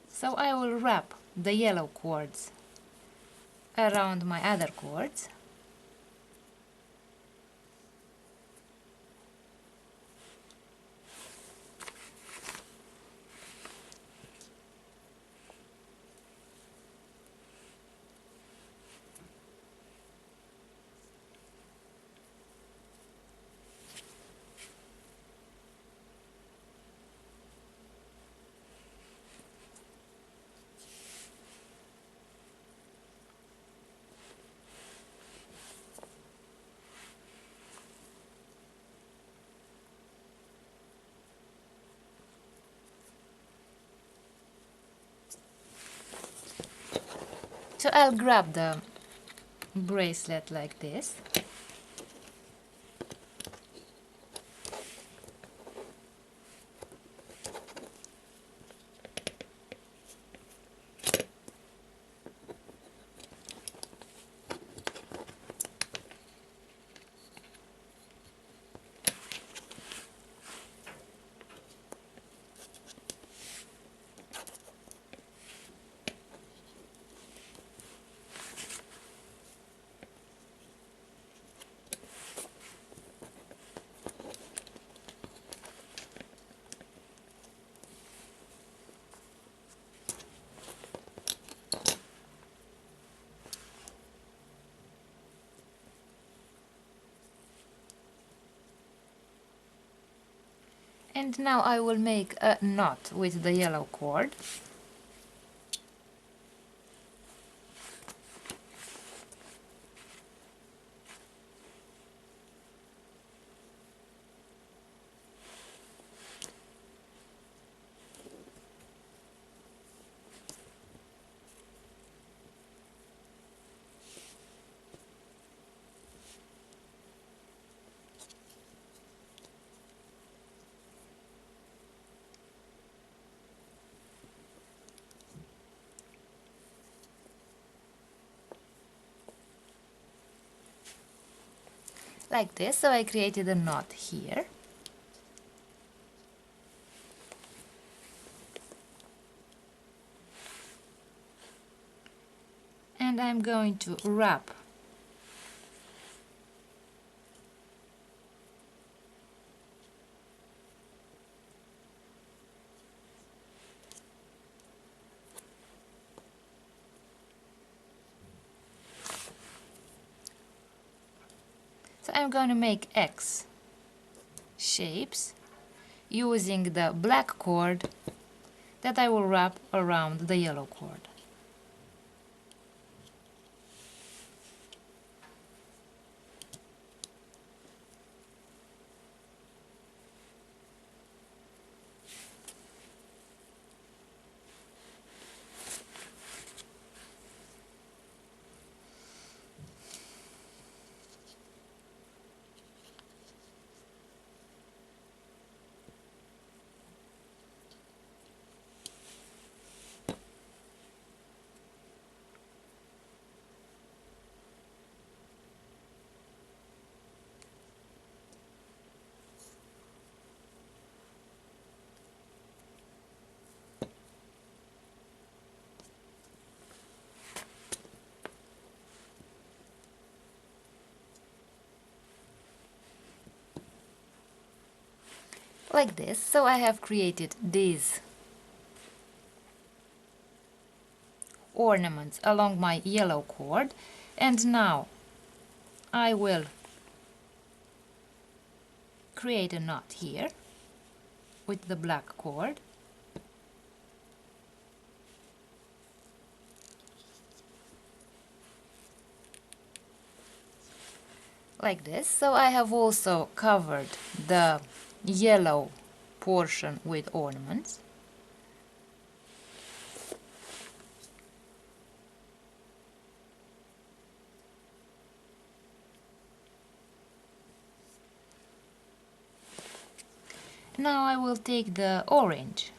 So I will wrap the yellow cords around my other cords. So I'll grab the bracelet like this. And now I will make a knot with the yellow cord. Like this, so I created a knot here. And I'm going to wrap so I'm going to make X shapes using the black cord that I will wrap around the yellow cord. Like this, so I have created these ornaments along my yellow cord, and now I will create a knot here with the black cord. Like this, so I have also covered the yellow portion with ornaments. Now I will take the orange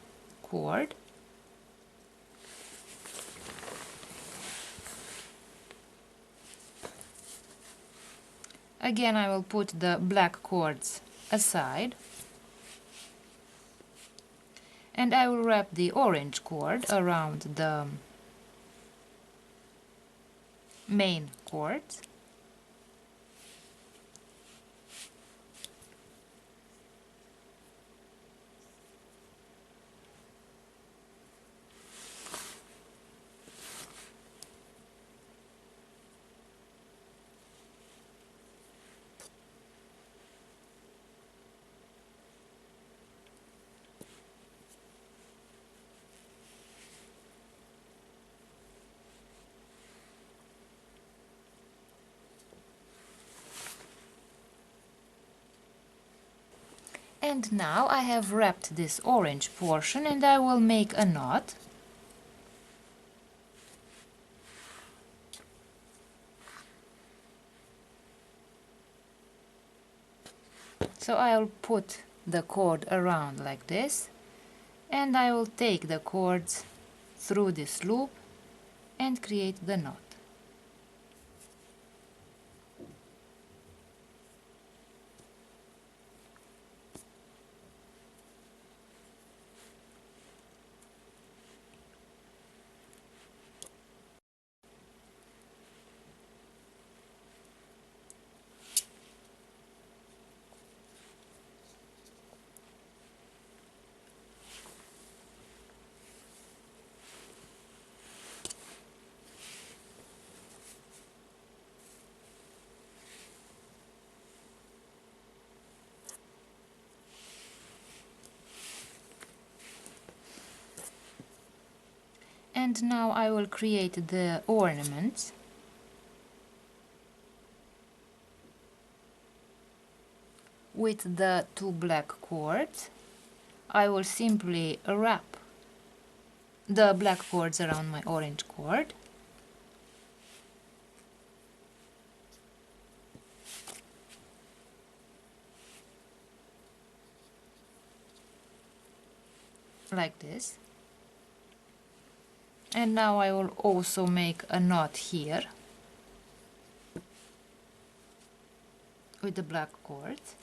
cord again. I will put the black cords aside and I will wrap the orange cord around the main cords. And now I have wrapped this orange portion and I will make a knot. So I'll put the cord around like this and I will take the cords through this loop and create the knot. And now I will create the ornaments. With the 2 black cords, I will simply wrap the black cords around my orange cord. Like this. And now I will also make a knot here with the black cords.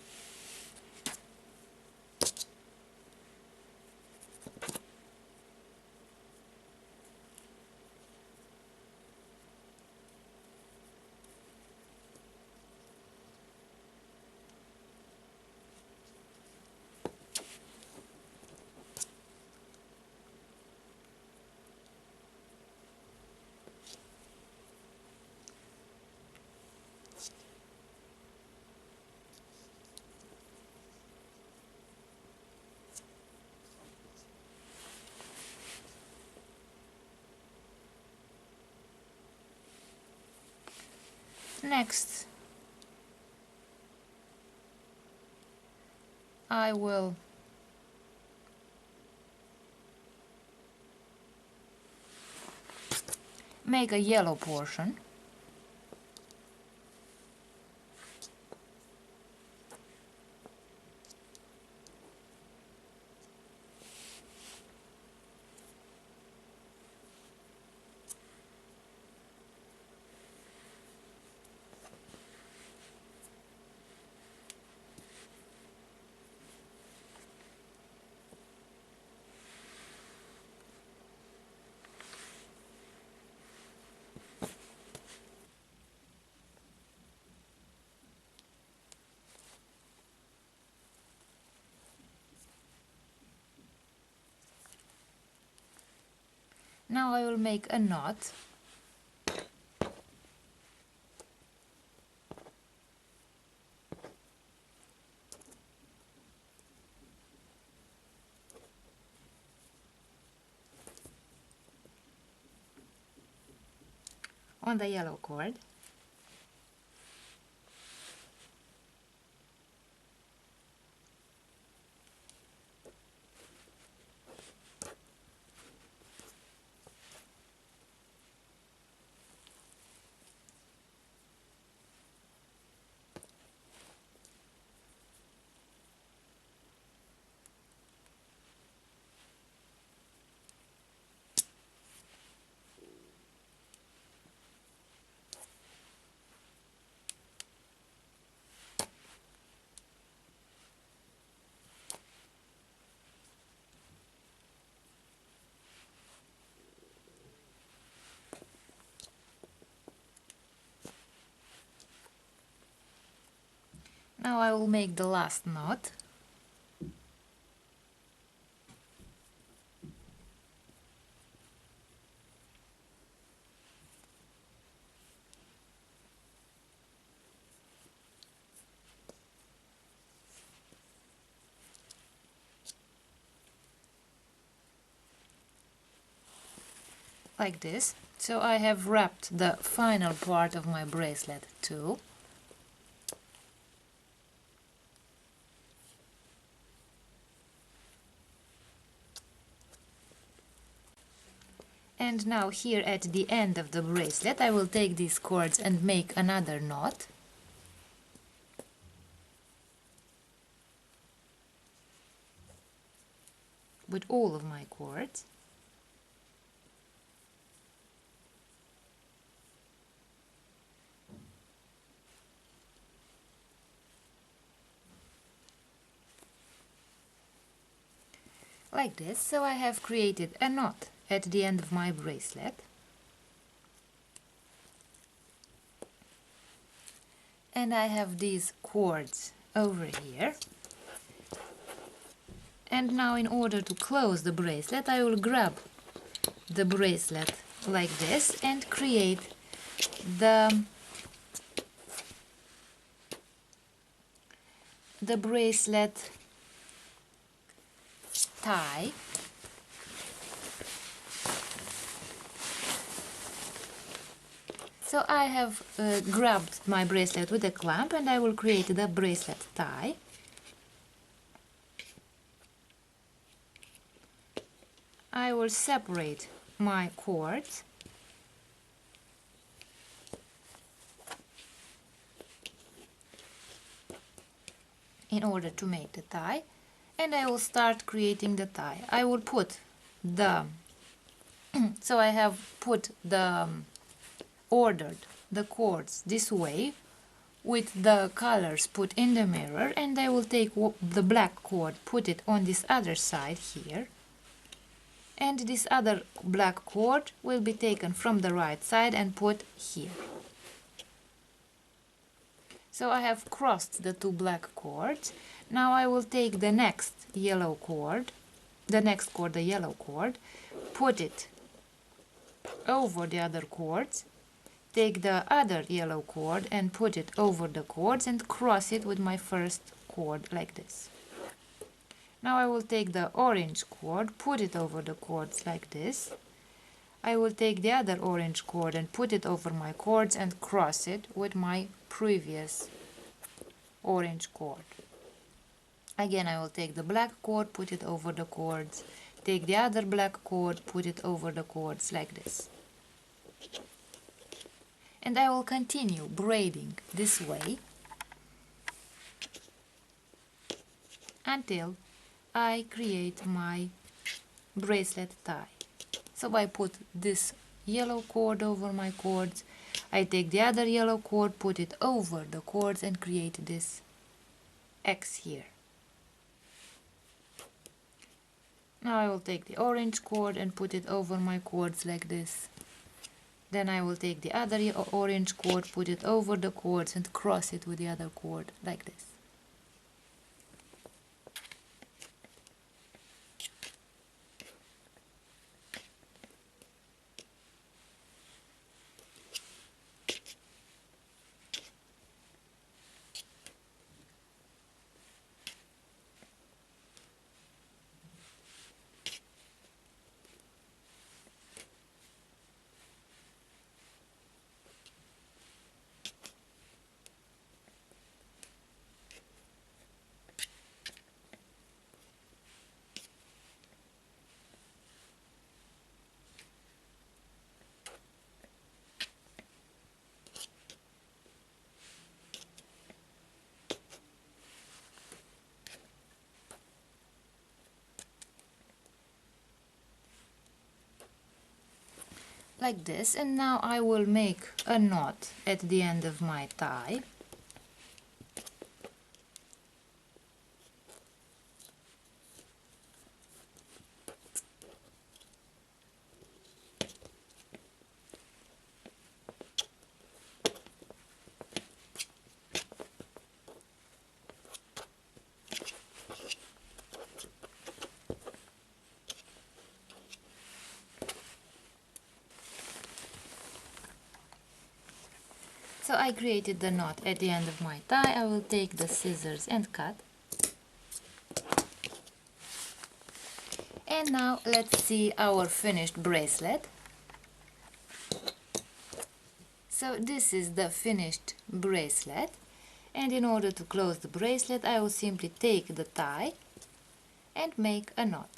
Next, I will make a yellow portion. Now I will make a knot. On the yellow cord. Now I will make the last knot. Like this. So I have wrapped the final part of my bracelet too. And now here at the end of the bracelet I will take these cords and make another knot. With all of my cords. Like this, so I have created a knot at the end of my bracelet. And I have these cords over here. And now in order to close the bracelet, I will grab the bracelet like this and create the bracelet tie. So I have grabbed my bracelet with a clamp and I will create the bracelet tie. I will separate my cords in order to make the tie, and I will start creating the tie. I will put the so I have put the ordered the cords this way with the colors put in the mirror, and I will take the black cord, put it on this other side here, and this other black cord will be taken from the right side and put here. So I have crossed the two black cords. Now I will take the next yellow cord, the yellow cord, put it over the other cords, take the other yellow cord and put it over the cords and cross it with my first cord like this. Now I will take the orange cord, put it over the cords like this. I will take the other orange cord and put it over my cords and cross it with my previous orange cord. Again, I will take the black cord, put it over the cords, take the other black cord, put it over the cords like this. And I will continue braiding this way until I create my bracelet tie. So I put this yellow cord over my cords, I take the other yellow cord, put it over the cords and create this X here. Now I will take the orange cord and put it over my cords like this. Then I will take the other orange cord, put it over the cords and cross it with the other cord like this. Like this, and now I will make a knot at the end of my tie. So I created the knot at the end of my tie. I will take the scissors and cut. And now let's see our finished bracelet. So this is the finished bracelet, and in order to close the bracelet I will simply take the tie and make a knot.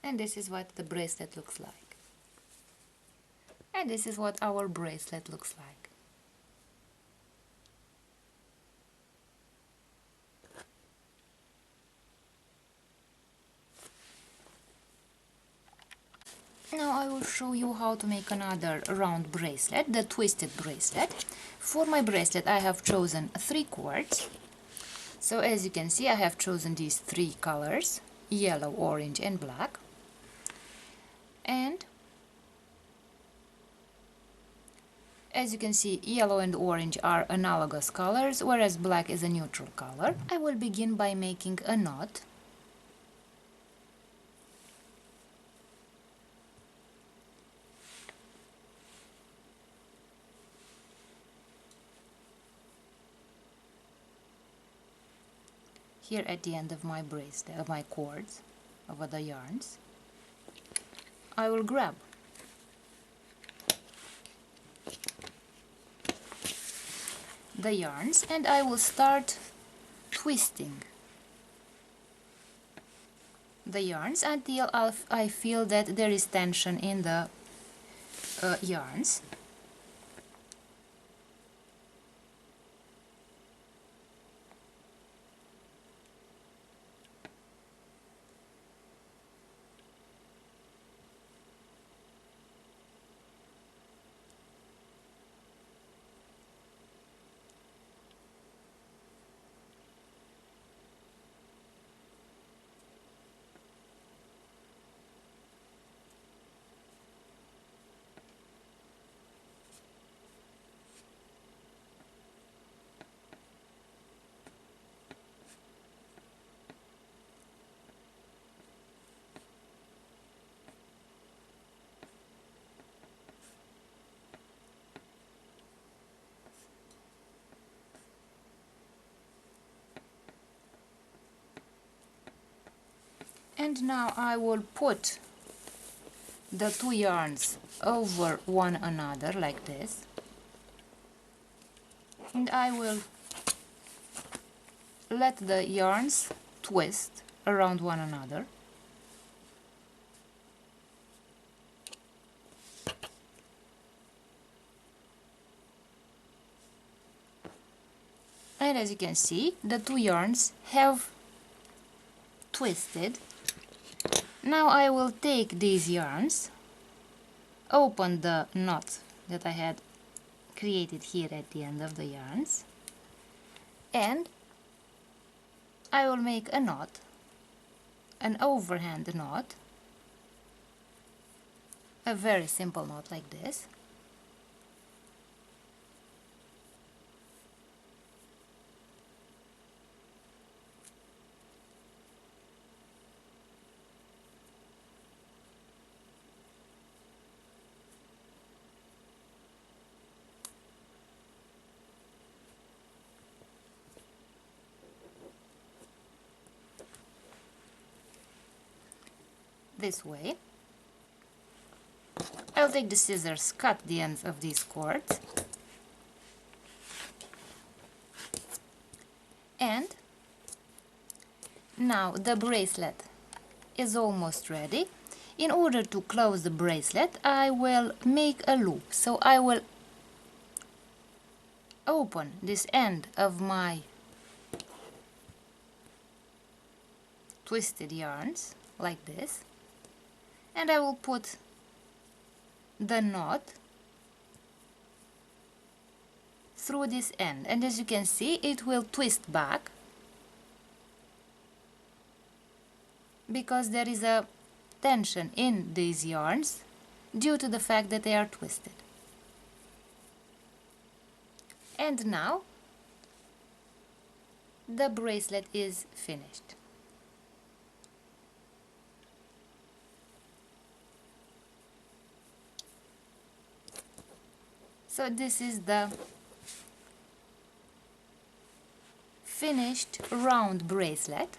And this is what the bracelet looks like. And this is what our bracelet looks like. Now I will show you how to make another round bracelet, the twisted bracelet. For my bracelet I have chosen 3 cords. So as you can see I have chosen these 3 colors, yellow, orange and black. And as you can see, yellow and orange are analogous colors, whereas black is a neutral color. I will begin by making a knot. Here at the end of my bracelet, of my cords. over the yarns, I will grab the yarns and I will start twisting the yarns until I feel that there is tension in the yarns. And now I will put the two yarns over one another like this, and I will let the yarns twist around one another. And as you can see, the two yarns have twisted. Now I will take these yarns, open the knot that I had created here at the end of the yarns, and I will make a knot, an overhand knot, a very simple knot like this. This way. I'll take the scissors, cut the ends of these cords, and now the bracelet is almost ready. In order to close the bracelet, I will make a loop. So I will open this end of my twisted yarns like this, and I will put the knot through this end, and as you can see, it will twist back because there is a tension in these yarns due to the fact that they are twisted. And now the bracelet is finished. So this is the finished round bracelet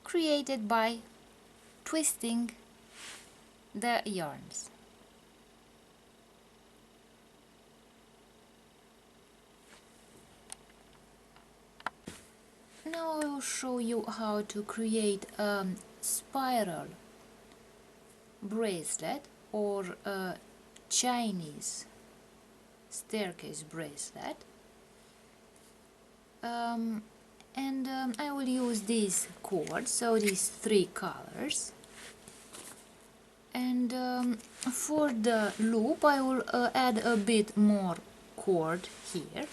created by twisting the yarns. Now I will show you how to create a spiral bracelet or a Chinese staircase bracelet, I will use these cords, so these three colors, and for the loop I will add a bit more cord here.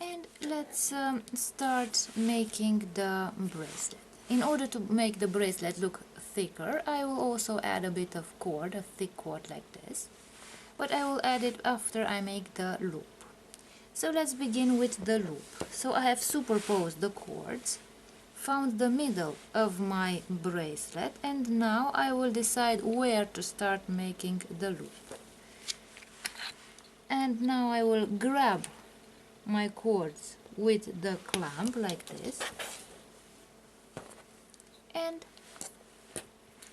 And let's start making the bracelet. In order to make the bracelet look thicker, I will also add a bit of cord, a thick cord like this, but I will add it after I make the loop. So let's begin with the loop. So I have superposed the cords, found the middle of my bracelet, and now I will decide where to start making the loop. And now I will grab my cords with the clamp like this, and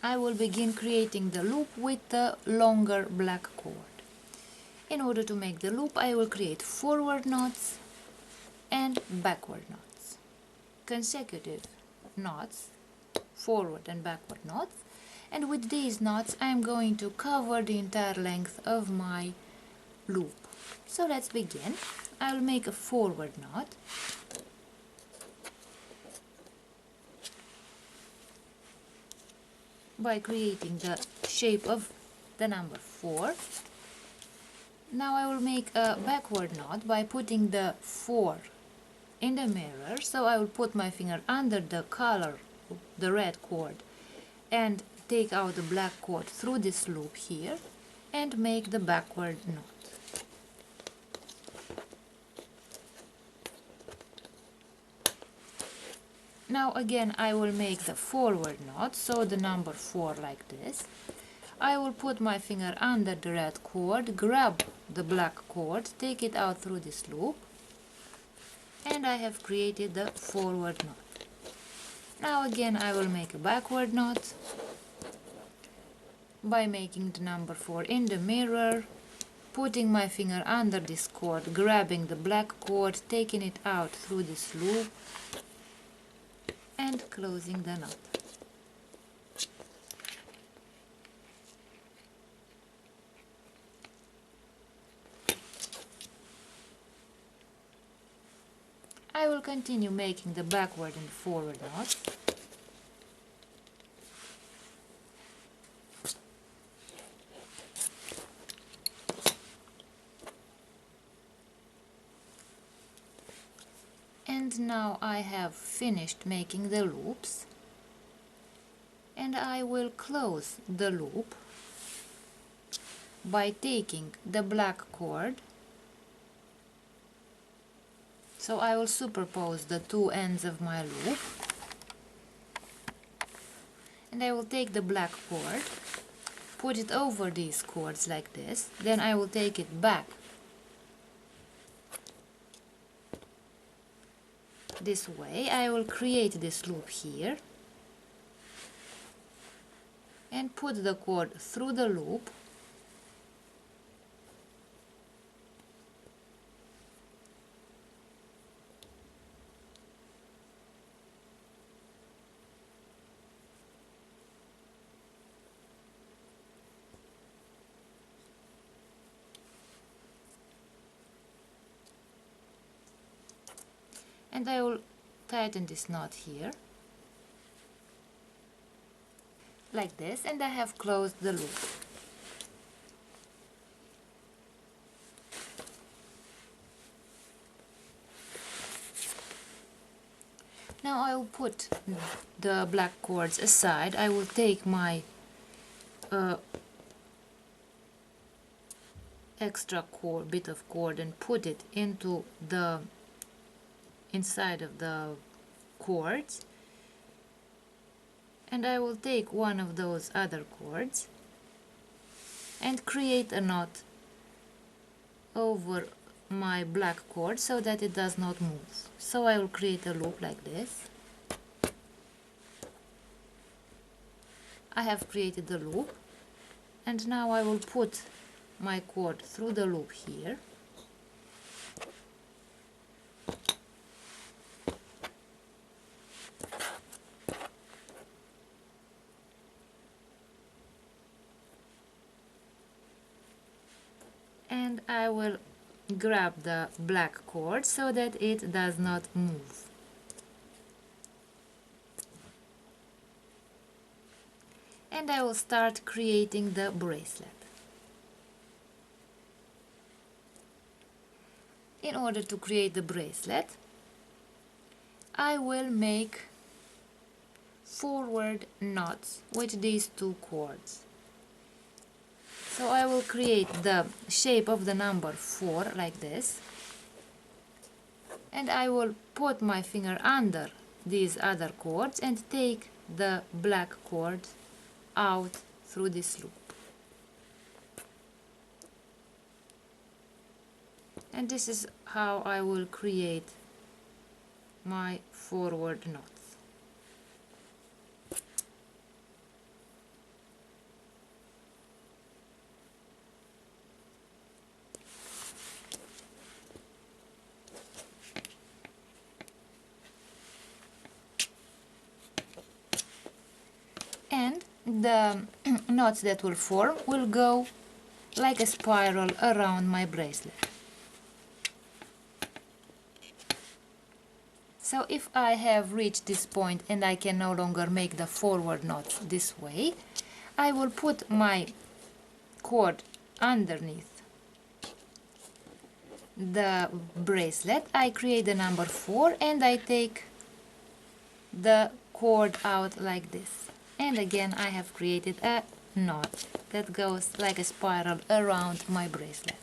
I will begin creating the loop with the longer black cord. In order to make the loop, I will create forward knots and backward knots, consecutive knots, forward and backward knots, and with these knots I am going to cover the entire length of my loop. So let's begin. I will make a forward knot by creating the shape of the number 4. Now I will make a backward knot by putting the 4 in the mirror. So I will put my finger under the color, the red cord, and take out the black cord through this loop here and make the backward knot. Now again I will make the forward knot, so the number 4 like this. I will put my finger under the red cord, grab the black cord, take it out through this loop, and I have created the forward knot. Now again I will make a backward knot by making the number 4 in the mirror, putting my finger under this cord, grabbing the black cord, taking it out through this loop, and closing the knot. I will continue making the backward and forward knots. And now I have finished making the loops, and I will close the loop by taking the black cord. So I will superpose the two ends of my loop, and I will take the black cord, put it over these cords like this, then I will take it back this way. I will create this loop here and put the cord through the loop, and I will tighten this knot here like this, and I have closed the loop. Now I will put the black cords aside. I will take my extra cord, bit of cord, and put it into the inside of the cords, and I will take one of those other cords and create a knot over my black cord so that it does not move. So I will create a loop like this. I have created the loop, and now I will put my cord through the loop here, and I will grab the black cord so that it does not move. And I will start creating the bracelet. In order to create the bracelet, I will make forward knots with these two cords. So I will create the shape of the number 4 like this, and I will put my finger under these other cords and take the black cord out through this loop. And this is how I will create my forward knots. And the knots that will form will go like a spiral around my bracelet. So if I have reached this point and I can no longer make the forward knots this way, I will put my cord underneath the bracelet. I create the number 4 and I take the cord out like this. And again I have created a knot that goes like a spiral around my bracelet.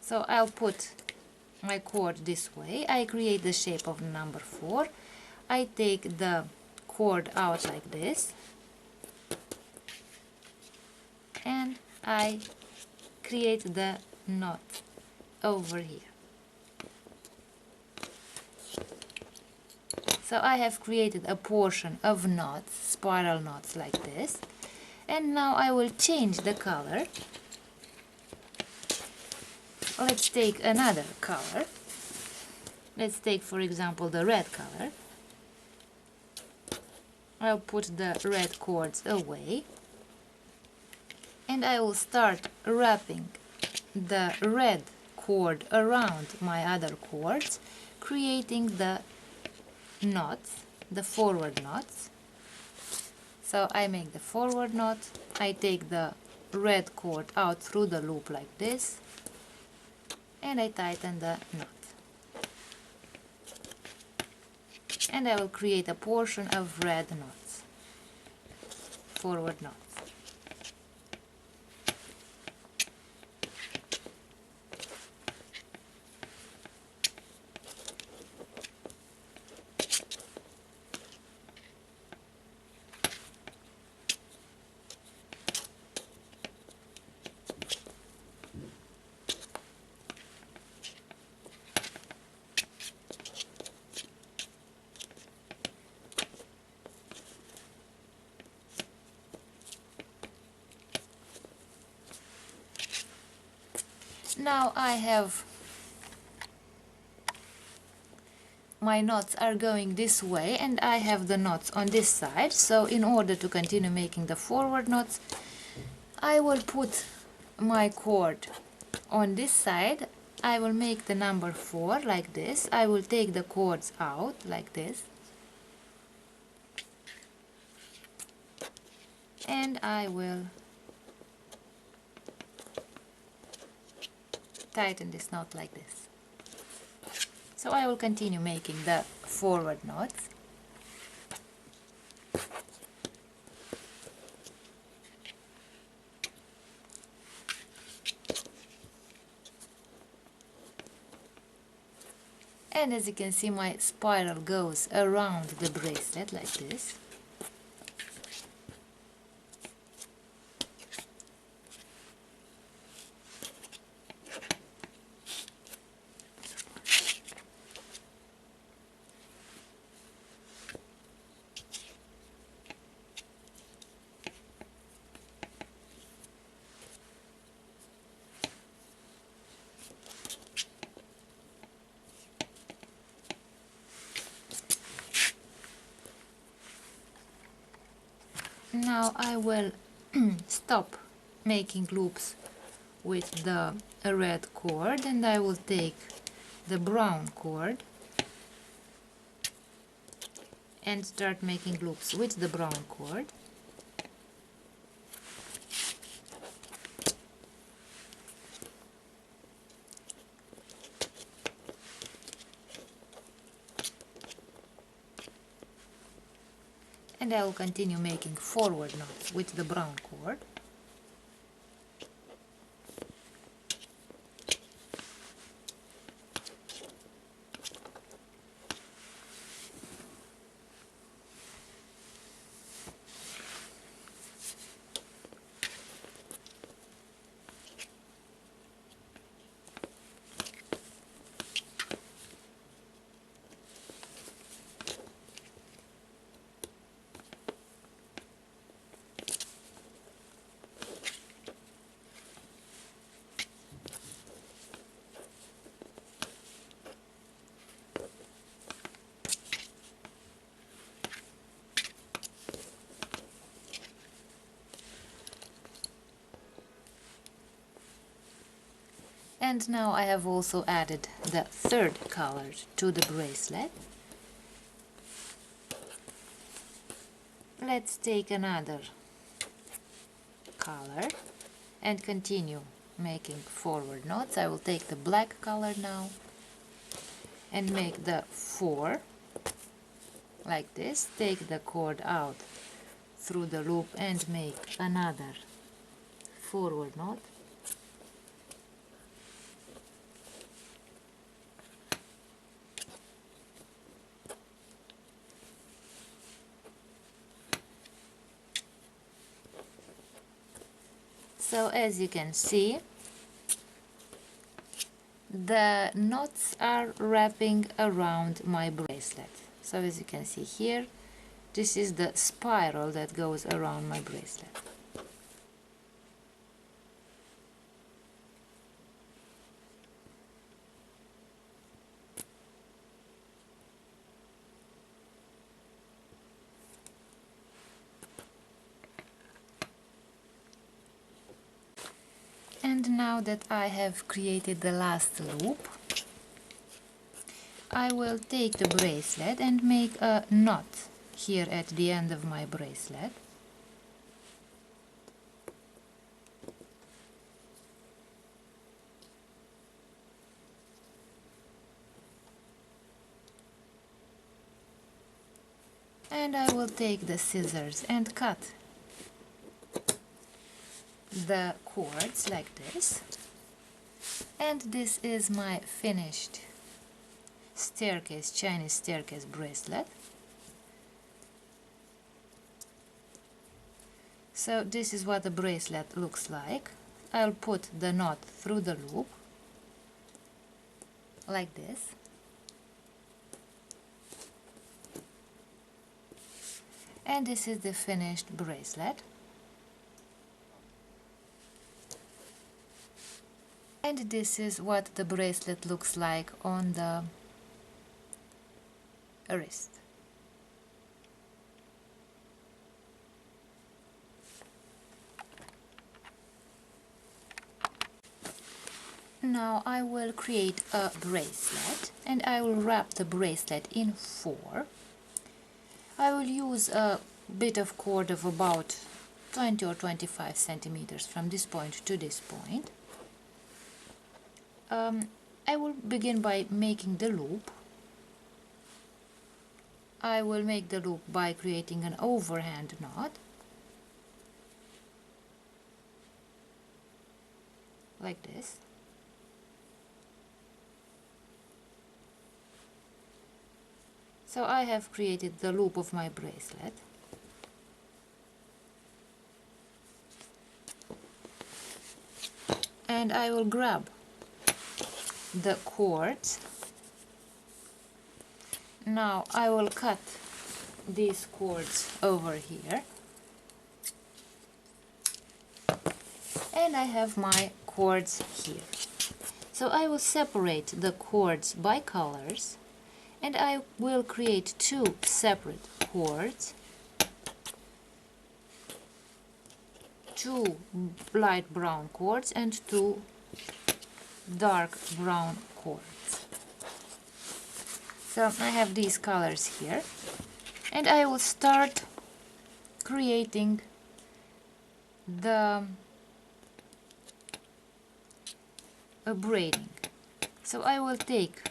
So I'll put my cord this way. I create the shape of number 4. I take the cord out like this and I create the knot over here. So I have created a portion of knots, spiral knots like this, and now I will change the color. Let's take another color. Let's take, for example, the red color. I'll put the red cords away and I will start wrapping the red cord around my other cords, creating the knots, the forward knots. So I make the forward knot, I take the red cord out through the loop like this and I tighten the knot. And I will create a portion of red knots, forward knots. Now I have my knots are going this way and I have the knots on this side. So in order to continue making the forward knots, I will put my cord on this side. I will make the number 4 like this. I will take the cords out like this and I will tighten this knot like this. So I will continue making the forward knots. And as you can see, my spiral goes around the bracelet like this. Now I will stop making loops with the red cord and I will take the brown cord and start making loops with the brown cord. And I will continue making forward knots with the brown cord. And now I have also added the third color to the bracelet. Let's take another color and continue making forward knots. I will take the black color now and make the 4 like this. Take the cord out through the loop and make another forward knot. So as you can see, the knots are wrapping around my bracelet. So as you can see here, this is the spiral that goes around my bracelet. And now that I have created the last loop, I will take the bracelet and make a knot here at the end of my bracelet. And I will take the scissors and cut the cords like this. And this is my finished staircase, Chinese staircase bracelet. So this is what the bracelet looks like. I'll put the knot through the loop like this. And this is the finished bracelet. And this is what the bracelet looks like on the wrist. Now I will create a bracelet and I will wrap the bracelet in 4. I will use a bit of cord of about 20 or 25 centimeters from this point to this point. I will begin by making the loop. I will make the loop by creating an overhand knot, like this. So I have created the loop of my bracelet. And I will grab the cords. Now I will cut these cords over here. And I have my cords here. So I will separate the cords by colors. And I will create 2 separate cords, 2 light brown cords and 2 dark brown cords. So I have these colors here, and I will start creating the braiding. So I will take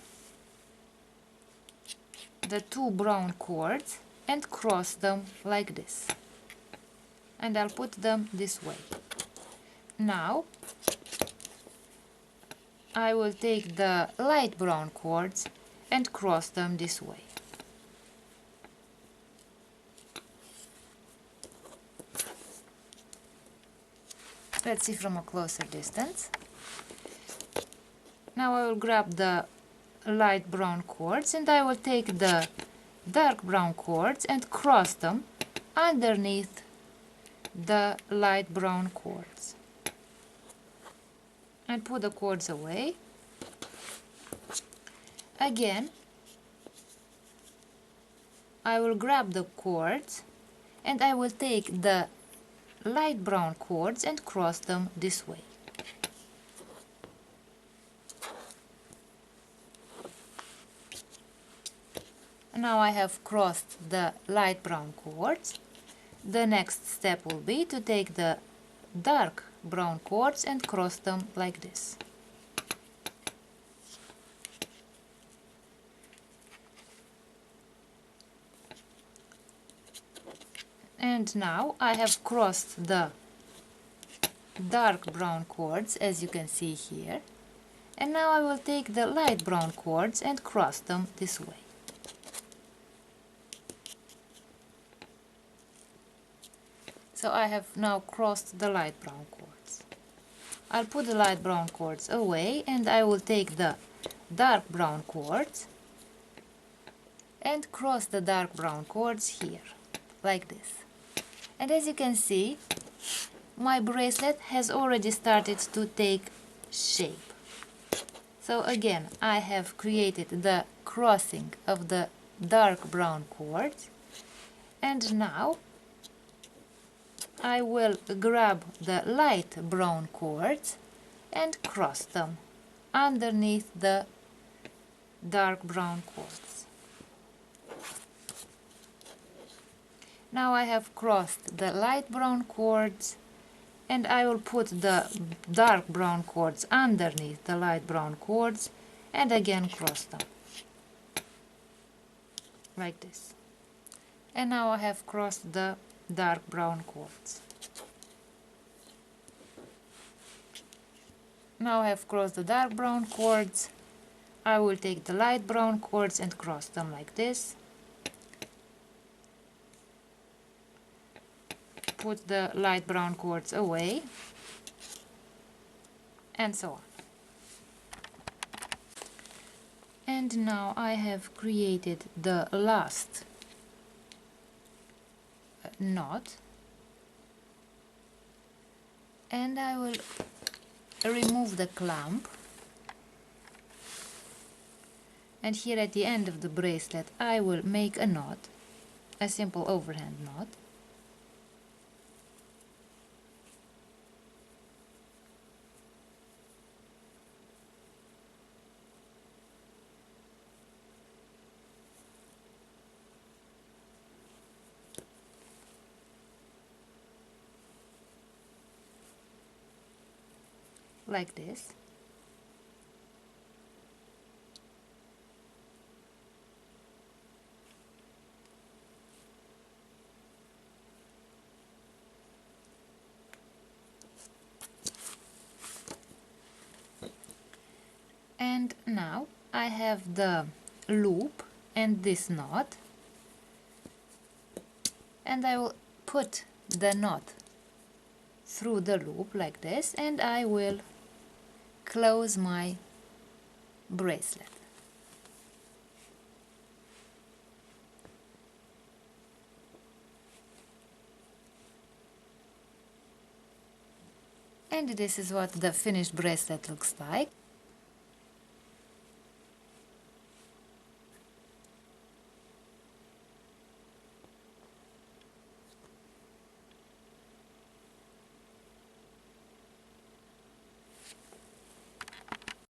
the 2 brown cords and cross them like this, and I'll put them this way. Now I will take the light brown cords and cross them this way. Let's see from a closer distance. Now I will grab the light brown cords and I will take the dark brown cords and cross them underneath the light brown cords and put the cords away. Again I will grab the cords and I will take the light brown cords and cross them this way. Now I have crossed the light brown cords. The next step will be to take the dark brown cords and cross them like this. And now I have crossed the dark brown cords, as you can see here. And now I will take the light brown cords and cross them this way. So I have now crossed the light brown cords. I'll put the light brown cords away and I will take the dark brown cords and cross the dark brown cords here, like this. And as you can see, my bracelet has already started to take shape. So again, I have created the crossing of the dark brown cords, and now I will grab the light brown cords and cross them underneath the dark brown cords. Now I have crossed the light brown cords, and I will put the dark brown cords underneath the light brown cords and again cross them like this. And now I have crossed the dark brown cords. Now I have crossed the dark brown cords. I will take the light brown cords and cross them like this. Put the light brown cords away, and so on. And now I have created the last knot, and I will remove the clamp, and here at the end of the bracelet I will make a knot, a simple overhand knot. Like this. And now I have the loop and this knot, and I will put the knot through the loop like this, and I will close my bracelet. And this is what the finished bracelet looks like.